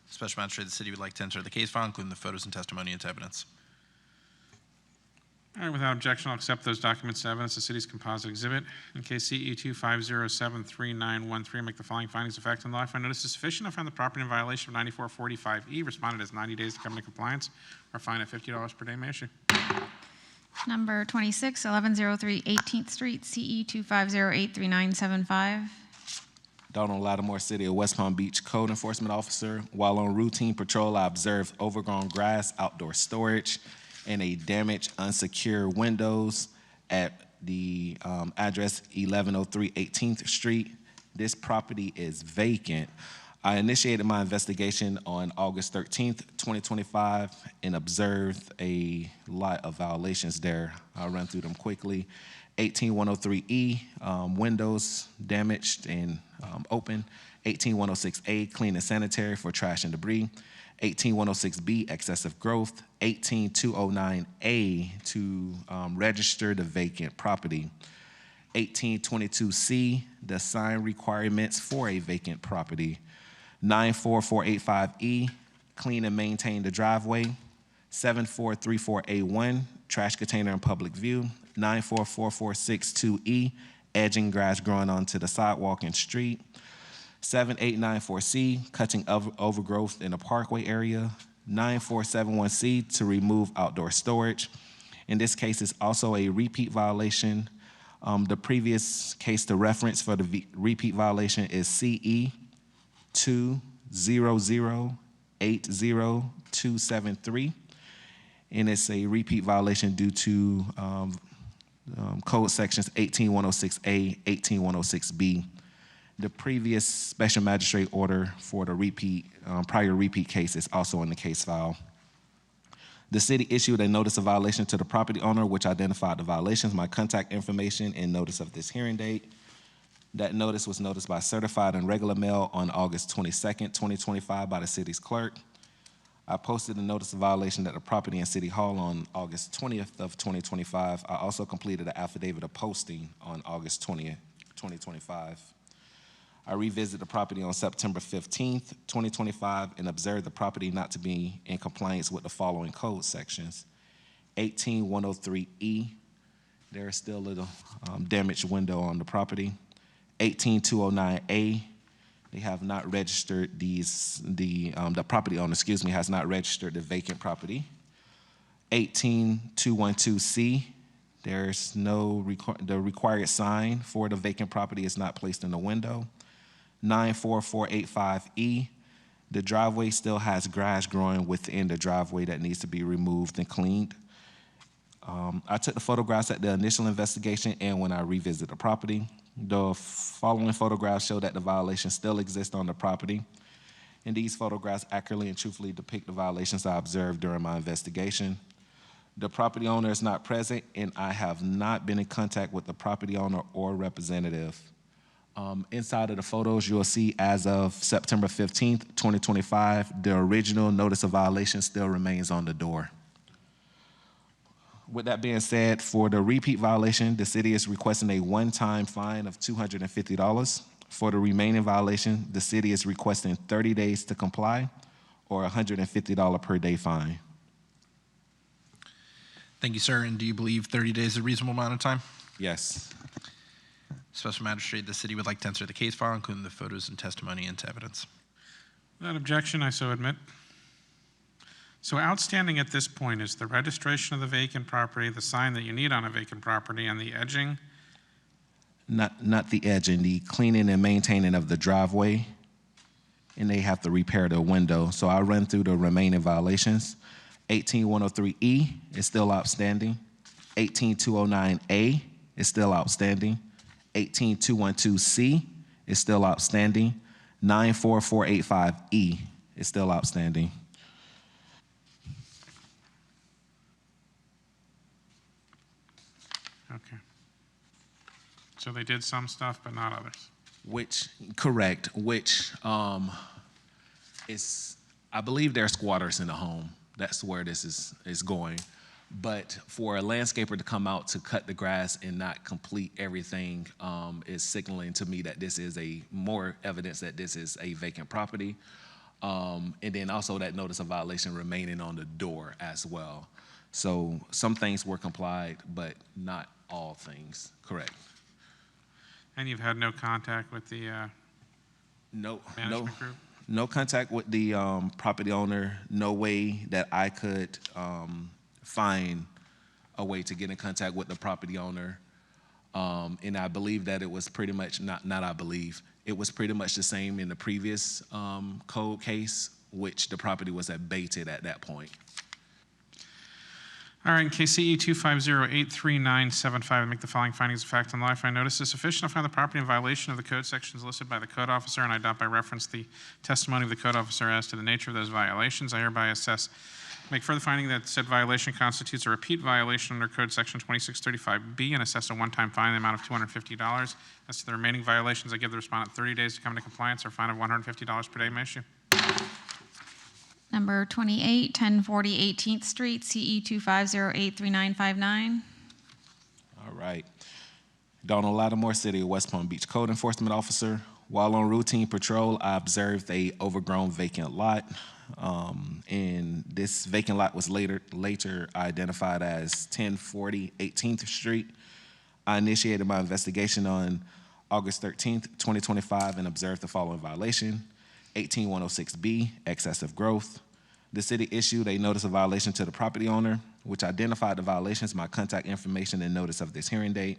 Special Magistrate of the city would like to enter the case file, including the photos and testimony into evidence. All right, without objection, I'll accept those documents to evidence, the city's composite exhibit. In case CE 250739113, make the following findings of fact and law. I find notice is sufficient. I find the property in violation of 9445E. Respondent has 90 days to come into compliance, or fine at $50 per day may issue. Number 26, 1103 18th Street, CE 2508395. Donald Lattimore, City of West Palm Beach Code Enforcement Officer. While on routine patrol, I observed overgrown grass, outdoor storage, and a damaged unsecured windows at the address 1103 18th Street. This property is vacant. I initiated my investigation on August 13th, 2025, and observed a lot of violations there. I'll run through them quickly. 18103E, windows damaged and open. 18106A, clean and sanitary for trash and debris. 18106B, excessive growth. 18209A, to register the vacant property. 1822C, the sign requirements for a vacant property. 94485E, clean and maintain the driveway. 7434A1, trash container in public view. 944462E, edging grass growing onto the sidewalk and street. 7894C, cutting overgrowth in the parkway area. 9471C, to remove outdoor storage. In this case, it's also a repeat violation. The previous case to reference for the repeat violation is CE 200800273, and it's a repeat violation due to code sections 18106A, 18106B. The previous special magistrate order for the prior repeat case is also in the case file. The city issued a notice of violation to the property owner, which identified the violations, my contact information, and notice of this hearing date. That notice was noticed by certified and regular mail on August 22nd, 2025 by the city's clerk. I posted a notice of violation at the property in City Hall on August 20th of 2025. I also completed an affidavit of posting on August 20th, 2025. I revisited the property on September 15th, 2025, and observed the property not to be in compliance with the following code sections. 18103E, there is still a little damaged window on the property. 18209A, they have not registered the property owner, has not registered the vacant property. 18212C, there's the required sign for the vacant property is not placed in the window. 94485E, the driveway still has grass growing within the driveway that needs to be removed and cleaned. I took the photographs at the initial investigation and when I revisited the property. The following photographs show that the violation still exists on the property. And these photographs accurately and truthfully depict the violations I observed during my investigation. The property owner is not present, and I have not been in contact with the property owner or representative. Inside of the photos, you'll see as of September 15th, 2025, the original notice of violation still remains on the door. With that being said, for the repeat violation, the city is requesting a one-time fine of $250. For the remaining violation, the city is requesting 30 days to comply or a $150 per day fine. Thank you, sir. And do you believe 30 days is a reasonable amount of time? Yes. Special Magistrate, the city would like to answer the case file, including the photos and testimony into evidence. Without objection, I so admit. So outstanding at this point is the registration of the vacant property, the sign that you need on a vacant property, and the edging. Not the edging, the cleaning and maintaining of the driveway, and they have to repair the window. So I'll run through the remaining violations. 18103E is still outstanding. 18209A is still outstanding. 18212C is still outstanding. 94485E is still outstanding. Okay. So they did some stuff, but not others. Correct, is, I believe there are squatters in the home. That's where this is going. But for a landscaper to come out to cut the grass and not complete everything is signaling to me that this is more evidence that this is a vacant property. And then also that notice of violation remaining on the door as well. So some things were complied, but not all things, correct. And you've had no contact with the management group? No contact with the property owner. No way that I could find a way to get in contact with the property owner. And I believe that it was pretty much, it was pretty much the same in the previous code case, which the property was abated at that point. All right, in case CE 250-83975, I make the following findings of fact and law. I find notice is sufficient to find the property in violation of the code sections listed by the code officer, and I adopt by reference the testimony of the code officer as to the nature of those violations. I hereby make further finding that said violation constitutes a repeat violation under code section 2635B and assess a one-time fine in the amount of $250. As to the remaining violations, I give the respondent 30 days to come into compliance or a fine of $150 per day may issue. Number 28, 1040 18th Street, CE 250-83959. All right. Donald Lattimore, City of West Palm Beach Code Enforcement Officer. While on routine patrol, I observed a overgrown vacant lot. And this vacant lot was later identified as 1040 18th Street. I initiated my investigation on August 13th, 2025, and observed the following violation. 18106B, excessive growth. The city issued a notice of violation to the property owner, which identified the violations, my contact information, and notice of this hearing date.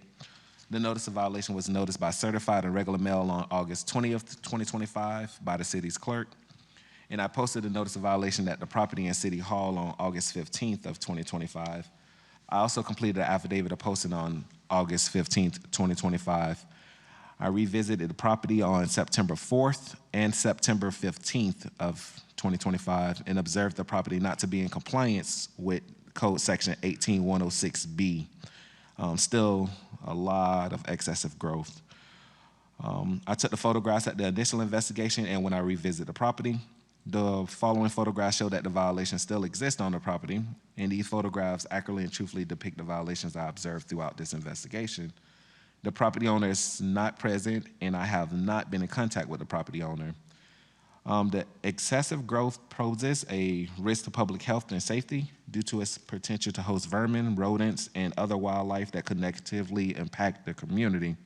The notice of violation was noticed by certified and regular mail on August 20th, 2025 by the city's clerk. And I posted a notice of violation at the property in City Hall on August 15th of 2025. I also completed an affidavit of posting on August 15th, 2025. I revisited the property on September 4th and September 15th of 2025 and observed the property not to be in compliance with code section 18106B. Still a lot of excessive growth. I took the photographs at the initial investigation and when I revisited the property. The following photographs show that the violations still exist on the property, and these photographs accurately and truthfully depict the violations I observed throughout this investigation. The property owner is not present, and I have not been in contact with the property owner. The excessive growth poses a risk to public health and safety due to its potential to host vermin, rodents, and other wildlife that could negatively impact the community.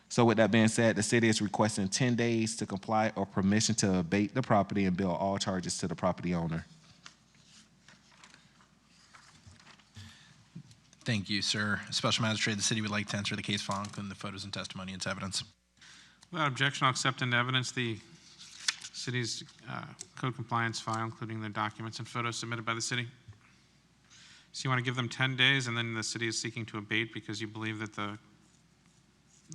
So with that being said, the city is requesting 10 days to comply or permission to abate the property and bill all charges to the property owner. Thank you, sir. Special Magistrate, the city would like to answer the case file, including the photos and testimony into evidence. Without objection, I'll accept into evidence the city's code compliance file, including the documents and photos submitted by the city. So you want to give them 10 days, and then the city is seeking to abate because you believe that the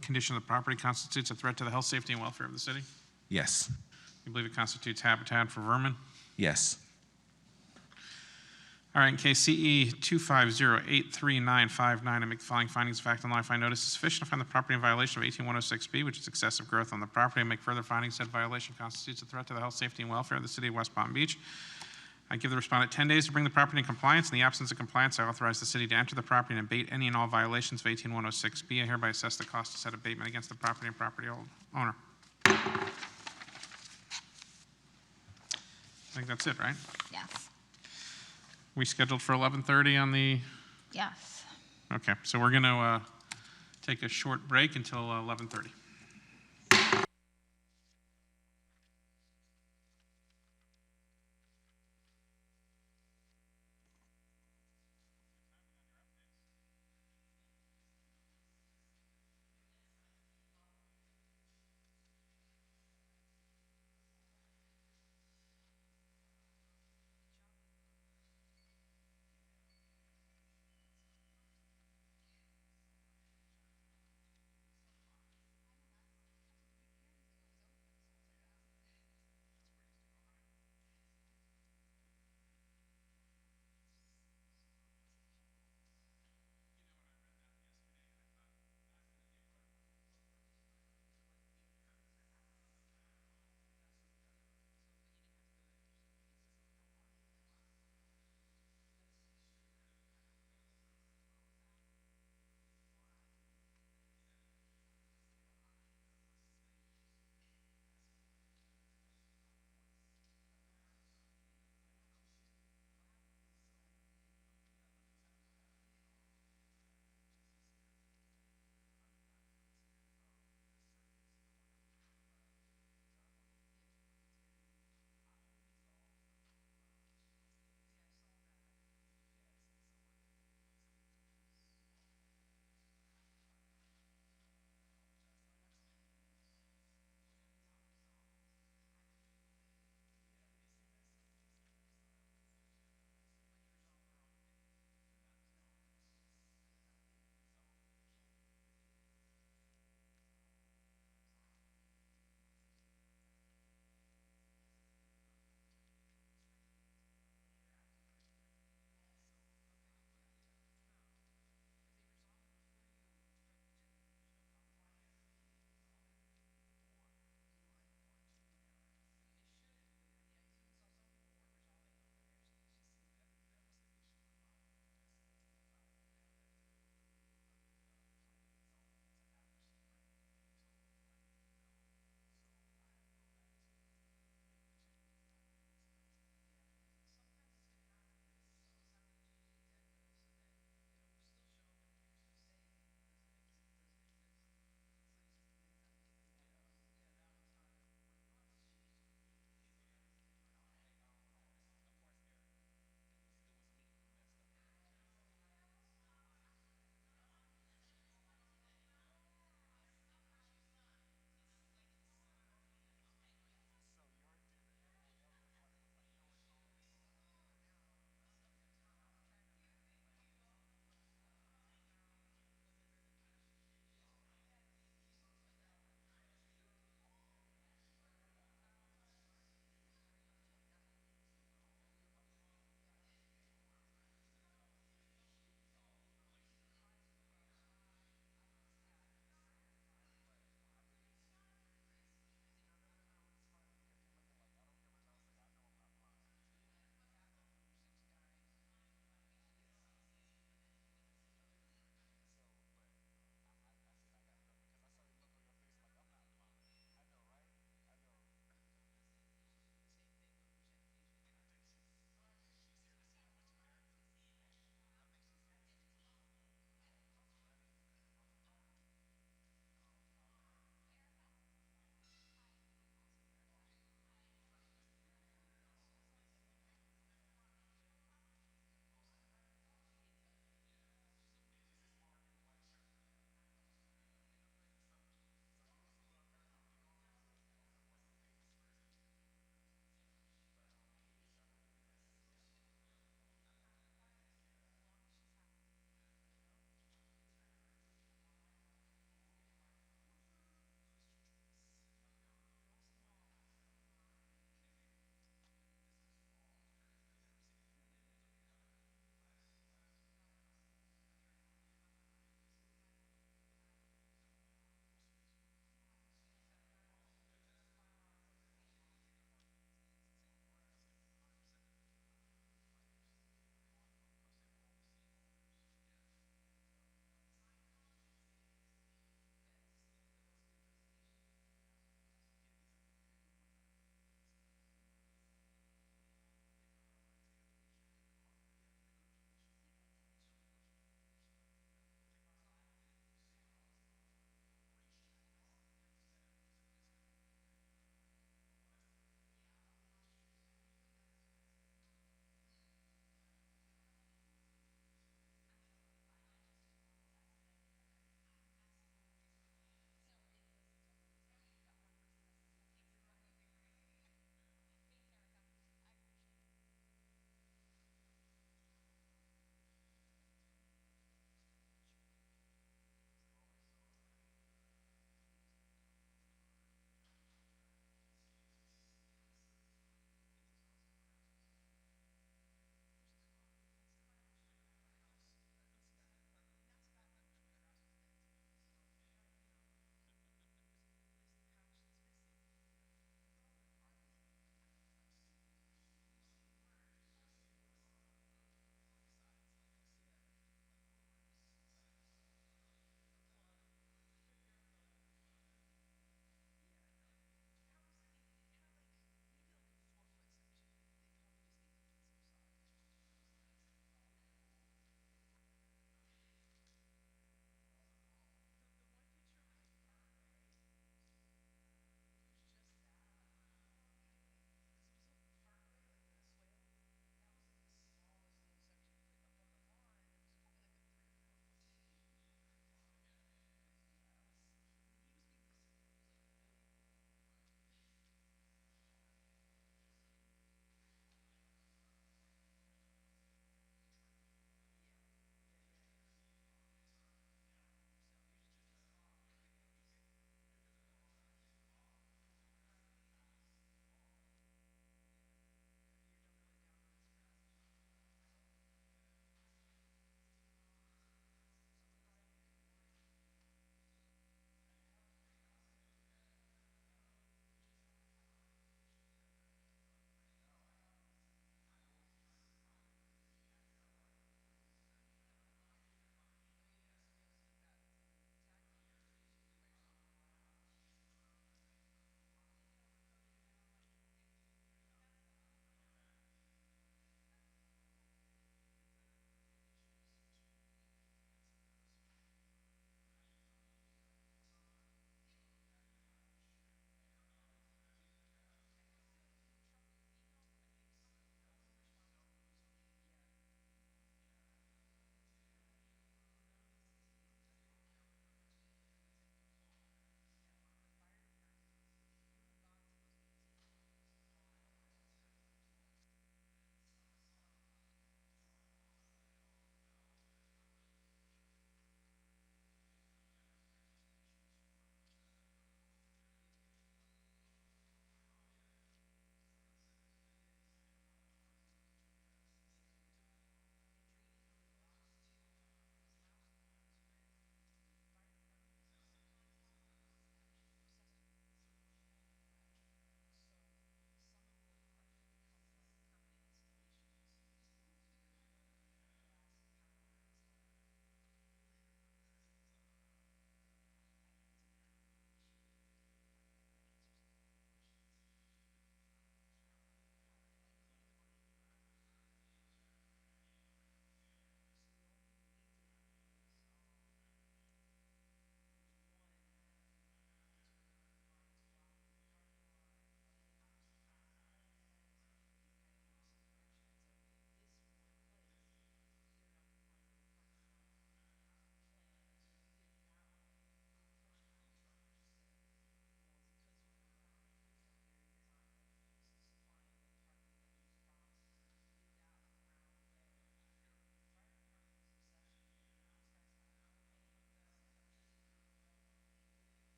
condition of the property constitutes a threat to the health, safety, and welfare of the city? Yes. You believe it constitutes habitat for vermin? Yes. All right, in case CE 250-83959, I make the following findings of fact and law. I find notice is sufficient to find the property in violation of 18106B, which is excessive growth on the property. I make further findings that violation constitutes a threat to the health, safety, and welfare of the city of West Palm Beach. I give the respondent 10 days to bring the property in compliance. In the absence of compliance, I authorize the city to enter the property and abate any and all violations of 18106B. I hereby assess the cost to set abatement against the property and property owner. I think that's it, right? Yes. We scheduled for 11:30 on the, Yes. okay, so we're going to take a short break until 11:30.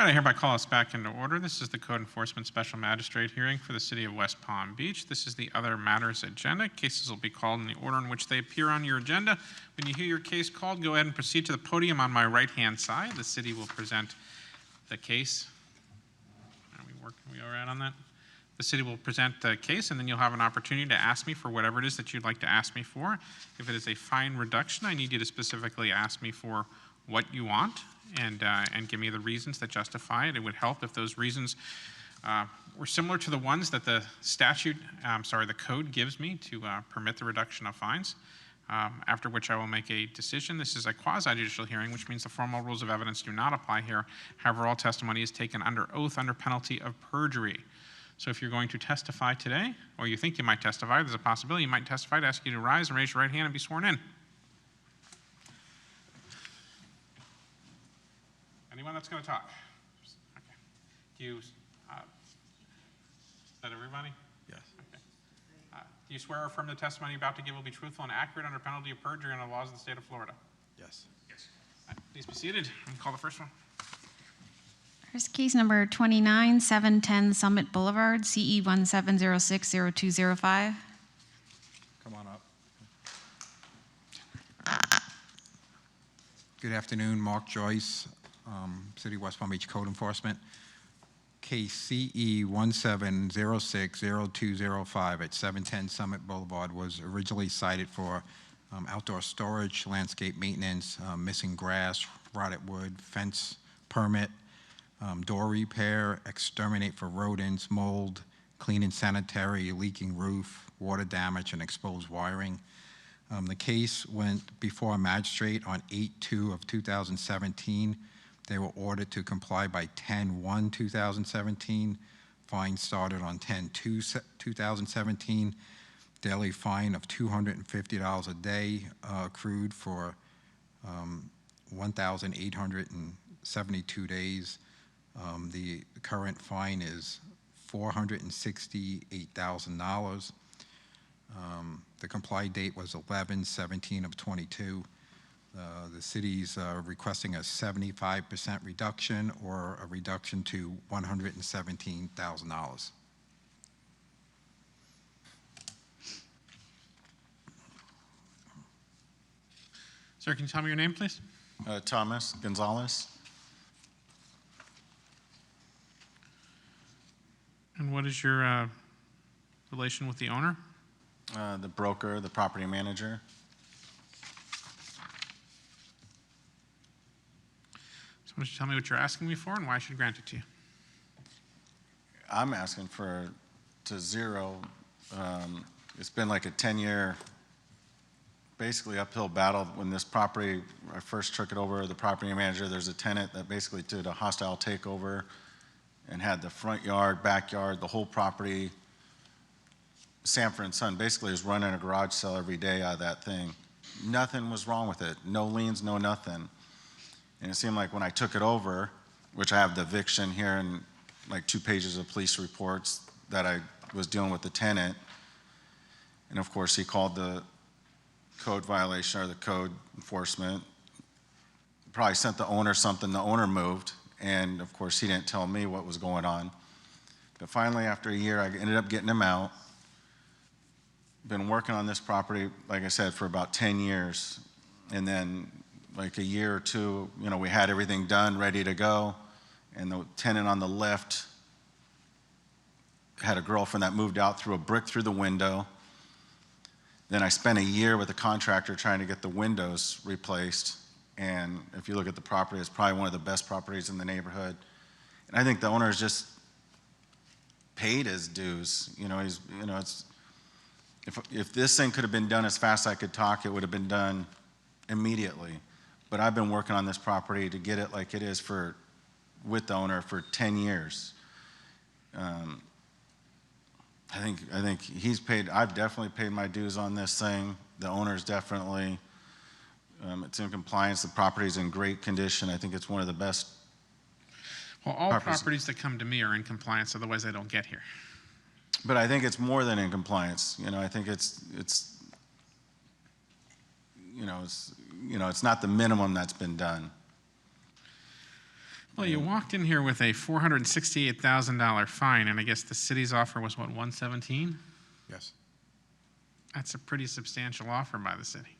All right, I hereby call us back into order. This is the Code Enforcement Special Magistrate hearing for the City of West Palm Beach. This is the other matters agenda. Cases will be called in the order in which they appear on your agenda. When you hear your case called, go ahead and proceed to the podium on my right-hand side. The city will present the case. Are we all right on that? The city will present the case, and then you'll have an opportunity to ask me for whatever it is that you'd like to ask me for. If it is a fine reduction, I need you to specifically ask me for what you want and give me the reasons that justify it. It would help if those reasons were similar to the ones that the the code gives me to permit the reduction of fines, after which I will make a decision. This is a quasi-judicial hearing, which means the formal rules of evidence do not apply here. However, all testimony is taken under oath under penalty of perjury. So if you're going to testify today, or you think you might testify, there's a possibility you might testify. To ask you to rise and raise your right hand and be sworn in. Anyone that's going to talk? Okay. Do you, is that everybody? Yes. Okay. Do you swear or affirm the testimony you're about to give will be truthful and accurate under penalty of perjury and the laws of the state of Florida? Yes. Yes. All right, please be seated and call the first one. First case number 29710 Summit Boulevard, CE 17060205. Come on up. Good afternoon, Mark Joyce, City of West Palm Beach Code Enforcement. Case CE 17060205 at 710 Summit Boulevard was originally cited for outdoor storage, landscape maintenance, missing grass, rotted wood, fence permit, door repair, exterminate for rodents, mold, clean and sanitary, leaking roof, water damage, and exposed wiring. The case went before a magistrate on 8/2 of 2017. They were ordered to comply by 10/1/2017. Fine started on 10/2/2017. Daily fine of $250 a day accrued for 1,872 days. The current fine is $468,000. The comply date was 11/17 of 22. The city's requesting a 75% reduction or a reduction to $117,000. Sir, can you tell me your name, please? Thomas Gonzalez. And what is your relation with the owner? The broker, the property manager. So why don't you tell me what you're asking me for and why I should grant it to you? I'm asking to zero. It's been like a 10-year, basically uphill battle. When this property, I first took it over, the property manager, there's a tenant that basically did a hostile takeover and had the front yard, backyard, the whole property. Sanford and Son basically was running a garage sale every day out of that thing. Nothing was wrong with it. No liens, no nothing. And it seemed like when I took it over, which I have the eviction here and like 2 pages of police reports that I was dealing with the tenant. And of course, he called the code violation or the code enforcement. Probably sent the owner something, the owner moved. And of course, he didn't tell me what was going on. But finally, after a year, I ended up getting him out. Been working on this property, like I said, for about 10 years. And then like a year or two, we had everything done, ready to go. And the tenant on the left had a girlfriend that moved out, threw a brick through the window. Then I spent a year with a contractor trying to get the windows replaced. And if you look at the property, it's probably one of the best properties in the neighborhood. And I think the owner's just paid his dues. If this thing could have been done as fast as I could talk, it would have been done immediately. But I've been working on this property to get it like it is with the owner for 10 years. I think he's paid. I've definitely paid my dues on this thing. The owner's definitely. It's in compliance. The property's in great condition. I think it's one of the best. Well, all properties that come to me are in compliance, otherwise they don't get here. But I think it's more than in compliance. I think it's not the minimum that's been done. Well, you walked in here with a $468,000 fine, and I guess the city's offer was what, 117? Yes. That's a pretty substantial offer by the city.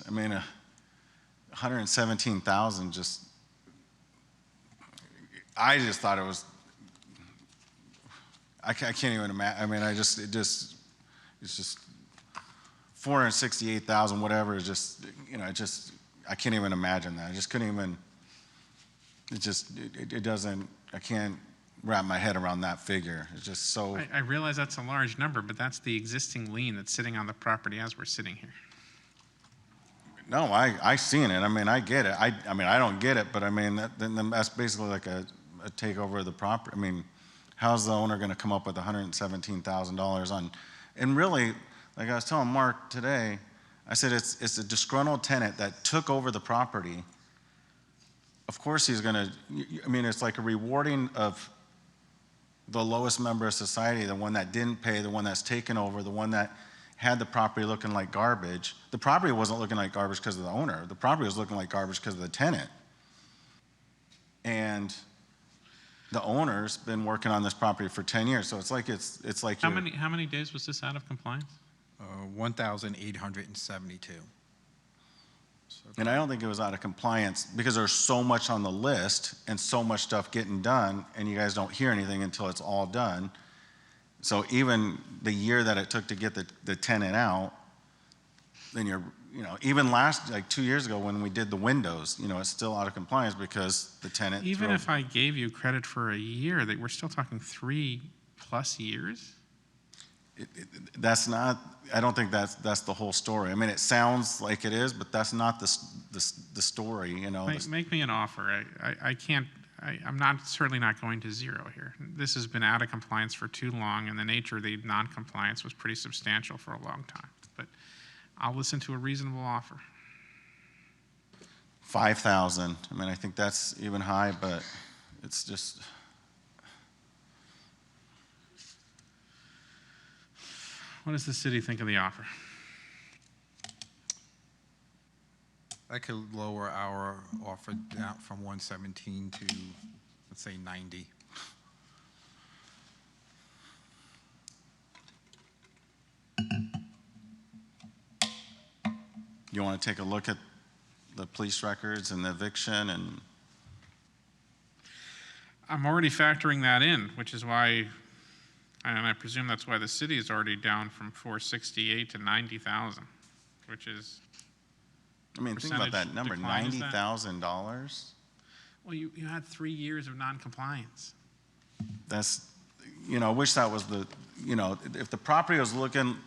I mean, 117,000 just, I just thought it was, I can't even imagine, I mean, it's just 468,000, whatever, is just, I can't even imagine that. I just couldn't even, it doesn't, I can't wrap my head around that figure. It's just so. I realize that's a large number, but that's the existing lien that's sitting on the property as we're sitting here. No, I seen it. I mean, I get it. I mean, I don't get it, but I mean, then that's basically like a takeover of the property. I mean, how's the owner going to come up with $117,000 on? And really, like I was telling Mark today, I said it's a disgruntled tenant that took over the property. Of course he's going to, I mean, it's like a rewarding of the lowest member of society, the one that didn't pay, the one that's taken over, the one that had the property looking like garbage. The property wasn't looking like garbage because of the owner. The property was looking like garbage because of the tenant. And the owner's been working on this property for 10 years. So it's like how many days was this out of compliance? 1,872. And I don't think it was out of compliance because there's so much on the list and so much stuff getting done, and you guys don't hear anything until it's all done. So even the year that it took to get the tenant out, then even like 2 years ago when we did the windows, it's still out of compliance because the tenant. Even if I gave you credit for a year, we're still talking 3+ years? That's not, I don't think that's the whole story. I mean, it sounds like it is, but that's not the story, Make me an offer. I'm certainly not going to zero here. This has been out of compliance for too long, and the nature of the non-compliance was pretty substantial for a long time. But I'll listen to a reasonable offer. 5,000. I mean, I think that's even high, but it's just. What does the city think of the offer? I could lower our offer down from 117 to, let's say, 90. You want to take a look at the police records and the eviction and? I'm already factoring that in, which is why, and I presume that's why the city is already down from 468 to 90,000, which is. I mean, think about that number, $90,000. Well, you had 3 years of non-compliance. That's, I wish that was if the property was looking,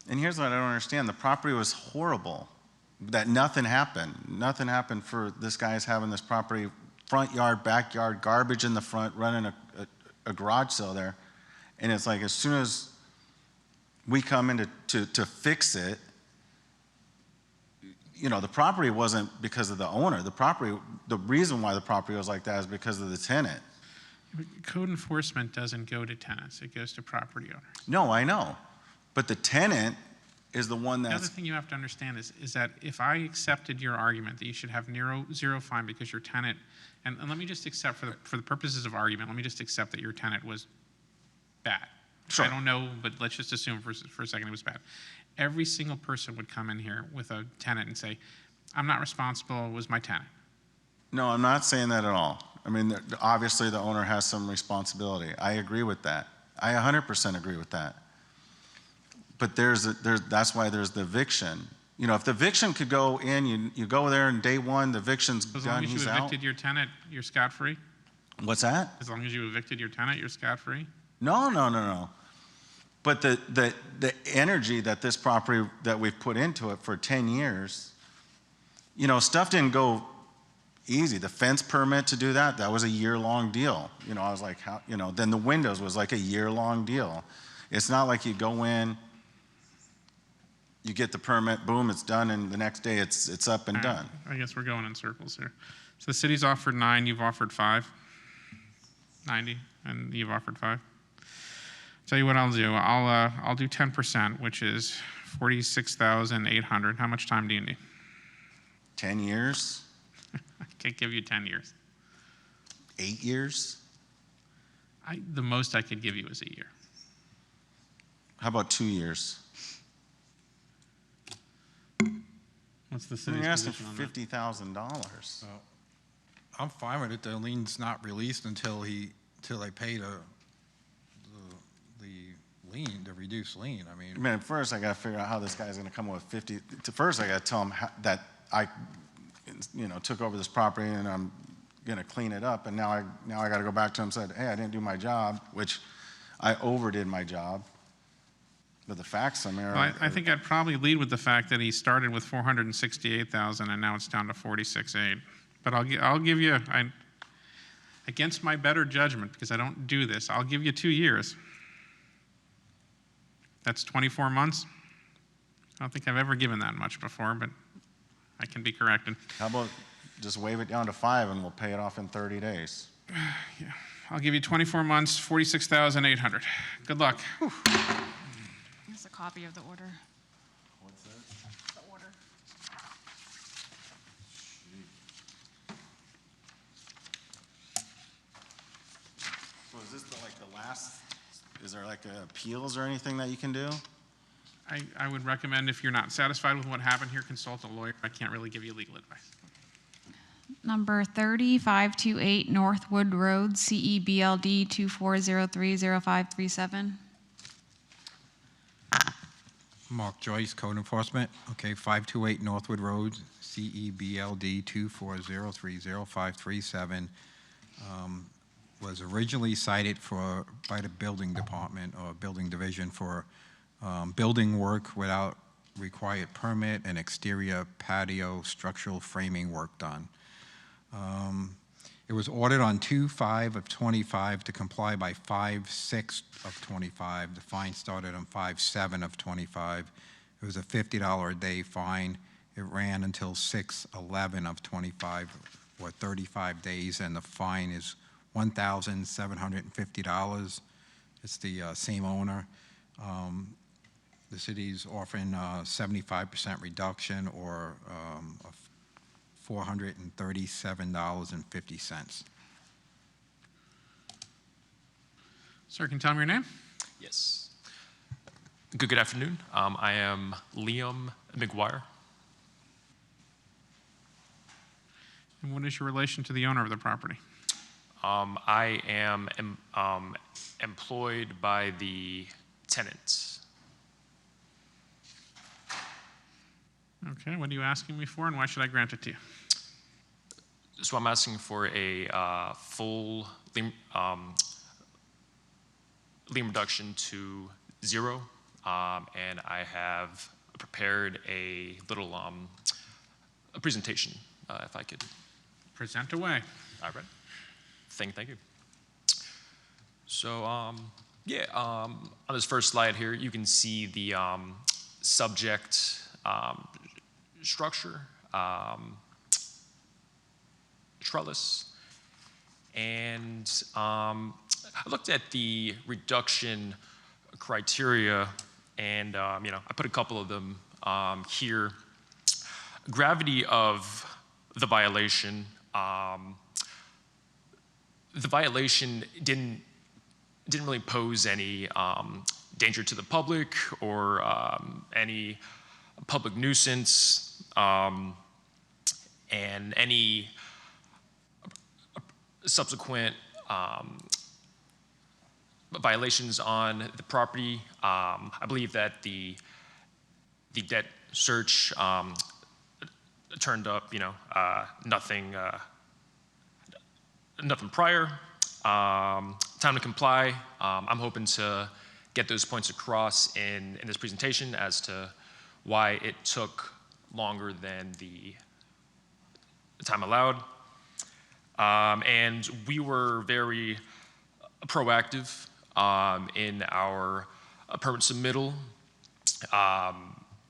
and here's what I don't understand, the property was horrible, that nothing happened. Nothing happened for this guy's having this property, front yard, backyard, garbage in the front, running a garage sale there. And it's like as soon as we come in to fix it, the property wasn't because of the owner. The reason why the property was like that is because of the tenant. Code enforcement doesn't go to tenants, it goes to property owners. No, I know. But the tenant is the one that's. The other thing you have to understand is that if I accepted your argument that you should have zero fine because your tenant, and let me just accept for the purposes of argument, let me just accept that your tenant was bad. Sure. I don't know, but let's just assume for a second it was bad. Every single person would come in here with a tenant and say, I'm not responsible, it was my tenant. No, I'm not saying that at all. I mean, obviously the owner has some responsibility. I agree with that. I 100% agree with that. But that's why there's the eviction. If the eviction could go in, you go there and day one, the eviction's done, he's out. As long as you evicted your tenant, you're scot-free? What's that? As long as you evicted your tenant, you're scot-free? No. But the energy that this property that we've put into it for 10 years, stuff didn't go easy. The fence permit to do that was a year-long deal. I was like, how? Then the windows was like a year-long deal. It's not like you go in, you get the permit, boom, it's done, and the next day it's up and done. I guess we're going in circles here. So the city's offered 9, you've offered 5, 90, and you've offered 5. Tell you what I'll do. I'll do 10%, which is 46,800. How much time do you need? 10 years. I can't give you 10 years. 8 years? The most I could give you is a year. How about 2 years? What's the city's You're asking position for on that? $50,000. I'm fine with it. The lien's not released until they pay the lien, the reduced lien. I mean, Man, first I gotta figure out how this guy's gonna come up with 50. First I gotta tell him that I, took over this property and I'm gonna clean it up, and now I gotta go back to him and said, hey, I didn't do my job, which I overdid my job. But the facts, I think I'd probably lead with the fact that he started with 468,000 and now it's down to 46.8. But I'll give you, against my better judgment, because I don't do this, I'll give you 2 years. That's 24 months. I don't think I've ever given that much before, but I can be corrected. How about just waive it down to 5 and we'll pay it off in 30 days? Yeah. I'll give you 24 months, 46,800. Good luck. Here's a copy of the order. What's that? The order. So is this the last, is there appeals or anything that you can do? I would recommend, if you're not satisfied with what happened here, consult a lawyer. I can't really give you legal advice. Number 3528 Northwood Road, CEBLD 24030537. Mark Joyce, Code Enforcement. Okay, 528 Northwood Road, CEBLD 24030537. Was originally cited by the building department or building division for building work without required permit and exterior patio structural framing work done. It was ordered on 2/5 of 25 to comply by 5/6 of 25. The fine started on 5/7 of 25. It was a $50 a day fine. It ran until 6/11 of 25, or 35 days, and the fine is $1,750. It's the same owner. The city's offering 75% reduction, or $437.50. Sir, can you tell me your name? Yes. Good afternoon. I am Liam McGuire. And what is your relation to the owner of the property? I am employed by the tenant. Okay, what are you asking me for, and why should I grant it to you? So I'm asking for a full lien reduction to 0, and I have prepared a little a presentation, if I could. Present away. All right. Thank you. So, on this first slide here, you can see the subject structure, trellis, and I looked at the reduction criteria, and I put a couple of them here. Gravity of the violation. The violation didn't really pose any danger to the public or any public nuisance, and any subsequent violations on the property. I believe that the debt search turned up, nothing prior. Time to comply. I'm hoping to get those points across in this presentation as to why it took longer than the time allowed. And we were very proactive in our permit submittal.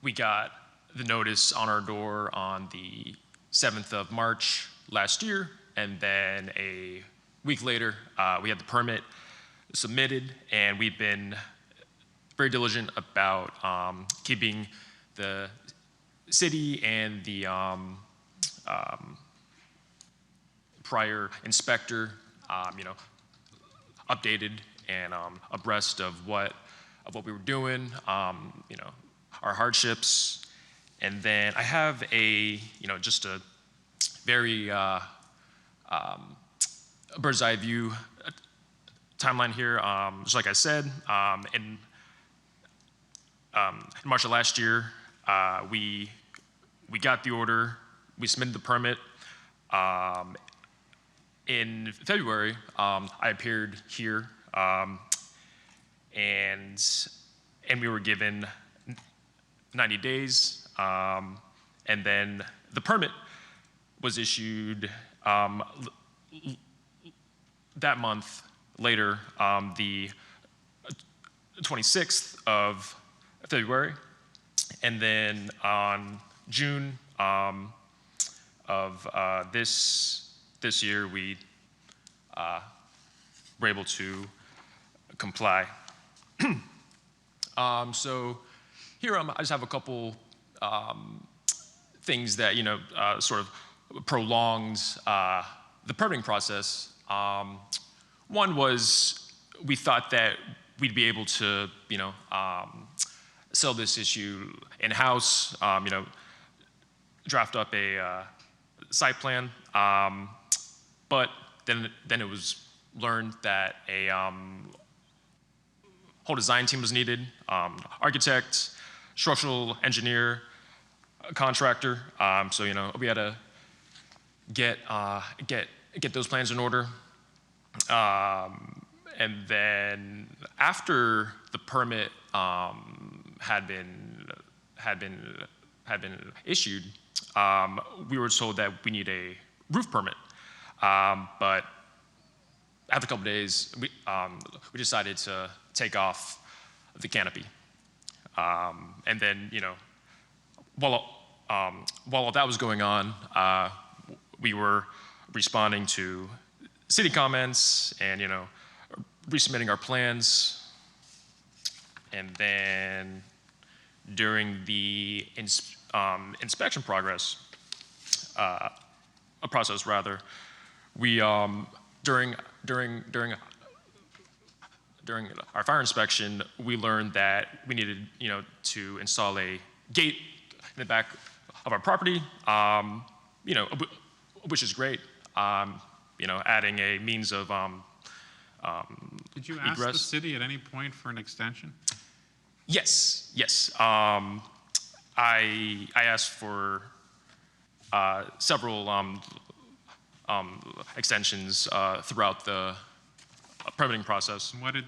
We got the notice on our door on the 7th of March last year, and then a week later, we had the permit submitted, and we've been very diligent about keeping the city and the prior inspector updated and abreast of what we were doing, our hardships. And then I have just a very bird's eye view timeline here. Just like I said, in March of last year, we got the order, we submitted the permit. In February, I appeared here, and we were given 90 days, and then the permit was issued that month later, the 26th of February, and then on June of this year, we were able to comply. So here I just have a couple things that sort of prolonged the permitting process. One was we thought that we'd be able to sell this issue in-house, draft up a site plan, but then it was learned that a whole design team was needed, architect, structural engineer, contractor. So we had to get those plans in order, and then after the permit had been issued, we were told that we need a roof permit. But after a couple days, we decided to take off the canopy. And then, while all that was going on, we were responding to city comments and, resubmitting our plans. And then during the inspection process, we during our fire inspection, we learned that we needed, to install a gate in the back of our property, which is great. Adding a means of Did you ask the egress. city at any point for an extension? Yes. I asked for several extensions throughout the permitting process. When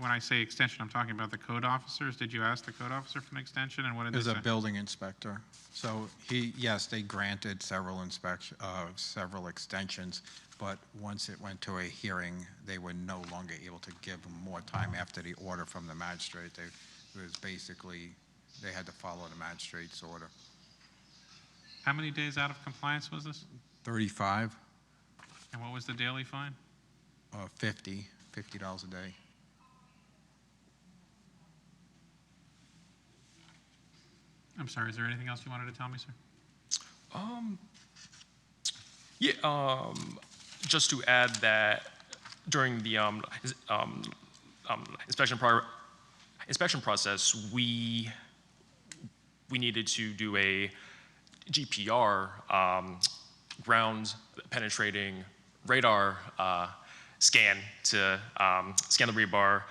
I say extension, I'm talking about the code officers. Did you ask the code officer for an extension, and what did There's they a say? building inspector. So yes, they granted several extensions, but once it went to a hearing, they were no longer able to give them more time after the order from the magistrate. It was basically, they had to follow the magistrate's order. How many days out of compliance was this? 35, And what was the daily fine? $50 a day. I'm sorry, is there anything else you wanted to tell me, sir? Just to add that during the inspection process, we needed to do a GPR, ground penetrating radar scan to scan the rebar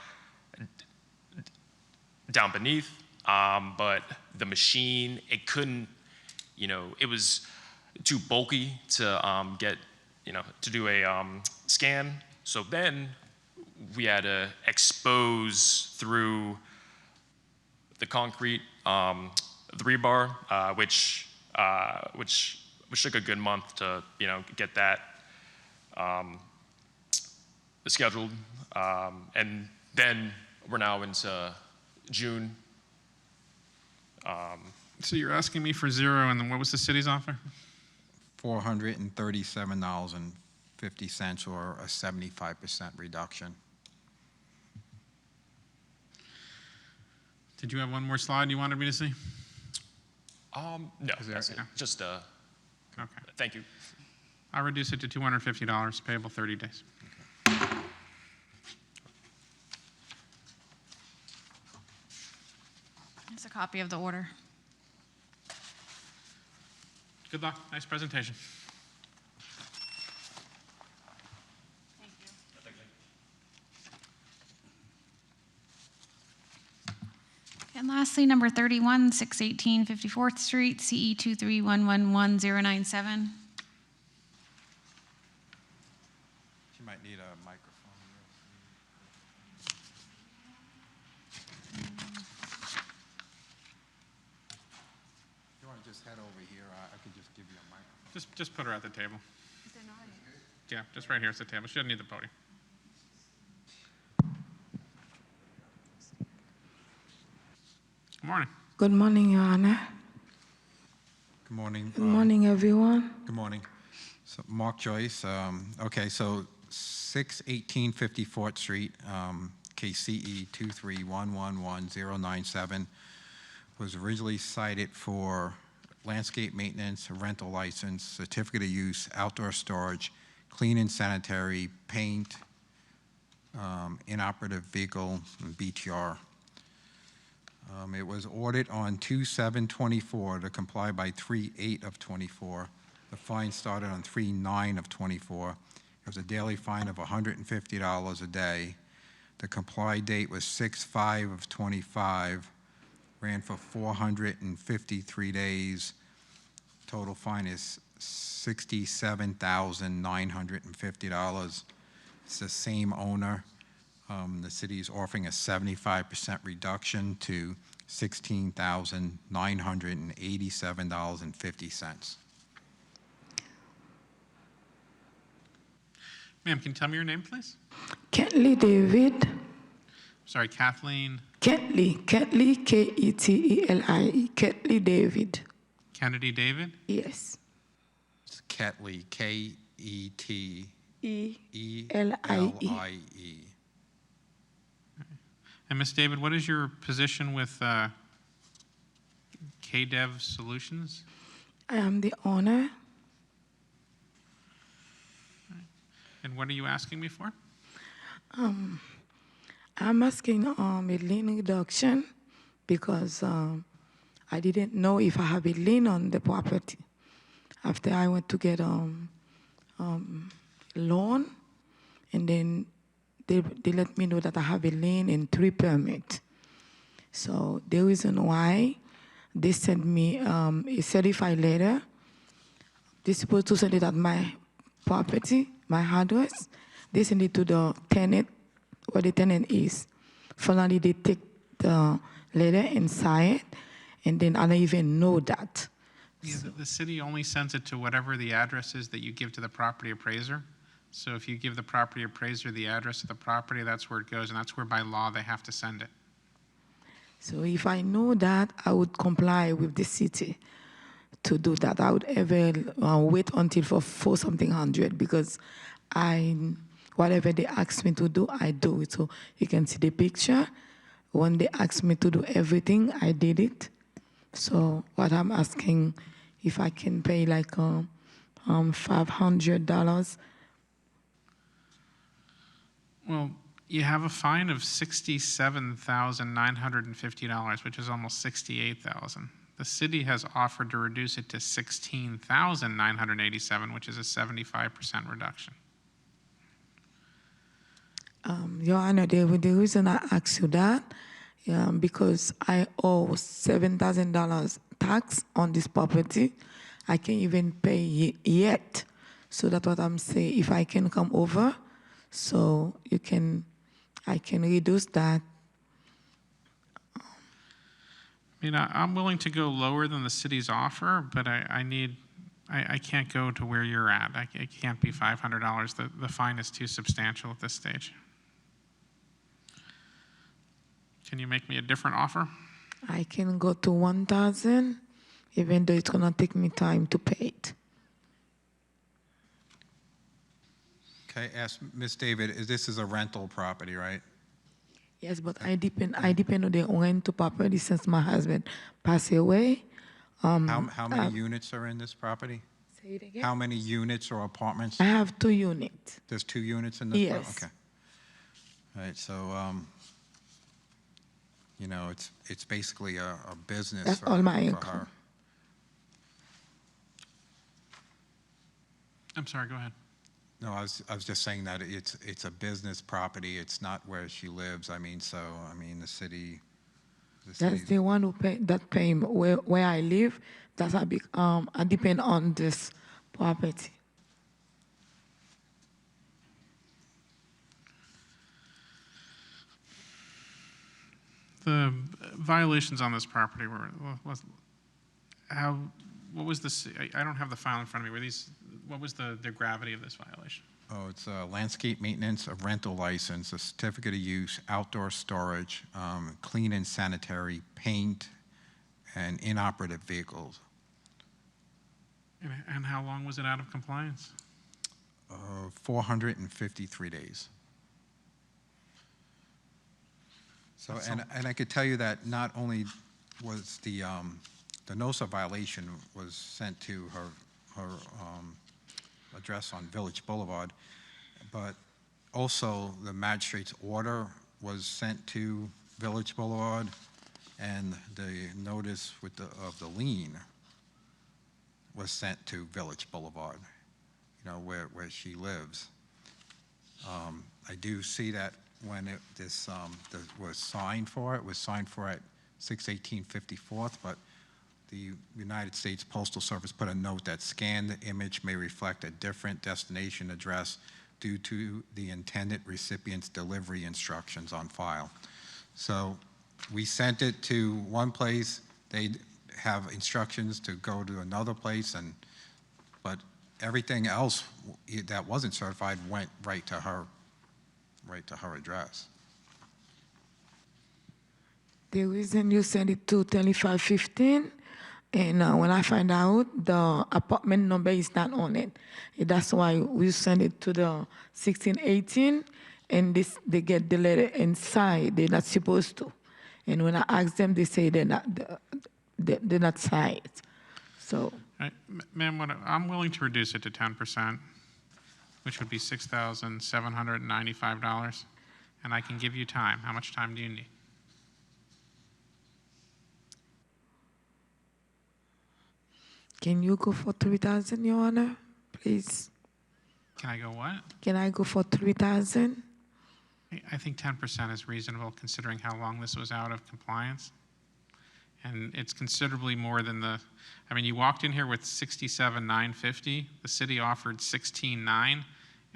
down beneath, but the machine, it couldn't, it was too bulky to get, to do a scan. So then we had to expose through the concrete, the rebar, which took a good month to, get that scheduled. And then we're now into June. So you're asking me for zero, and then what was the city's offer? $437.50, or a 75% reduction. Did you have one more slide you wanted me to see? No, that's it. Just, Okay. thank you. I'll reduce it to $250, payable 30 days. Here's a copy of the order. Good luck. Nice presentation. And lastly, number 31, 618 54th Street, CE 231111097. She might need a microphone. If you want to just head over here, I could just give you a microphone. Just put her at the table. Yeah, just right here at the table. She doesn't need the podium. Good morning. Good morning, Your Honor. Good morning. Good morning, everyone. Good morning. So Mark Joyce. Okay, so 618 54th Street, KCE 231111097 was originally cited for landscape maintenance, rental license, certificate of use, outdoor storage, clean and sanitary, paint, inoperative vehicle, and BTR. It was ordered on 2/7/24 to comply by 3/8 of 24. The fine started on 3/9 of 24. It was a daily fine of $150 a day. The comply date was 6/5 of 25. Ran for 453 days. Total fine is $67,950. It's the same owner. The city is offering a 75% reduction to $16,987.50. Ma'am, can you tell me your name, please? Ketley David. Sorry, Kathleen Ketley, Keteli, Ketley David. Kennedy David? Yes. It's Ketley, Keteli. And Ms. David, what is your position with KDev Solutions? I am the owner. And what are you asking me for? I'm asking a lien reduction because I didn't know if I have a lien on the property. After I went to get loan, and then they let me know that I have a lien and 3 permits. So the reason why they sent me a certified letter, they're supposed to send it at my property, my address. They send it to the tenant, where the tenant is. Finally, they take the letter and sign it, and then I don't even know that. Yeah, the city only sends it to whatever the address is that you give to the property appraiser. So if you give the property appraiser the address of the property, that's where it goes, and that's where by law they have to send it. So if I know that, I would comply with the city to do that. I would ever wait until for something 100 because whatever they ask me to do, I do it. So you can see the picture. When they asked me to do everything, I did it. So what I'm asking, if I can pay like $500. Well, you have a fine of $67,950, which is almost $68,000. The city has offered to reduce it to $16,987, which is a 75% reduction. Your Honor, the reason I asked you that, because I owe $7,000 tax on this property. I can't even pay yet. So that's what I'm saying. If I can come over, so I can reduce that. I mean, I'm willing to go lower than the city's offer, but I can't go to where you're at. It can't be $500. The fine is too substantial at this stage. Can you make me a different offer? I can go to 1,000, even though it's gonna take me time to pay it. Okay, ask Ms. David, this is a rental property, right? Yes, but I depend on the rental property since my husband passed away. How many units are in this property? Say it again. How many units or apartments? I have 2 units. There's 2 units in this? Yes. Okay. All right, so, you know, it's basically a business That's for all my for income. her. I'm sorry, go ahead. No, I was just saying that it's a business property. It's not where she lives. I mean, so, I mean, the city. That's the one who pay where I live. That's I depend on this property. The violations on this property were, what was the, I don't have the file in front of me. What was the gravity of this violation? Oh, it's a landscape maintenance, a rental license, a certificate of use, outdoor storage, clean and sanitary, paint, and inoperative vehicles. And how long was it out of compliance? 453 days. So, and I could tell you that not only was the notice of violation was sent to her address on Village Boulevard, but also the magistrate's order was sent to Village Boulevard, and the notice of the lien was sent to Village Boulevard, you know, where she lives. I do see that when this was signed for, it was signed for at 618 54th, but the United States Postal Service put a note that scanned image may reflect a different destination address due to the intended recipient's delivery instructions on file. So we sent it to one place, they have instructions to go to another place, but everything else that wasn't certified went right to her address. The reason you send it to 2515, and when I find out the apartment number is not on it, that's why we send it to the 1618, and they get the letter inside. They're not supposed to, and when I ask them, they say they're not signed. So, Ma'am, I'm willing to reduce it to 10%, which would be $6,795, and I can give you time. How much time do you need? can you go for 3,000, Your Honor, please? Can I go what? Can I go for 3,000? I think 10% is reasonable considering how long this was out of compliance. And it's considerably more than I mean, you walked in here with $67,950. The city offered $16,900,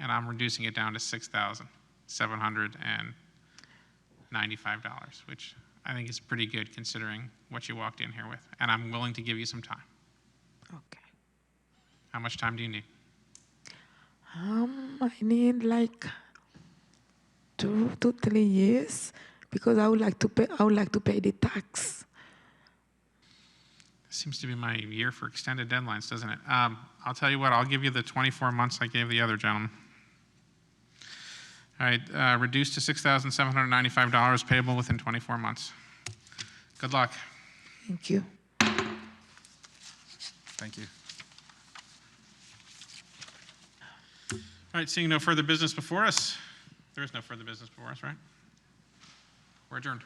and I'm reducing it down to $6,795, which I think is pretty good considering what you walked in here with. And I'm willing to give you some time. Okay. How much time do you need? I need like 2 to 3 years because I would like to pay the tax. Seems to be my year for extended deadlines, doesn't it? I'll tell you what, I'll give you the 24 months I gave the other gentleman. All right, reduced to $6,795 payable within 24 months. Good luck. Thank you. Thank you. All right, seeing no further business before us. There is no further business before us, right? We're adjourned.